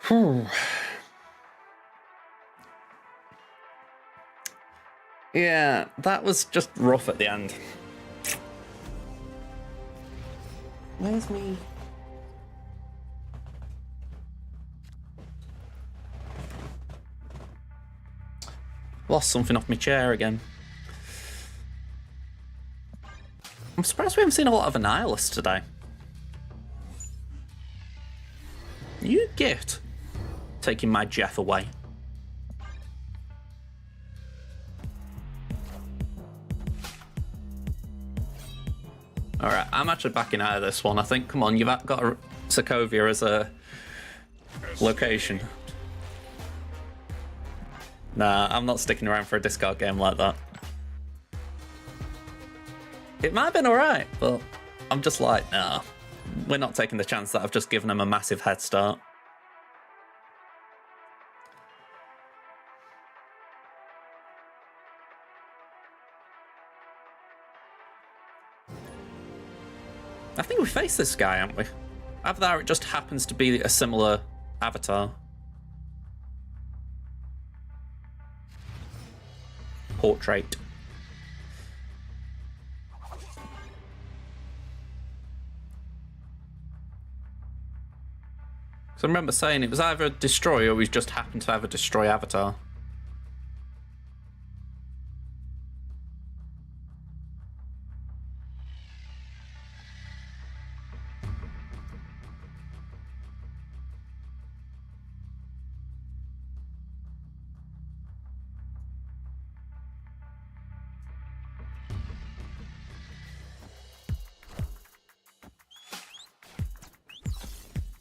Whew. Yeah, that was just rough at the end. Where's me? Lost something off my chair again. I'm surprised we haven't seen a lot of Annihilus today. You get taking my Jeff away. Alright, I'm actually backing out of this one, I think. Come on, you've got a Sokovia as a location. Nah, I'm not sticking around for a discard game like that. It might have been alright, but I'm just like, nah. We're not taking the chance that I've just given them a massive head start. I think we faced this guy, haven't we? Either it just happens to be a similar avatar. Portrait. So I remember saying it was either a destroy or we just happened to have a destroy avatar.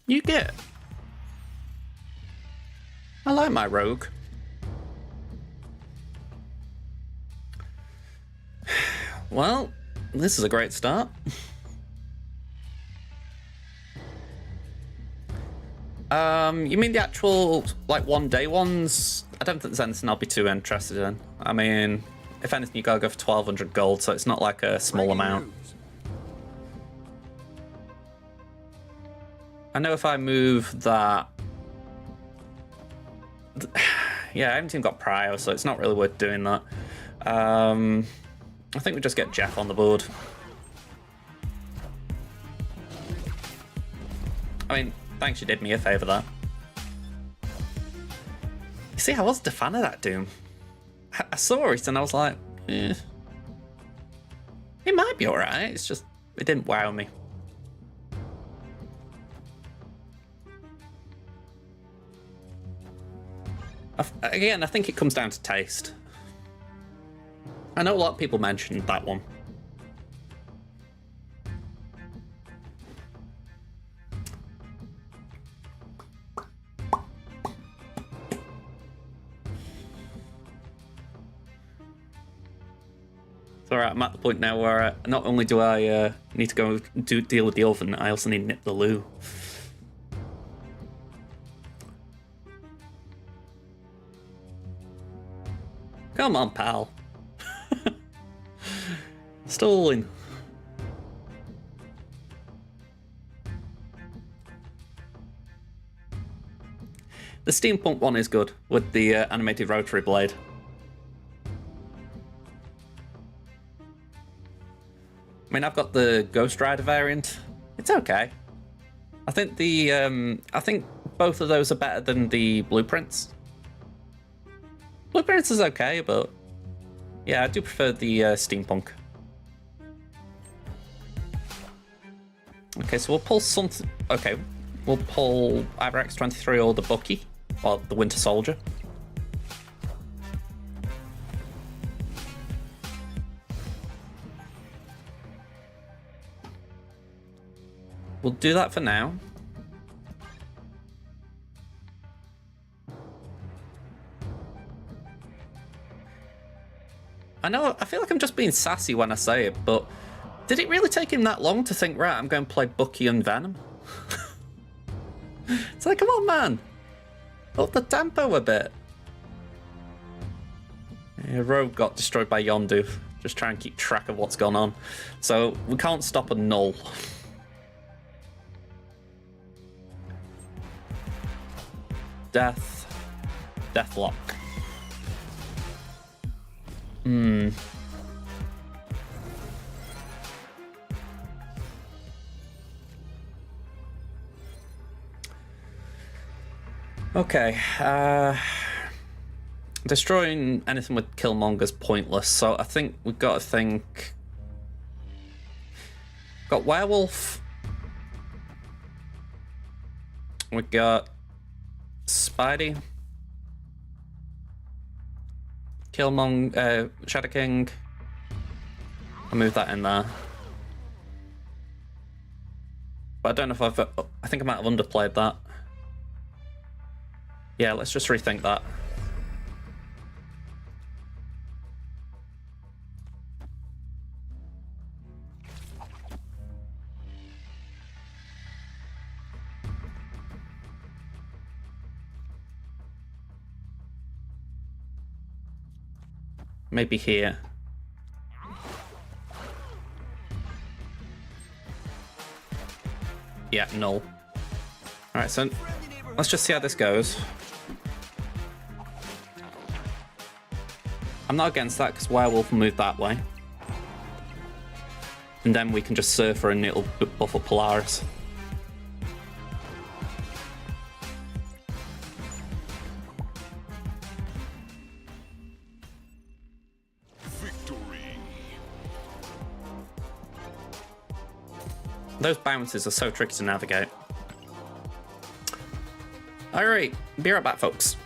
You get. I like my rogue. Well, this is a great start. You mean the actual, like, 1-day ones? I don't think there's anything I'll be too interested in. I mean, if anything, you gotta go for 1200 gold, so it's not like a small amount. I know if I move that... Yeah, I haven't even got Prio, so it's not really worth doing that. I think we just get Jeff on the board. I mean, thanks you did me a favour there. You see, I wasn't a fan of that Doom. I saw it and I was like, eh. It might be alright, it's just, it didn't wow me. Again, I think it comes down to taste. I know a lot of people mentioned that one. It's alright, I'm at the point now where not only do I need to go deal with the oven, I also need to nip the loo. Come on, pal. Stalling. The steampunk one is good with the animated rotary blade. I mean, I've got the Ghost Rider variant. It's okay. I think I think both of those are better than the Blueprints. Blueprints is okay, but yeah, I do prefer the steampunk. Okay, so we'll pull something. Okay, we'll pull either X23 or the Bucky, or the Winter Soldier. We'll do that for now. I know, I feel like I'm just being sassy when I say it, but did it really take him that long to think, right, I'm going to play Bucky and Venom? It's like, come on, man. Up the tempo a bit. Yeah, Rogue got destroyed by Yondu. Just try and keep track of what's gone on. So we can't stop a null. Deathlock. Okay, destroying anything with Killmonger's pointless, so I think we've got to think... Got Werewolf. We got Spidey. Killmonger, Shadow King. I'll move that in there. But I don't know if I think I might have underplayed that. Yeah, let's just rethink that. Maybe here. Yeah, null. Alright, so let's just see how this goes. I'm not against that because Werewolf will move that way. And then we can just Surfer and it'll buff up Polaris. Those bounces are so tricky to navigate. Alright, be right back, folks.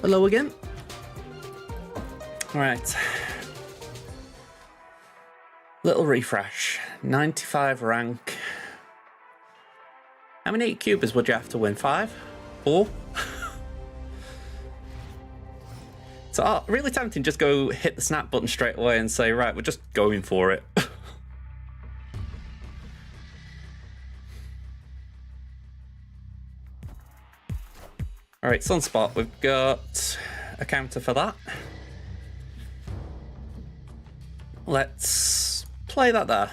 Hello again. Right. Little refresh. 95 rank. How many 8 cubers would you have to win? 5? 4? So really tempting, just go hit the snap button straight away and say, right, we're just going for it. Alright, Sunspot, we've got a counter for that. Let's play that there.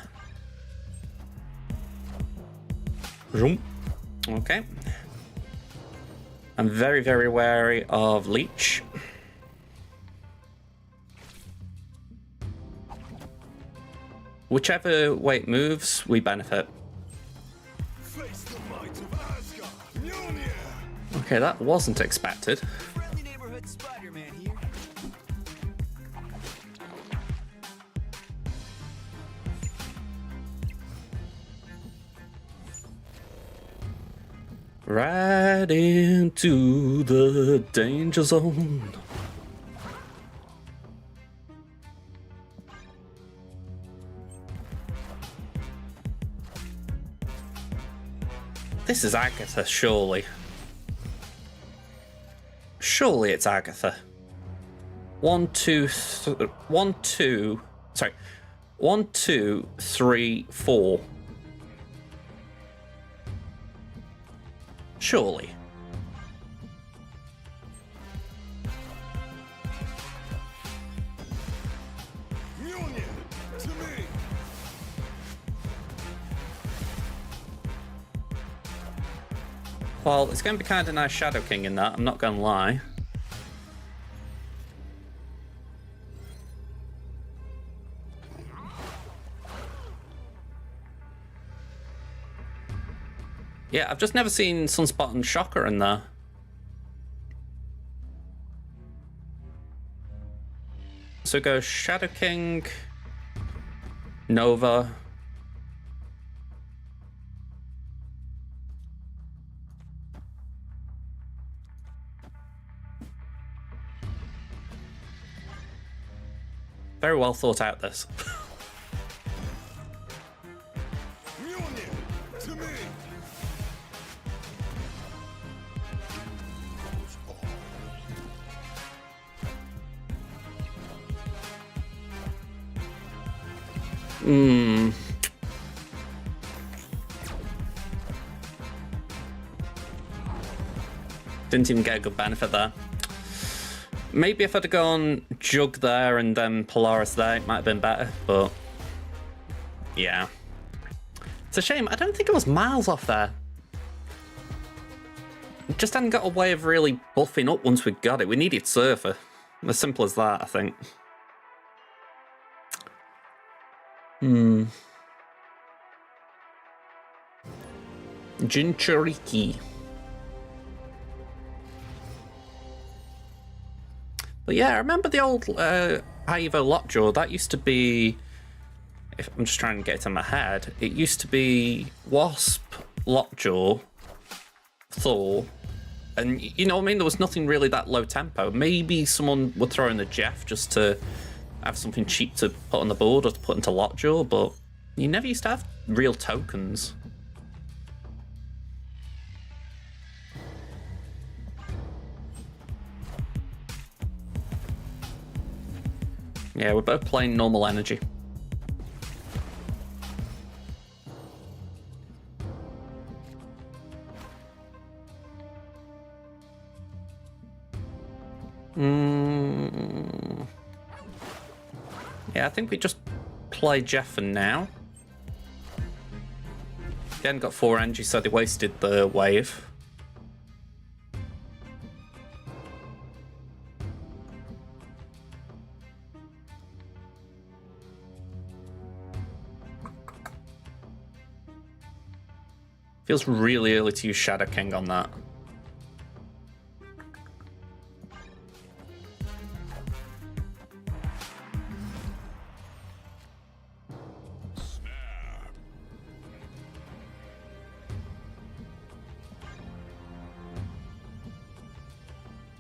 Okay. I'm very, very wary of Leech. Whichever way it moves, we benefit. Face the might of Asgard. Mjolnir. Okay, that wasn't expected. Friendly neighborhood Spider-Man here. Right into the danger zone. This is Agatha, surely. Surely it's Agatha. 1, 2, 3, 4. Surely. Mjolnir. To me. Well, it's going to be kind of nice Shadow King in that, I'm not going to lie. Yeah, I've just never seen Sunspot and Shocker in there. So go Shadow King, Nova. Very well thought out, this. Mjolnir. To me. Didn't even get a good benefit there. Maybe if I'd have gone Jug there and then Polaris there, it might have been better, but yeah. It's a shame. I don't think it was miles off there. Just hadn't got a way of really buffing up once we got it. We needed Surfer. As simple as that, I think. Jinchuriki. But yeah, I remember the old Ivo Lockjaw. That used to be, if I'm just trying to get it in my head, it used to be Wasp, Lockjaw, Thor, and you know what I mean? There was nothing really that low tempo. Maybe someone would throw in the Jeff just to have something cheap to put on the board or to put into Lockjaw, but you never used to have real tokens. Yeah, we're both playing normal energy. Yeah, I think we just play Jeff for now. They hadn't got 4 energy, so they wasted the wave. Feels really early to use Shadow King on that.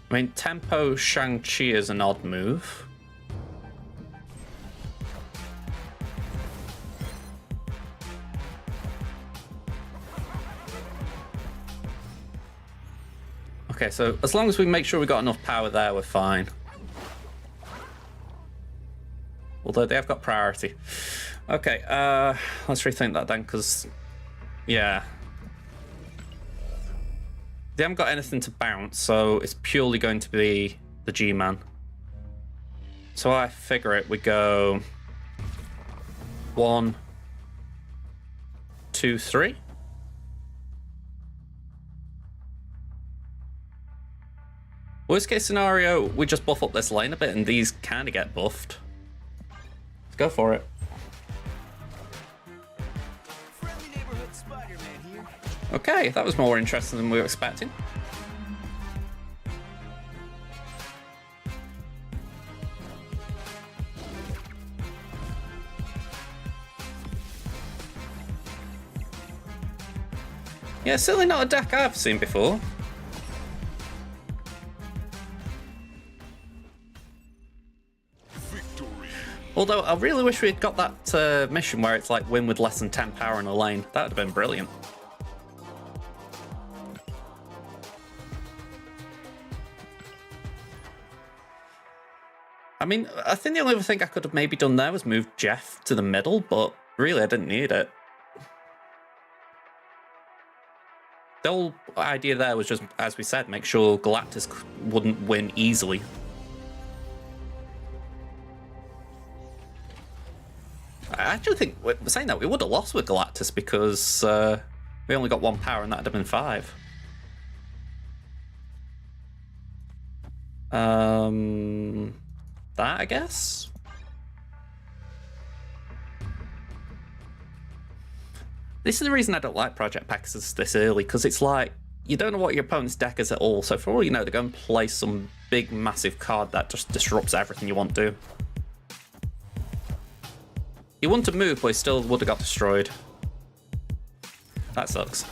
I mean, tempo Shang-Chi is an odd move. Okay, so as long as we make sure we got enough power there, we're fine. Although they have got priority. Okay, let's rethink that then, because, yeah. They haven't got anything to bounce, so it's purely going to be the G-Man. So I figure it, we go 1, 2, 3. Worst case scenario, we just buff up this lane a bit and these kind of get buffed. Let's go for it. Friendly neighborhood Spider-Man here. Okay, that was more interesting than we were expecting. Yeah, certainly not a deck I've seen before. Although I really wish we'd got that mission where it's like win with less than 10 power in a lane. That would have been brilliant. I mean, I think the only other thing I could have maybe done there was move Jeff to the middle, but really I didn't need it. The whole idea there was just, as we said, make sure Galactus wouldn't win easily. I actually think, saying that, we would have lost with Galactus because we only got 1 power and that would have been 5. That, I guess? This is the reason I don't like Project Pegasus this early, because it's like, you don't know what your opponent's deck is at all, so for all you know, they're going to play some big, massive card that just disrupts everything you want to do. He wouldn't have moved, but he still would have got destroyed. That sucks.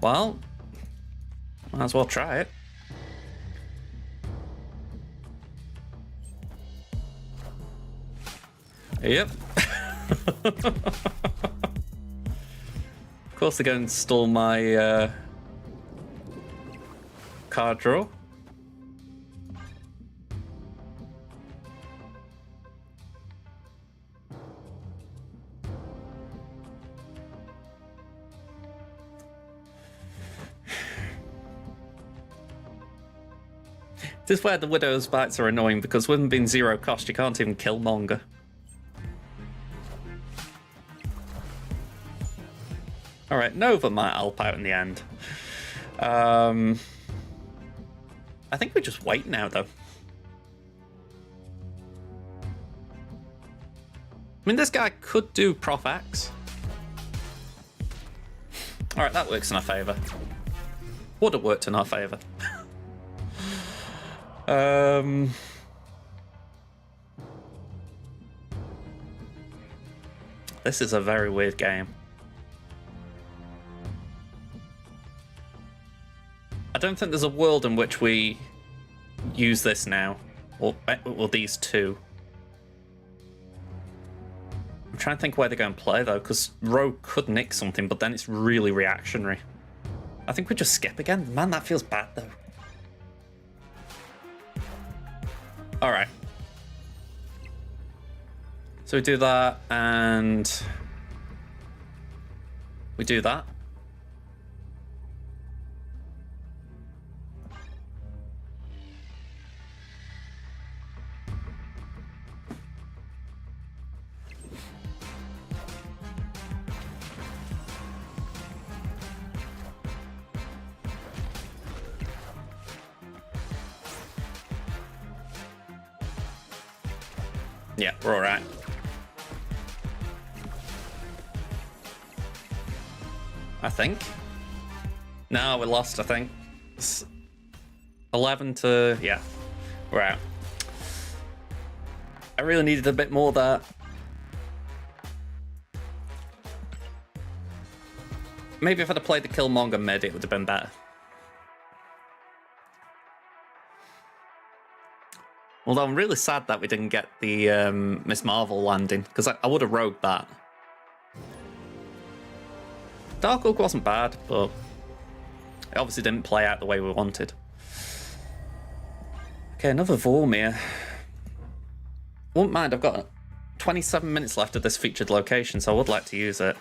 Well, might as well try it. Yep. Of course they're going to stall my card draw. This is where the Widow's Bites are annoying, because with them being 0 cost, you can't even kill Monger. Alright, Nova might help out in the end. I think we just wait now, though. I mean, this guy could do Prof X. Alright, that works in our favour. Would have worked in our favour. This is a very weird game. I don't think there's a world in which we use this now, or these two. I'm trying to think where they're going to play though, because Rogue could nick something, but then it's really reactionary. I think we just skip again. Man, that feels bad though. All right. So we do that, and we do that. Yeah, we're all right. I think. No, we lost, I think. It's 11 to... yeah, we're out. I really needed a bit more there. Maybe if I'd have played the Killmonger mid, it would have been better. Although I'm really sad that we didn't get the Miss Marvel landing, because I would have rogued that. Dark Oak wasn't bad, but it obviously didn't play out the way we wanted. Okay, another Vormir. Wouldn't mind, I've got 27 minutes left of this featured location, so I would like to use it.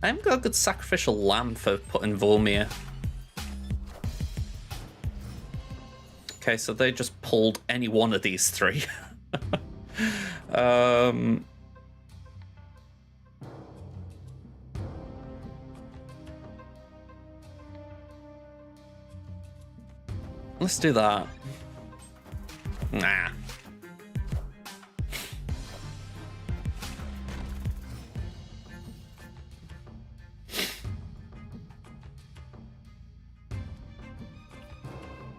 I haven't got a good sacrificial lamb for putting Vormir. Okay, so they just pulled any one of these three. Let's do that. Nah.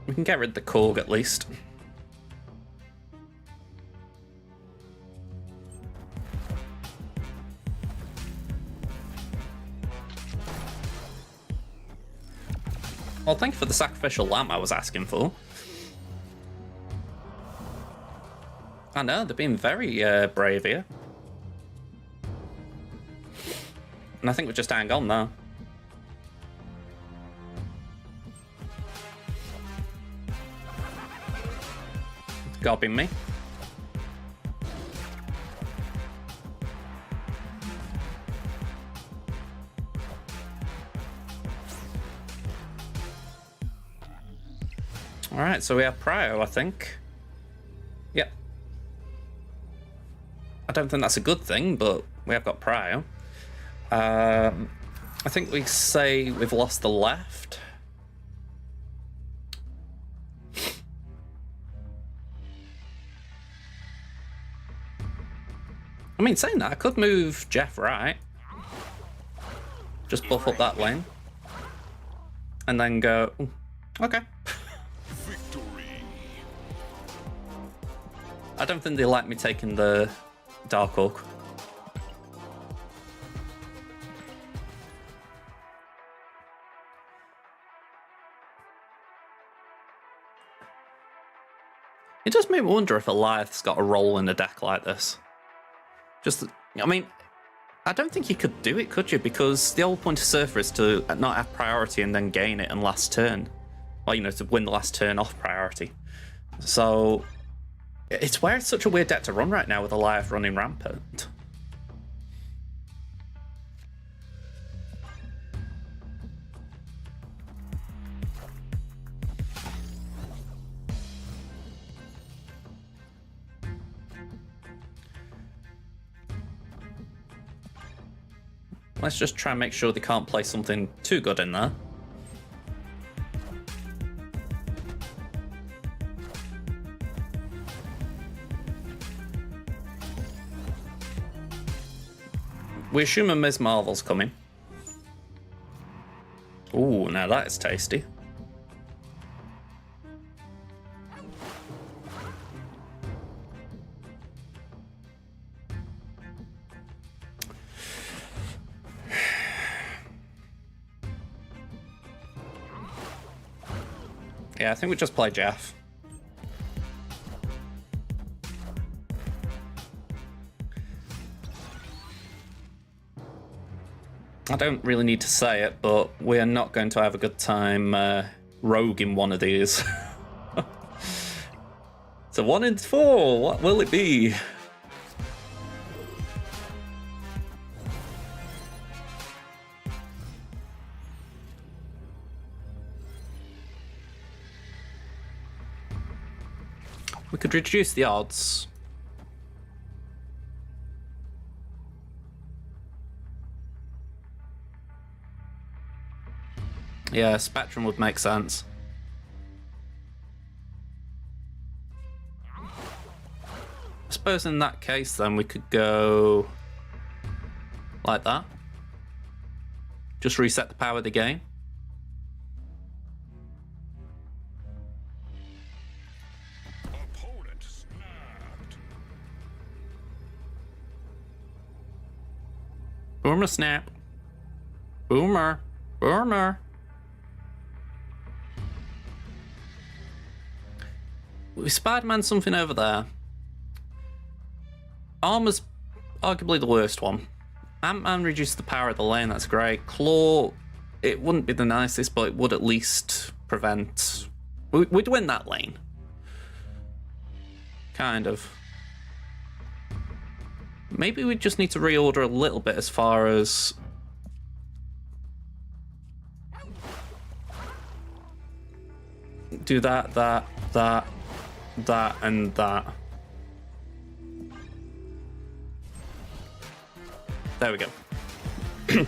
We can get rid of the Korg at least. Well, thank you for the sacrificial lamb I was asking for. I know, they're being very brave here. And I think we're just hang on now. Gobbing me. Alright, so we have Prio, I think. Yep. I don't think that's a good thing, but we have got Prio. I think we say we've lost the left. I mean, saying that, I could move Jeff right. Just buff up that lane. And then go, ooh, okay. Victory. I don't think they like me taking the Dark Oak. It does make me wonder if Eliath's got a role in a deck like this. Just, I mean, I don't think you could do it, could you? Because the whole point of Surfer is to not have priority and then gain it in last turn. Well, you know, to win the last turn off priority. So, it's where it's such a weird deck to run right now with Eliath running rampant. Let's just try and make sure they can't play something too good in there. We assume a Ms. Marvel's coming. Ooh, now that is tasty. Yeah, I think we just play Jeff. I don't really need to say it, but we are not going to have a good time roguing one of these. It's a 1 in 4. What will it be? We could reduce the odds. Yeah, Spectrum would make sense. I suppose in that case then we could go like that. Just reset the power of the game. Opponent snapped. Boomer snap. Boomer. Boomer. We Spider-Man something over there. Armor's arguably the worst one. Ant-Man reduced the power of the lane, that's great. Claw, it wouldn't be the nicest, but it would at least prevent... We'd win that lane. Kind of. Maybe we just need to reorder a little bit as far as... Do that, that, and that. There we go. Friendly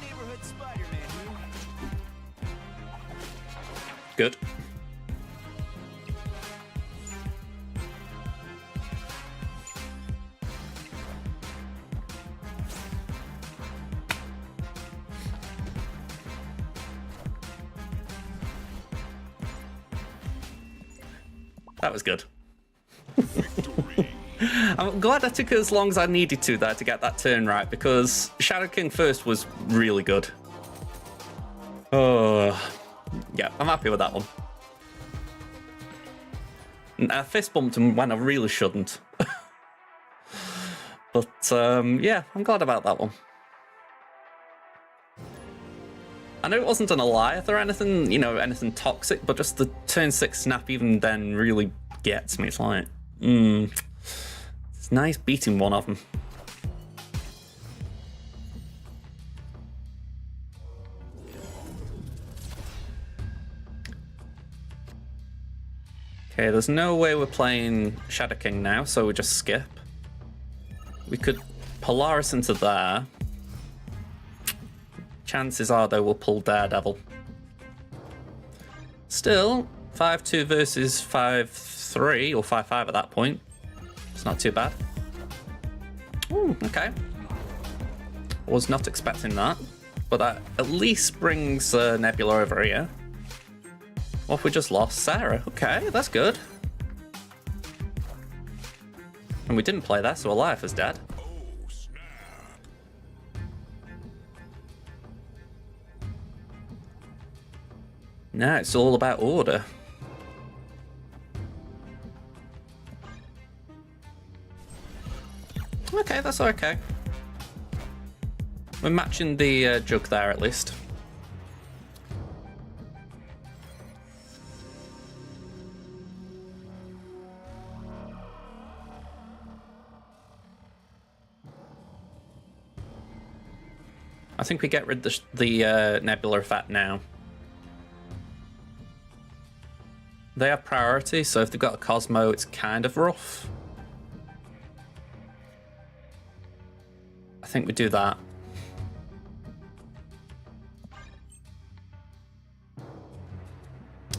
neighborhood Spider-Man here. Good. That was good. Victory. I'm glad I took as long as I needed to there to get that turn right, because Shadow King first was really good. Oh, yeah, I'm happy with that one. I fist bumped him when I really shouldn't. But yeah, I'm glad about that one. I know it wasn't an Goliath or anything, you know, anything toxic, but just the turn 6 snap even then really gets me. It's like, it's nice beating one of them. Okay, there's no way we're playing Shadow King now, so we just skip. We could Polaris into there. Chances are, though, we'll pull Daredevil. Still, 5-2 versus 5-3, or 5-5 at that point. It's not too bad. Ooh, okay. Was not expecting that. But that at least brings Nebula over here. What if we just lost Sarah? Okay, that's good. And we didn't play that, so Goliath is dead. Oh, snap. Now it's all about order. Okay, that's okay. We're matching the jug there at least. I think we get rid of the Nebula effect now. They have priority, so if they've got a Cosmo, it's kind of rough. I think we do that.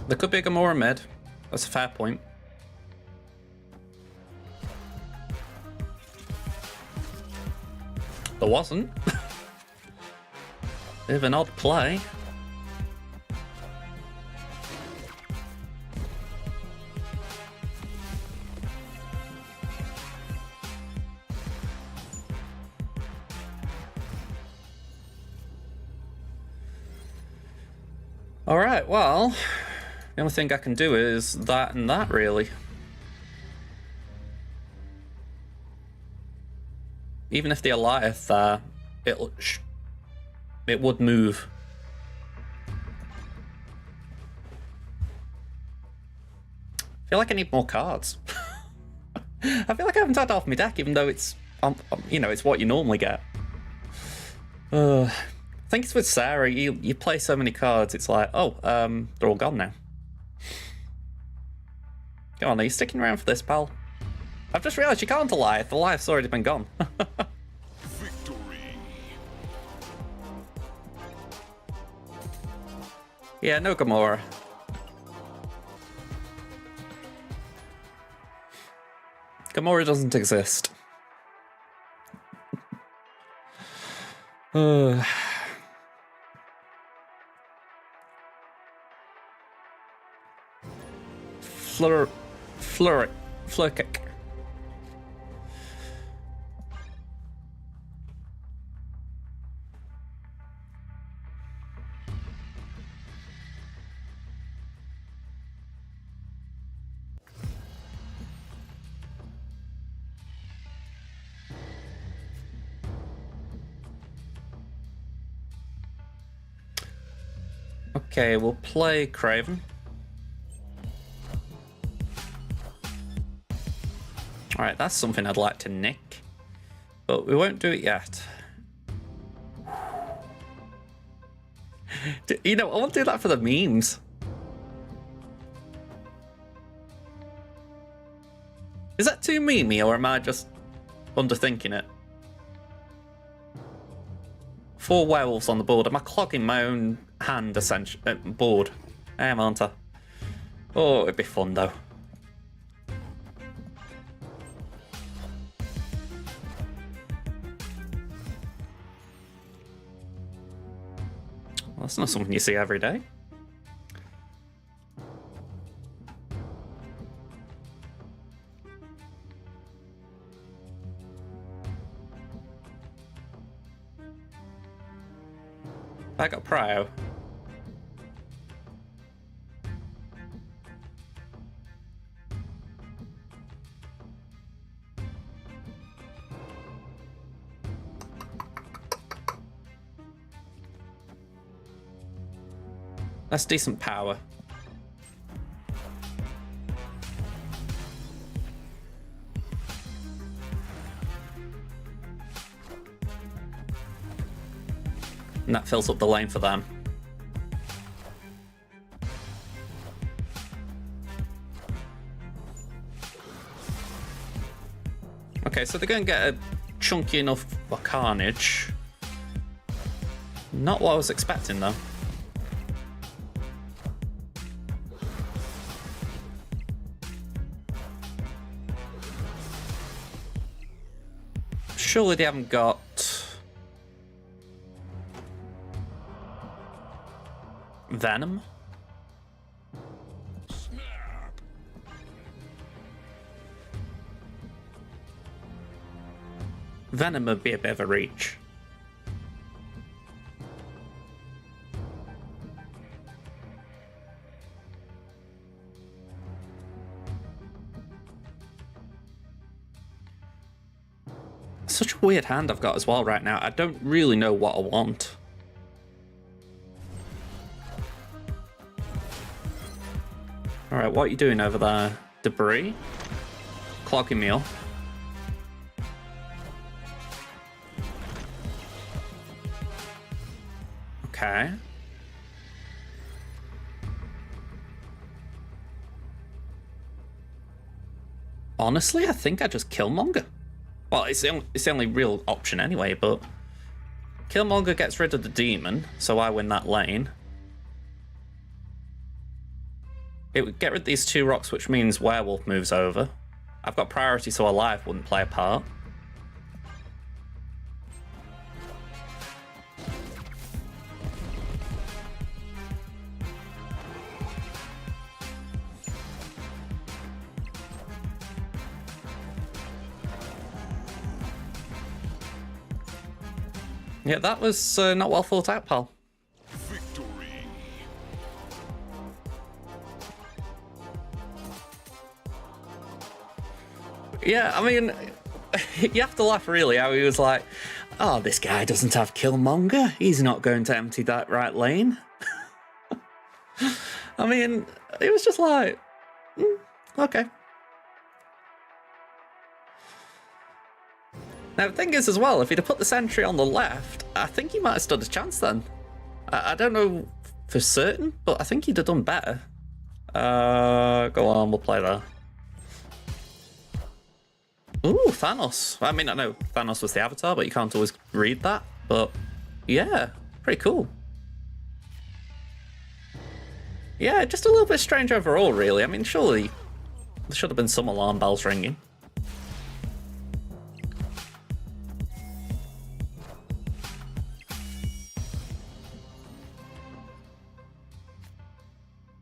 There could be a Gamora mid. That's a fair point. There wasn't. Bit of an odd play. Alright, well, the only thing I can do is that and that, really. Even if the Goliath there, it would move. I feel like I need more cards. I feel like I haven't had half my deck, even though it's, you know, it's what you normally get. I think it's with Sarah. You play so many cards, it's like, oh, they're all gone now. Come on, are you sticking around for this, pal? I've just realised you can't Goliath. The Goliath's already been gone. Victory. Yeah, no Gamora. Gamora doesn't exist. Uh, Fleur kick. Okay, we'll play Craven. Alright, that's something I'd like to nick, but we won't do it yet. You know, I want to do that for the memes. Is that too memey, or am I just underthinking it? 4 werewolves on the board. Am I clogging my own hand, essentially? Board. I am, aren't I? Oh, it'd be fun, though. Well, that's not something you see every day. I got prio. That's decent power. And that fills up the lane for them. Okay, so they're going to get a chunky enough for carnage. Not what I was expecting, though. Surely they haven't got... Venom? Snap. Venom would be a bit of a reach. Such a weird hand I've got as well right now. I don't really know what I want. Alright, what are you doing over there? Debris? Clogging meal. Okay. Honestly, I think I just Killmonger. Well, it's the only real option anyway, but... Killmonger gets rid of the demon, so I win that lane. It would get rid of these 2 rocks, which means werewolf moves over. I've got priority, so alive wouldn't play a part. Yeah, that was not well thought out, pal. Victory. Yeah, I mean, you have to laugh really how he was like, oh, this guy doesn't have Killmonger. He's not going to empty that right lane. I mean, it was just like, okay. Now, the thing is as well, if he'd have put the sentry on the left, I think he might have stood a chance then. I don't know for certain, but I think he'd have done better. Go on, we'll play that. Ooh, Thanos. I mean, I know Thanos was the Avatar, but you can't always read that. But yeah, pretty cool. Yeah, just a little bit strange overall, really. I mean, surely there should have been some alarm bells ringing.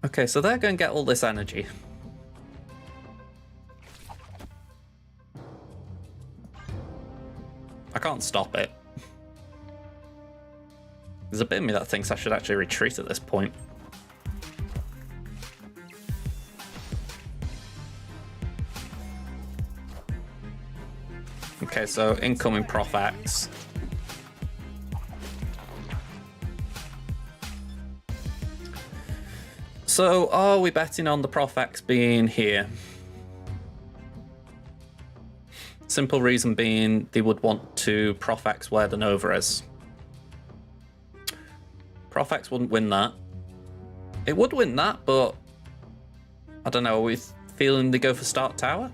Okay, so they're going to get all this energy. I can't stop it. There's a bit of me that thinks I should actually retreat at this point. Okay, so incoming Prof X. So are we betting on the Prof X being here? Simple reason being they would want to Prof X where the Nova is. Prof X wouldn't win that. It would win that, but I don't know, are we feeling they go for Start Tower?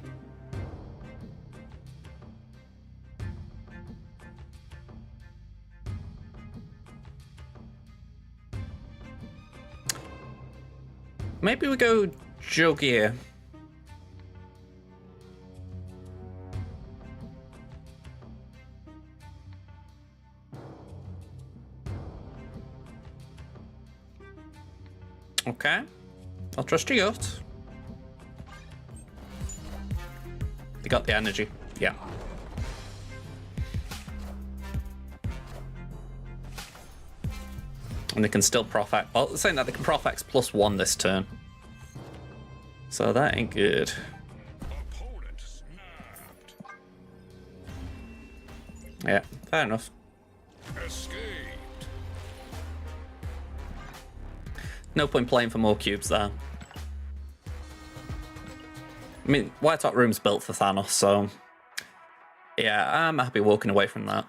Maybe we go Jogier. Okay, I'll trust you out. They got the energy, yeah. And they can still Prof X. Well, saying that they can Prof X +1 this turn. So that ain't good. Opponent snapped. Yeah, fair enough. Escaped. No point playing for more cubes there. I mean, White Hot Room's built for Thanos, so yeah, I'm happy walking away from that.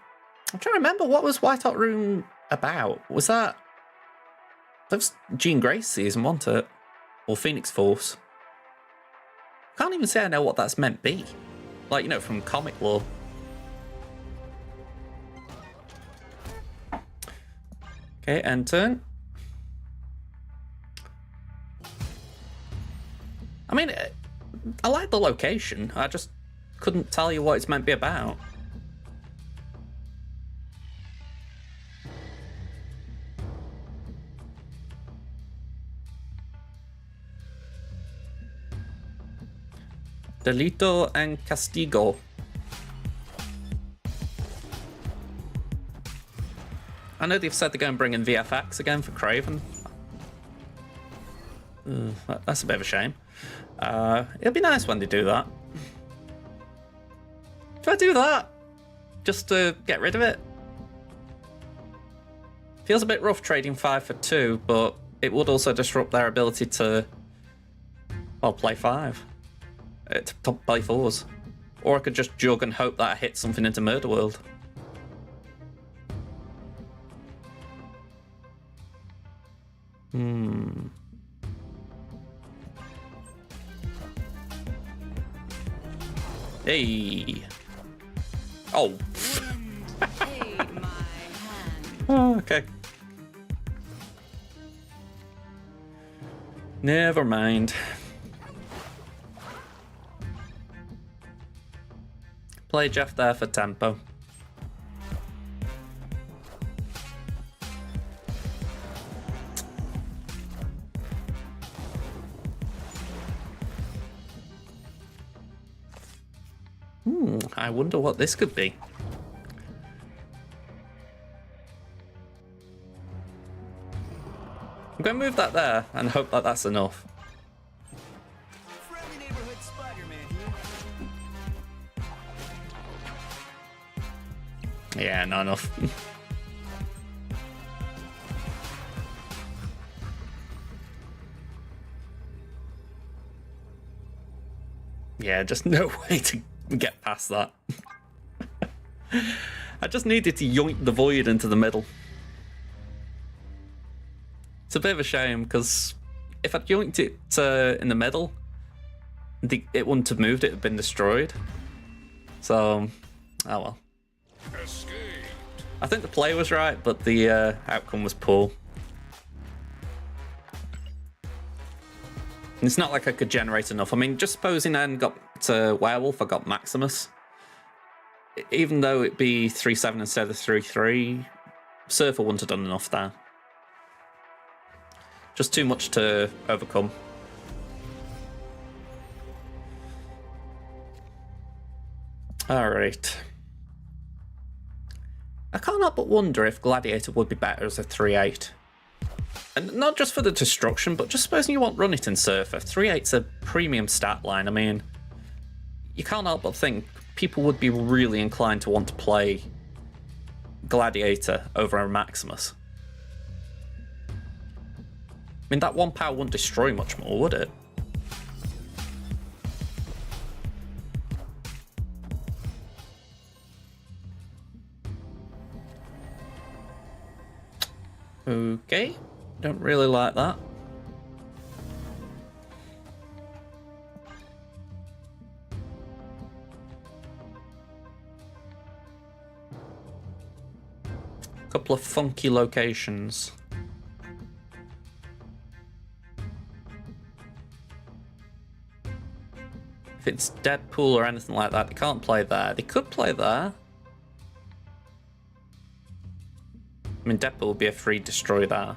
I'm trying to remember, what was White Hot Room about? Was that was Jean Grey's season, wasn't it? Or Phoenix Force? Can't even say I know what that's meant be. Like, you know, from comic lore. Okay, end turn. I mean, I like the location. I just couldn't tell you what it's meant to be about. Delito and Castigo. I know they've said they're going to bring in VFX again for Craven. That's a bit of a shame. It'll be nice when they do that. Do I do that? Just to get rid of it? Feels a bit rough trading 5 for 2, but it would also disrupt their ability to, well, play 5. To play 4s. Or I could just jug and hope that I hit something into Murder World. Hey. Oh. Aid my hand. Oh, okay. Never mind. Play Jeff there for tempo. I wonder what this could be. I'm going to move that there and hope that that's enough. Friendly neighborhood Spider-Man here. Yeah, not enough. Yeah, just no way to get past that. I just needed to yoink the void into the middle. It's a bit of a shame because if I'd yoinked it in the middle, it wouldn't have moved, it would have been destroyed. So, oh well. Escaped. I think the play was right, but the outcome was poor. And it's not like I could generate enough. I mean, just supposing I hadn't got to Werewolf, I got Maximus. Even though it'd be 3-7 instead of 3-3, Surfer wouldn't have done enough there. Just too much to overcome. Alright. I can't help but wonder if Gladiator would be better as a 3-8. And not just for the destruction, but just supposing you won't run it in Surfer. 3-8's a premium stat line. I mean, you can't help but think people would be really inclined to want to play Gladiator over a Maximus. I mean, that 1 power wouldn't destroy much more, would it? Okay, don't really like that. Couple of funky locations. If it's Deadpool or anything like that, they can't play there. They could play there. I mean, Deadpool would be a free destroy there.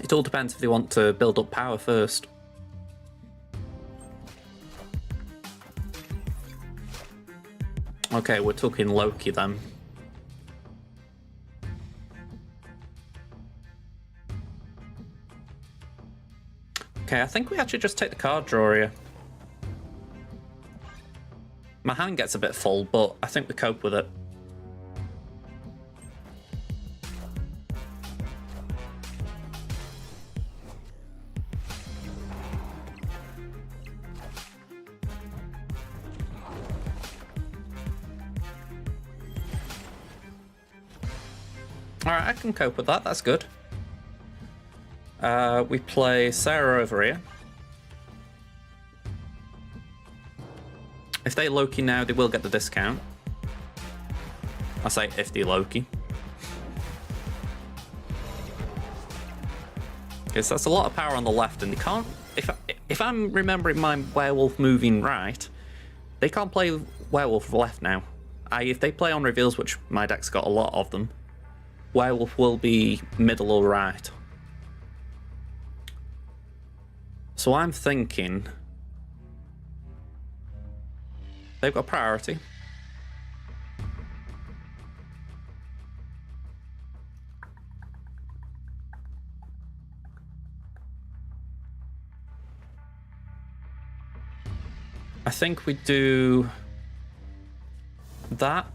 It all depends if they want to build up power first. Okay, we're talking Loki then. Okay, I think we actually just take the card draw here. My hand gets a bit full, but I think we cope with it. Alright, I can cope with that, that's good. We play Sarah over here. If they Loki now, they will get the discount. I say if they Loki. Because that's a lot of power on the left, and they can't... If I'm remembering my werewolf moving right, they can't play werewolf left now. If they play on reveals, which my deck's got a lot of them, werewolf will be middle or right. So I'm thinking... They've got priority. I think we do that.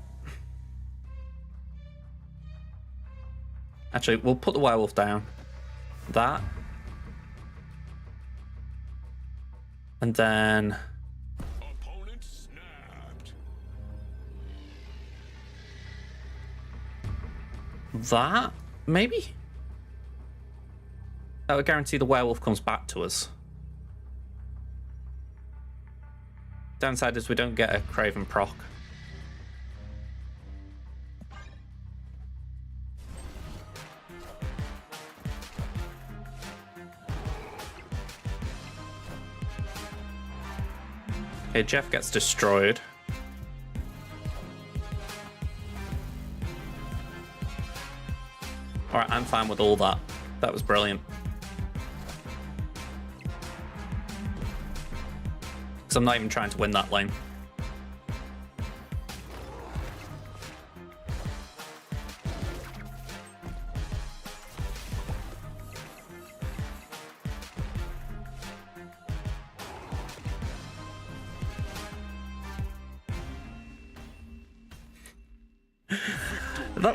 Actually, we'll put the werewolf down. That. And then... Opponent snapped. That? Maybe? That would guarantee the werewolf comes back to us. Downside is we don't get a Craven proc. Okay, Jeff gets destroyed. Alright, I'm fine with all that. That was brilliant. Because I'm not even trying to win that lane.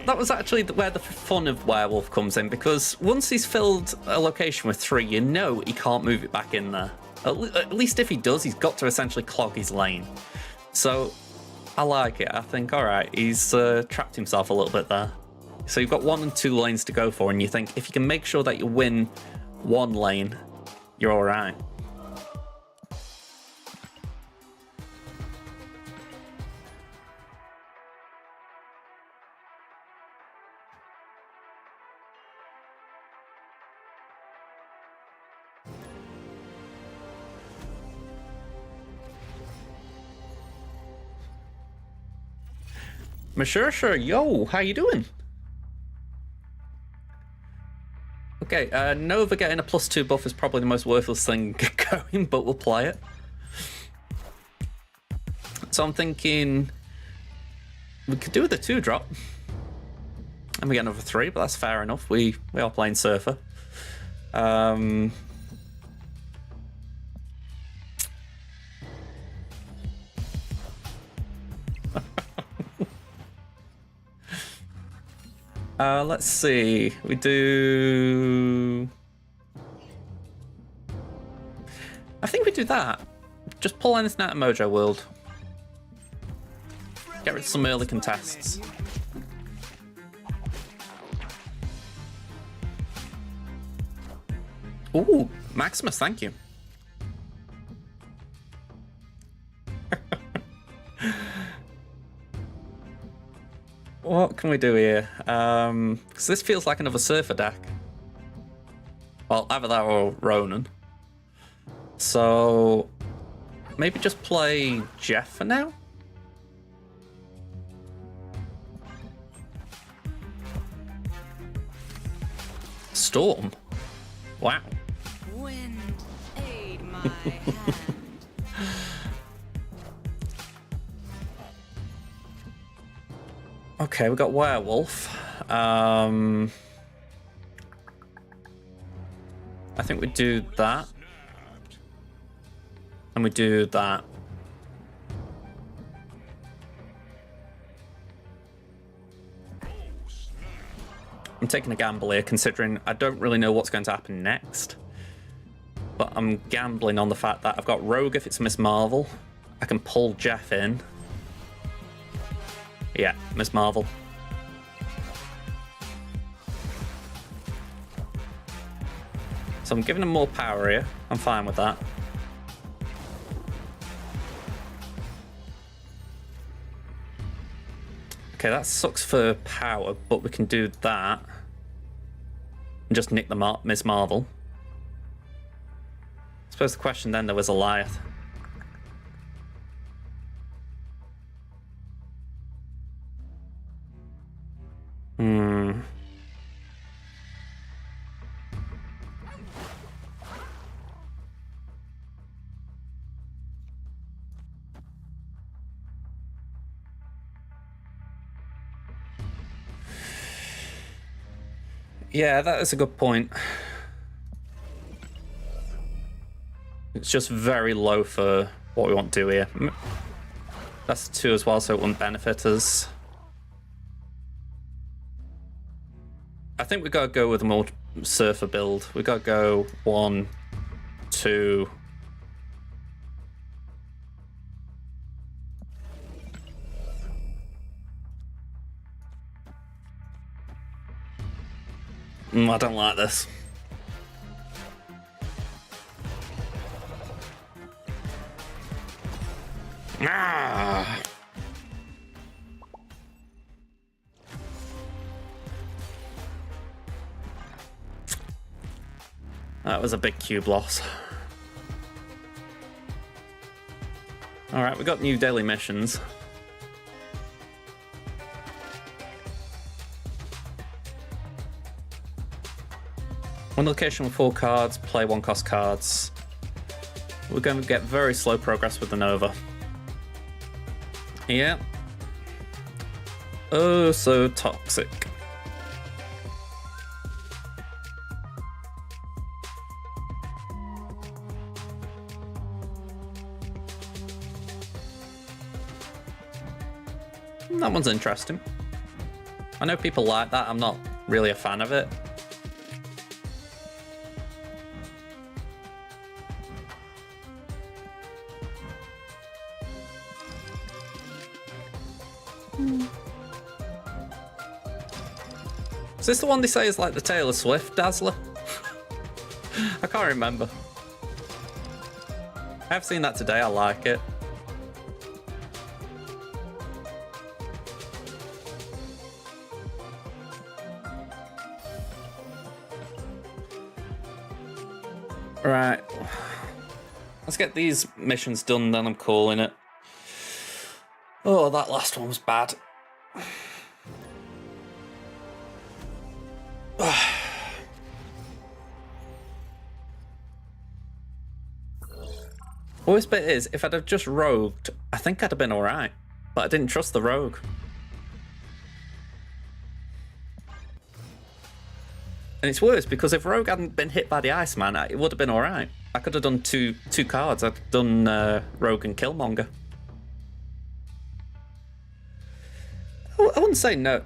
That was actually where the fun of Werewolf comes in, because once he's filled a location with 3, you know he can't move it back in there. At least if he does, he's got to essentially clog his lane. So I like it. I think, all right, he's trapped himself a little bit there. So you've got 1 and 2 lanes to go for, and you think if you can make sure that you win 1 lane, you're all right. Sure, yo, how you doing? Okay, Nova getting a +2 buff is probably the most worthless thing going, but we'll play it. So I'm thinking we could do with the 2-drop. And we get another 3, but that's fair enough. We are playing Surfer. Let's see. We do... I think we do that. Just pull anything out of Mojo World. Get rid of some early contests. Ooh, Maximus, thank you. What can we do here? Because this feels like another Surfer deck. Well, either that or Ronan. So maybe just play Jeff for now? Storm? Wow. Wind, aid my hand. Okay, we got Werewolf. I think we do that. And we do that. I'm taking a gamble here, considering I don't really know what's going to happen next. But I'm gambling on the fact that I've got Rogue if it's Miss Marvel. I can pull Jeff in. Yeah, Miss Marvel. So I'm giving him more power here. I'm fine with that. Okay, that sucks for power, but we can do that. And just nick the Miss Marvel. I suppose the question then, there was Goliath. Yeah, that is a good point. It's just very low for what we want to do here. That's 2 as well, so it wouldn't benefit us. I think we gotta go with a more Surfer build. We gotta go 1, 2. I don't like this. Ah! That was a big cube loss. Alright, we got new daily missions. One location with 4 cards, play 1 cost cards. We're going to get very slow progress with the Nova. Yeah. Oh, so toxic. That one's interesting. I know people like that. I'm not really a fan of it. Is this the one they say is like the Taylor Swift Dazzler? I can't remember. I've seen that today, I like it. Right. Let's get these missions done, then I'm calling it. Oh, that last one was bad. Worst bit is, if I'd have just rogued, I think I'd have been alright. But I didn't trust the rogue. And it's worse because if Rogue hadn't been hit by the Iceman, it would have been alright. I could have done two cards. I'd done Rogue and Killmonger. I wouldn't say no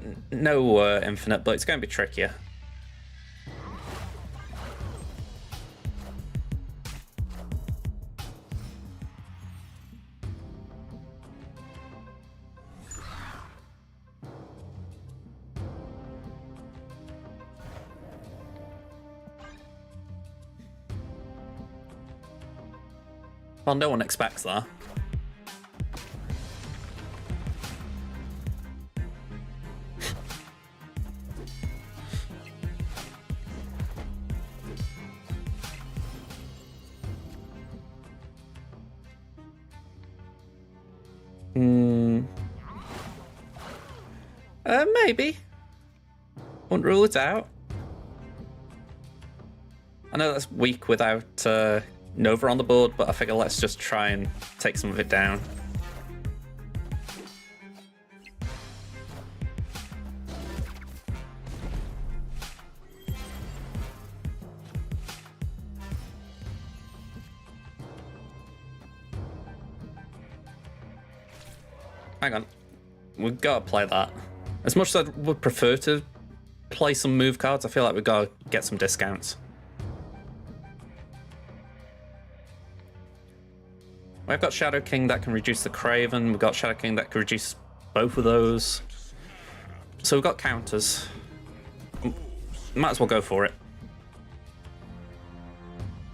infinite, but it's going to be trickier. Well, no one expects that. Maybe. Wouldn't rule it out. I know that's weak without Nova on the board, but I figure let's just try and take some of it down. Hang on. We've got to play that. As much as I would prefer to play some move cards, I feel like we've got to get some discounts. We've got Shadow King that can reduce the Craven. We've got Shadow King that can reduce both of those. So we've got counters. Might as well go for it.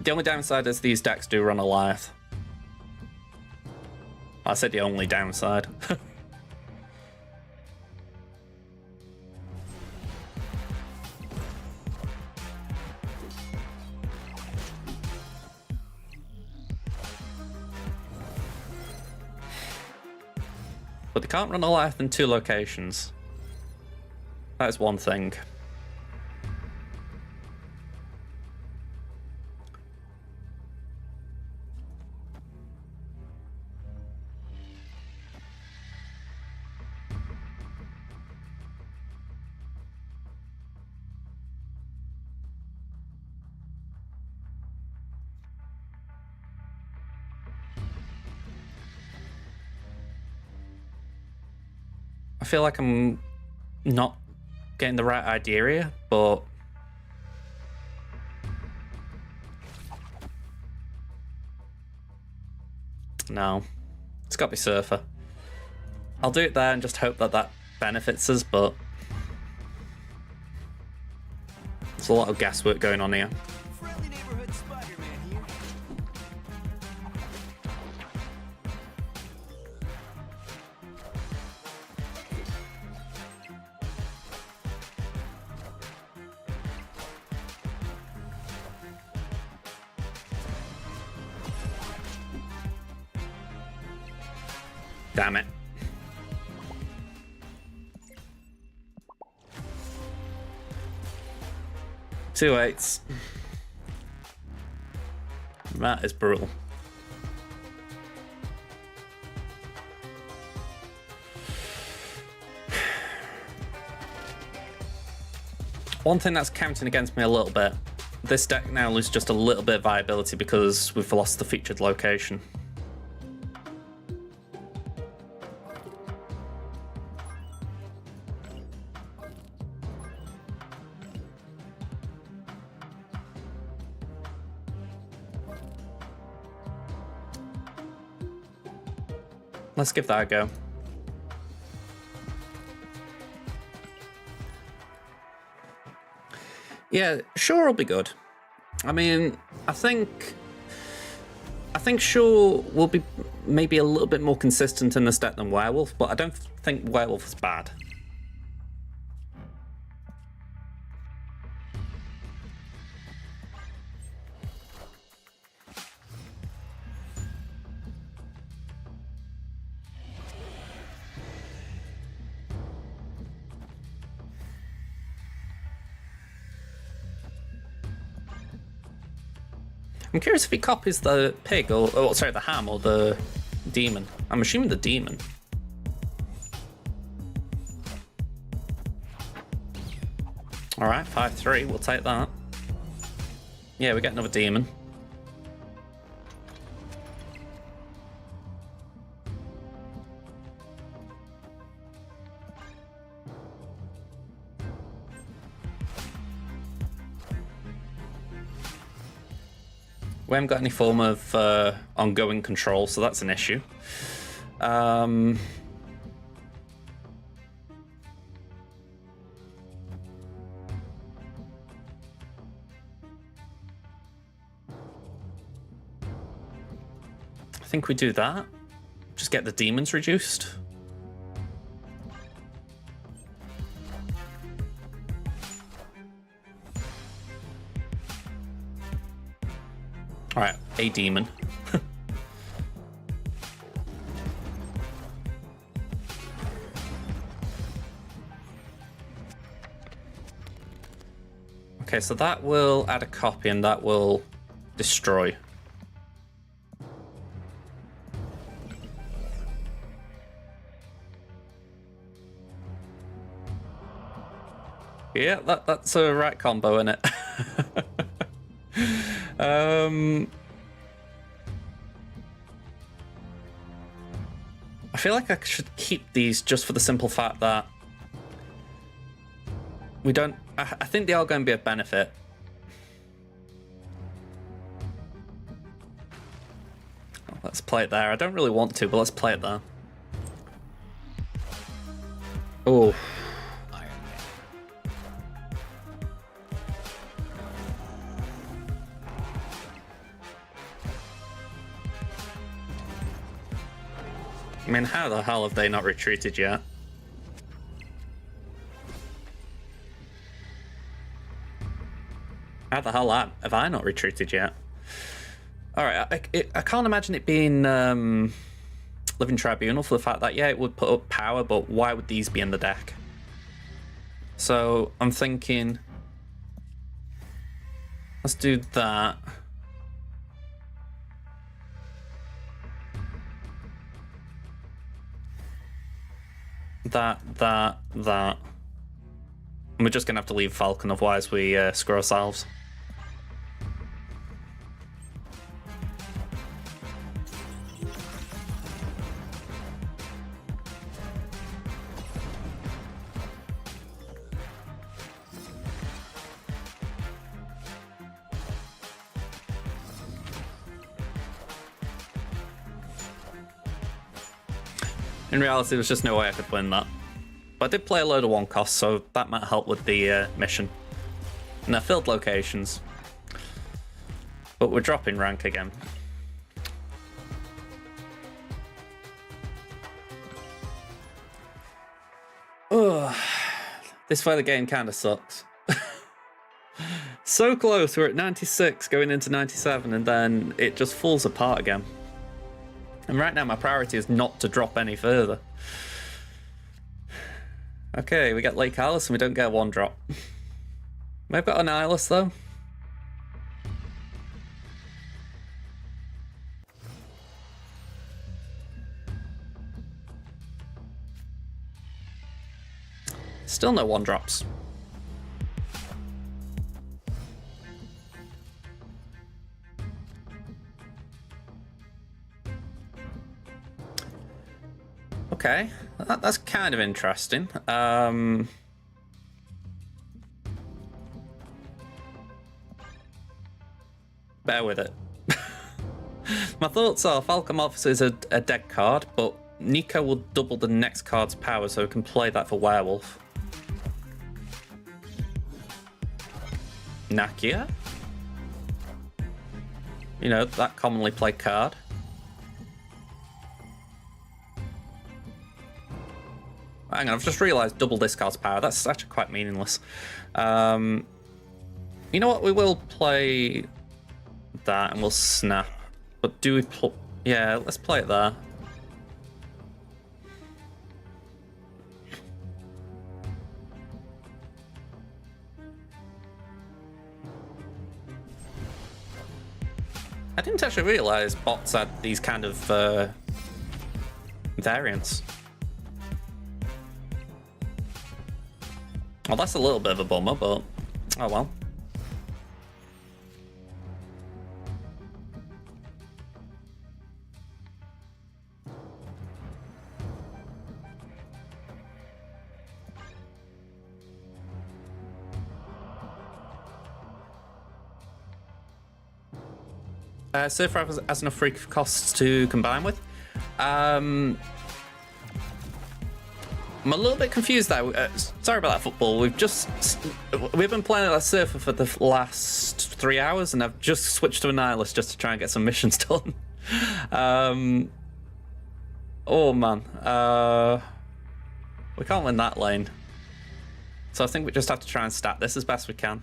The only downside is these decks do run Goliath. I said the only downside. But they can't run Goliath in 2 locations. That is one thing. I feel like I'm not getting the right idea here, but no, it's got to be Surfer. I'll do it there and just hope that that benefits us, but there's a lot of guesswork going on here. Friendly neighborhood Spider-Man here. Damn it. Two 8s. That is brutal. One thing that's counting against me a little bit. This deck now loses just a little bit of viability because we've lost the featured location. Let's give that a go. Yeah, sure will be good. I mean, I think Sure will be maybe a little bit more consistent in this deck than Werewolf, but I don't think Werewolf is bad. I'm curious if he copies the pig, or sorry, the ham, or the demon. I'm assuming the demon. Alright, 5-3, we'll take that. Yeah, we get another demon. We haven't got any form of ongoing control, so that's an issue. I think we do that. Just get the demons reduced. Alright, a demon. Okay, so that will add a copy and that will destroy. Yeah, that's a right combo, isn't it? I feel like I should keep these just for the simple fact that we don't... I think they are going to be a benefit. Let's play it there. I don't really want to, but let's play it there. Oh. I mean, how the hell have they not retreated yet? How the hell have I not retreated yet? Alright, I can't imagine it being Living Tribunal for the fact that, yeah, it would put up power, but why would these be in the deck? So, I'm thinking... Let's do that. That. And we're just gonna have to leave Falcon, otherwise we screw ourselves. In reality, there's just no way I could win that. But I did play a load of one cost, so that might help with the mission. And they're filled locations. But we're dropping rank again. Ugh. This way the game kind of sucks. So close, we're at 96 going into 97, and then it just falls apart again. And right now my priority is not to drop any further. Okay, we get Lake Alice and we don't get a one drop. We've got an Nihilus though. Still no one drops. Okay, that's kind of interesting. Bear with it. My thoughts are Falcon Officer is a dead card, but Nico will double the next card's power, so we can play that for Werewolf. Nakia? You know, that commonly played card. Hang on, I've just realised double discard's power. That's actually quite meaningless. You know what? We will play that and we'll snap. But do we... Yeah, let's play it there. I didn't actually realise bots had these kind of variants. Well, that's a little bit of a bummer, but oh well. Surfer has enough free costs to combine with. I'm a little bit confused though. Sorry about that, football. We've been playing that Surfer for the last 3 hours, and I've just switched to a nihilist just to try and get some missions done. Oh man, we can't win that lane, so I think we just have to try and stat this as best we can.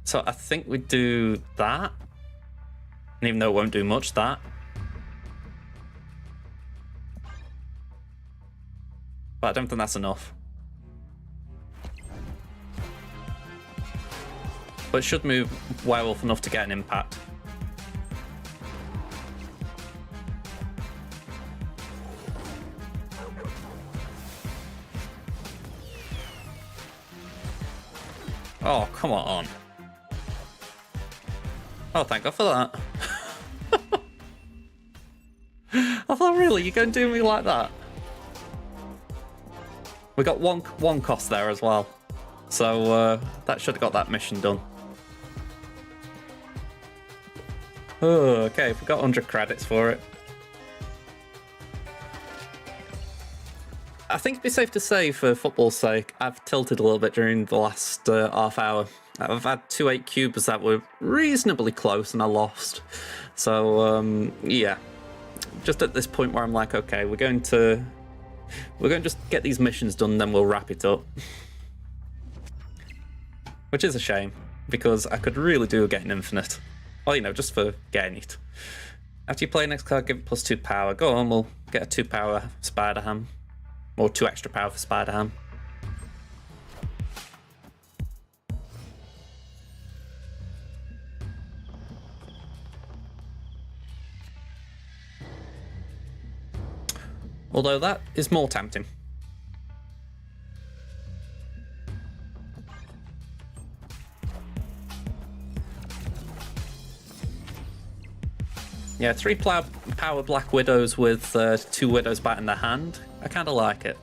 So I think we do that. And even though it won't do much, that. But I don't think that's enough. But it should move Werewolf enough to get an impact. Oh, come on. Oh, thank God for that. I thought, really, you're going to do me like that? We got one cost there as well, so that should have got that mission done. Oh, okay, we got 100 credits for it. I think it'd be safe to say, for football's sake, I've tilted a little bit during the last half hour. I've had 2 8 cubes that were reasonably close and I lost. So, yeah. Just at this point where I'm like, okay, we're going to just get these missions done, then we'll wrap it up. Which is a shame, because I could really do with getting infinite. Well, you know, just for getting it. After you play next card, give it +2 power. Go on, we'll get a 2 power Spider Ham. Or 2 extra power for Spider Ham. Although that is more tempting. Yeah, 3 power Black Widows with 2 Widows Bat in the hand. I kind of like it.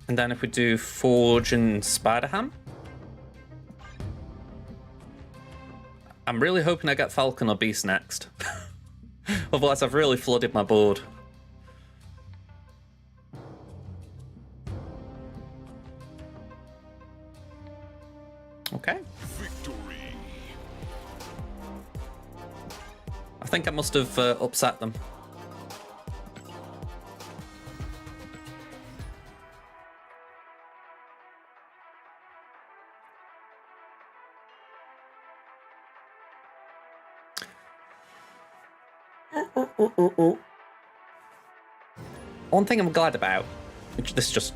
And then if we do Forge and Spider Ham. I'm really hoping I get Falcon or Beast next. Otherwise I've really flooded my board. Okay. Victory. I think I must have upset them. One thing I'm glad about, which this is just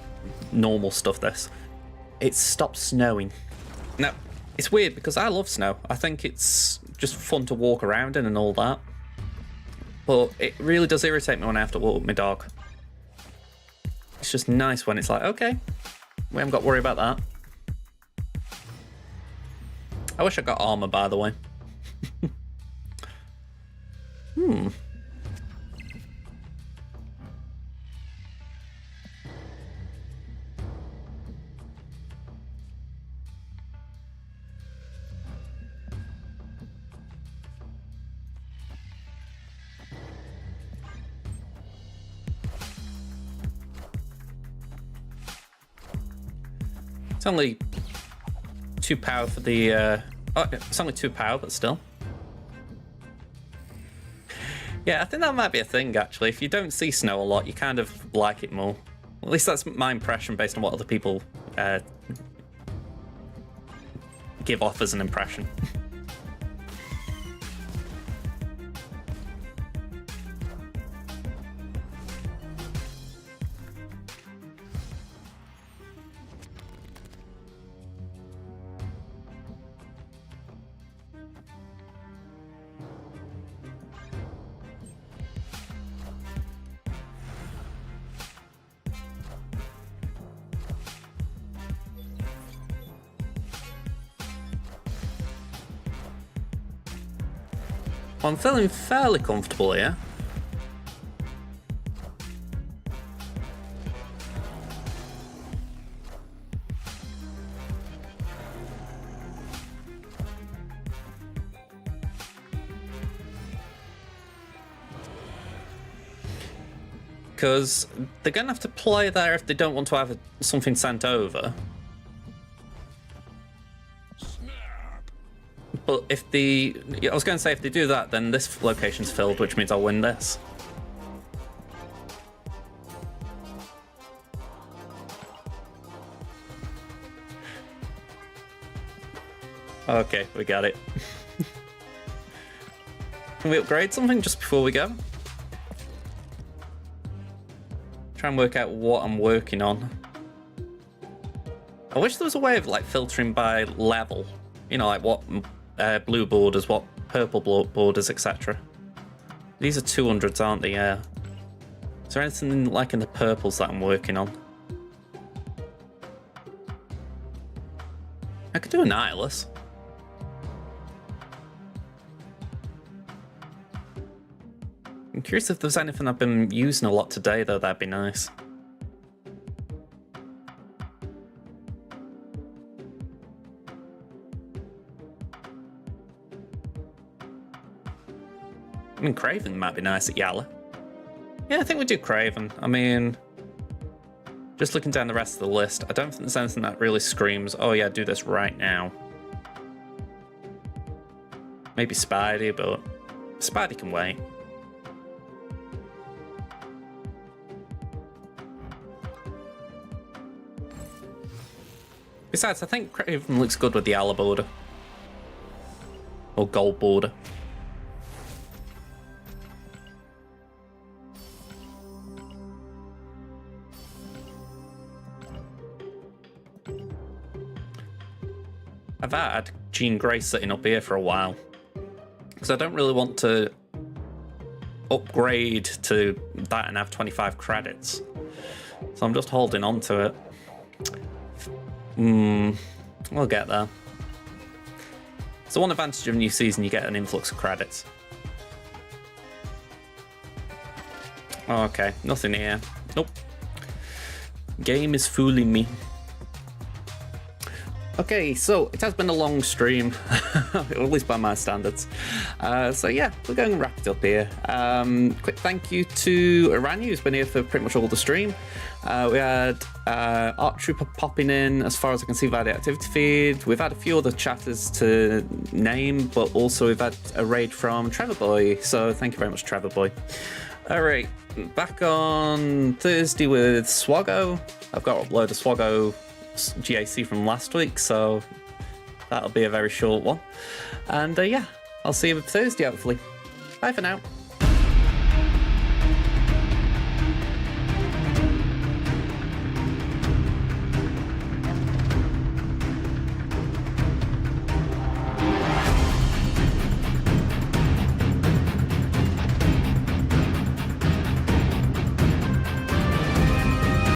normal stuff, it stopped snowing. Now, it's weird because I love snow. I think it's just fun to walk around in and all that. But it really does irritate me when I have to walk with my dog. It's just nice when it's like, okay, we haven't got to worry about that. I wish I got armor, by the way. It's only 2 power for the, oh, it's only 2 power, but still. Yeah, I think that might be a thing, actually. If you don't see snow a lot, you kind of like it more. At least that's my impression based on what other people give off as an impression. I'm feeling fairly comfortable here. Because they're going to have to play there if they don't want to have something sent over. Snap. But if I was going to say if they do that, then this location's filled, which means I'll win this. Okay, we got it. Can we upgrade something just before we go? Try and work out what I'm working on. I wish there was a way of like filtering by level. You know, like what blue borders, what purple borders, etc. These are 200s, aren't they? Yeah. Is there anything like in the purples that I'm working on? I could do a Nihilus. I'm curious if there's anything I've been using a lot today, though. That'd be nice. I mean, Craven might be nice at Yala. Yeah, I think we do Craven. I mean, just looking down the rest of the list, I don't think there's anything that really screams, oh yeah, do this right now. Maybe Spidey, but Spidey can wait. Besides, I think Craven looks good with the Ala border. Or gold border. I've had Jean Grey sitting up here for a while. Because I don't really want to upgrade to that and have 25 credits. So I'm just holding on to it. We'll get there. So one advantage of a new season, you get an influx of credits. Okay, nothing here. Nope. Game is fooling me. Okay, so it has been a long stream, at least by my standards. So yeah, we're going to wrap it up here. Quick thank you to Iranyu, who's been here for pretty much all the stream. We had Art Trooper popping in, as far as I can see via the activity feed. We've had a few other chatters to name, but also we've had a raid from Trevor Boy, so thank you very much, Trevor Boy. Alright, back on Thursday with Swaggo. I've got to upload a Swaggo GAC from last week, so that'll be a very short one. And yeah, I'll see you Thursday hopefully. Bye for now.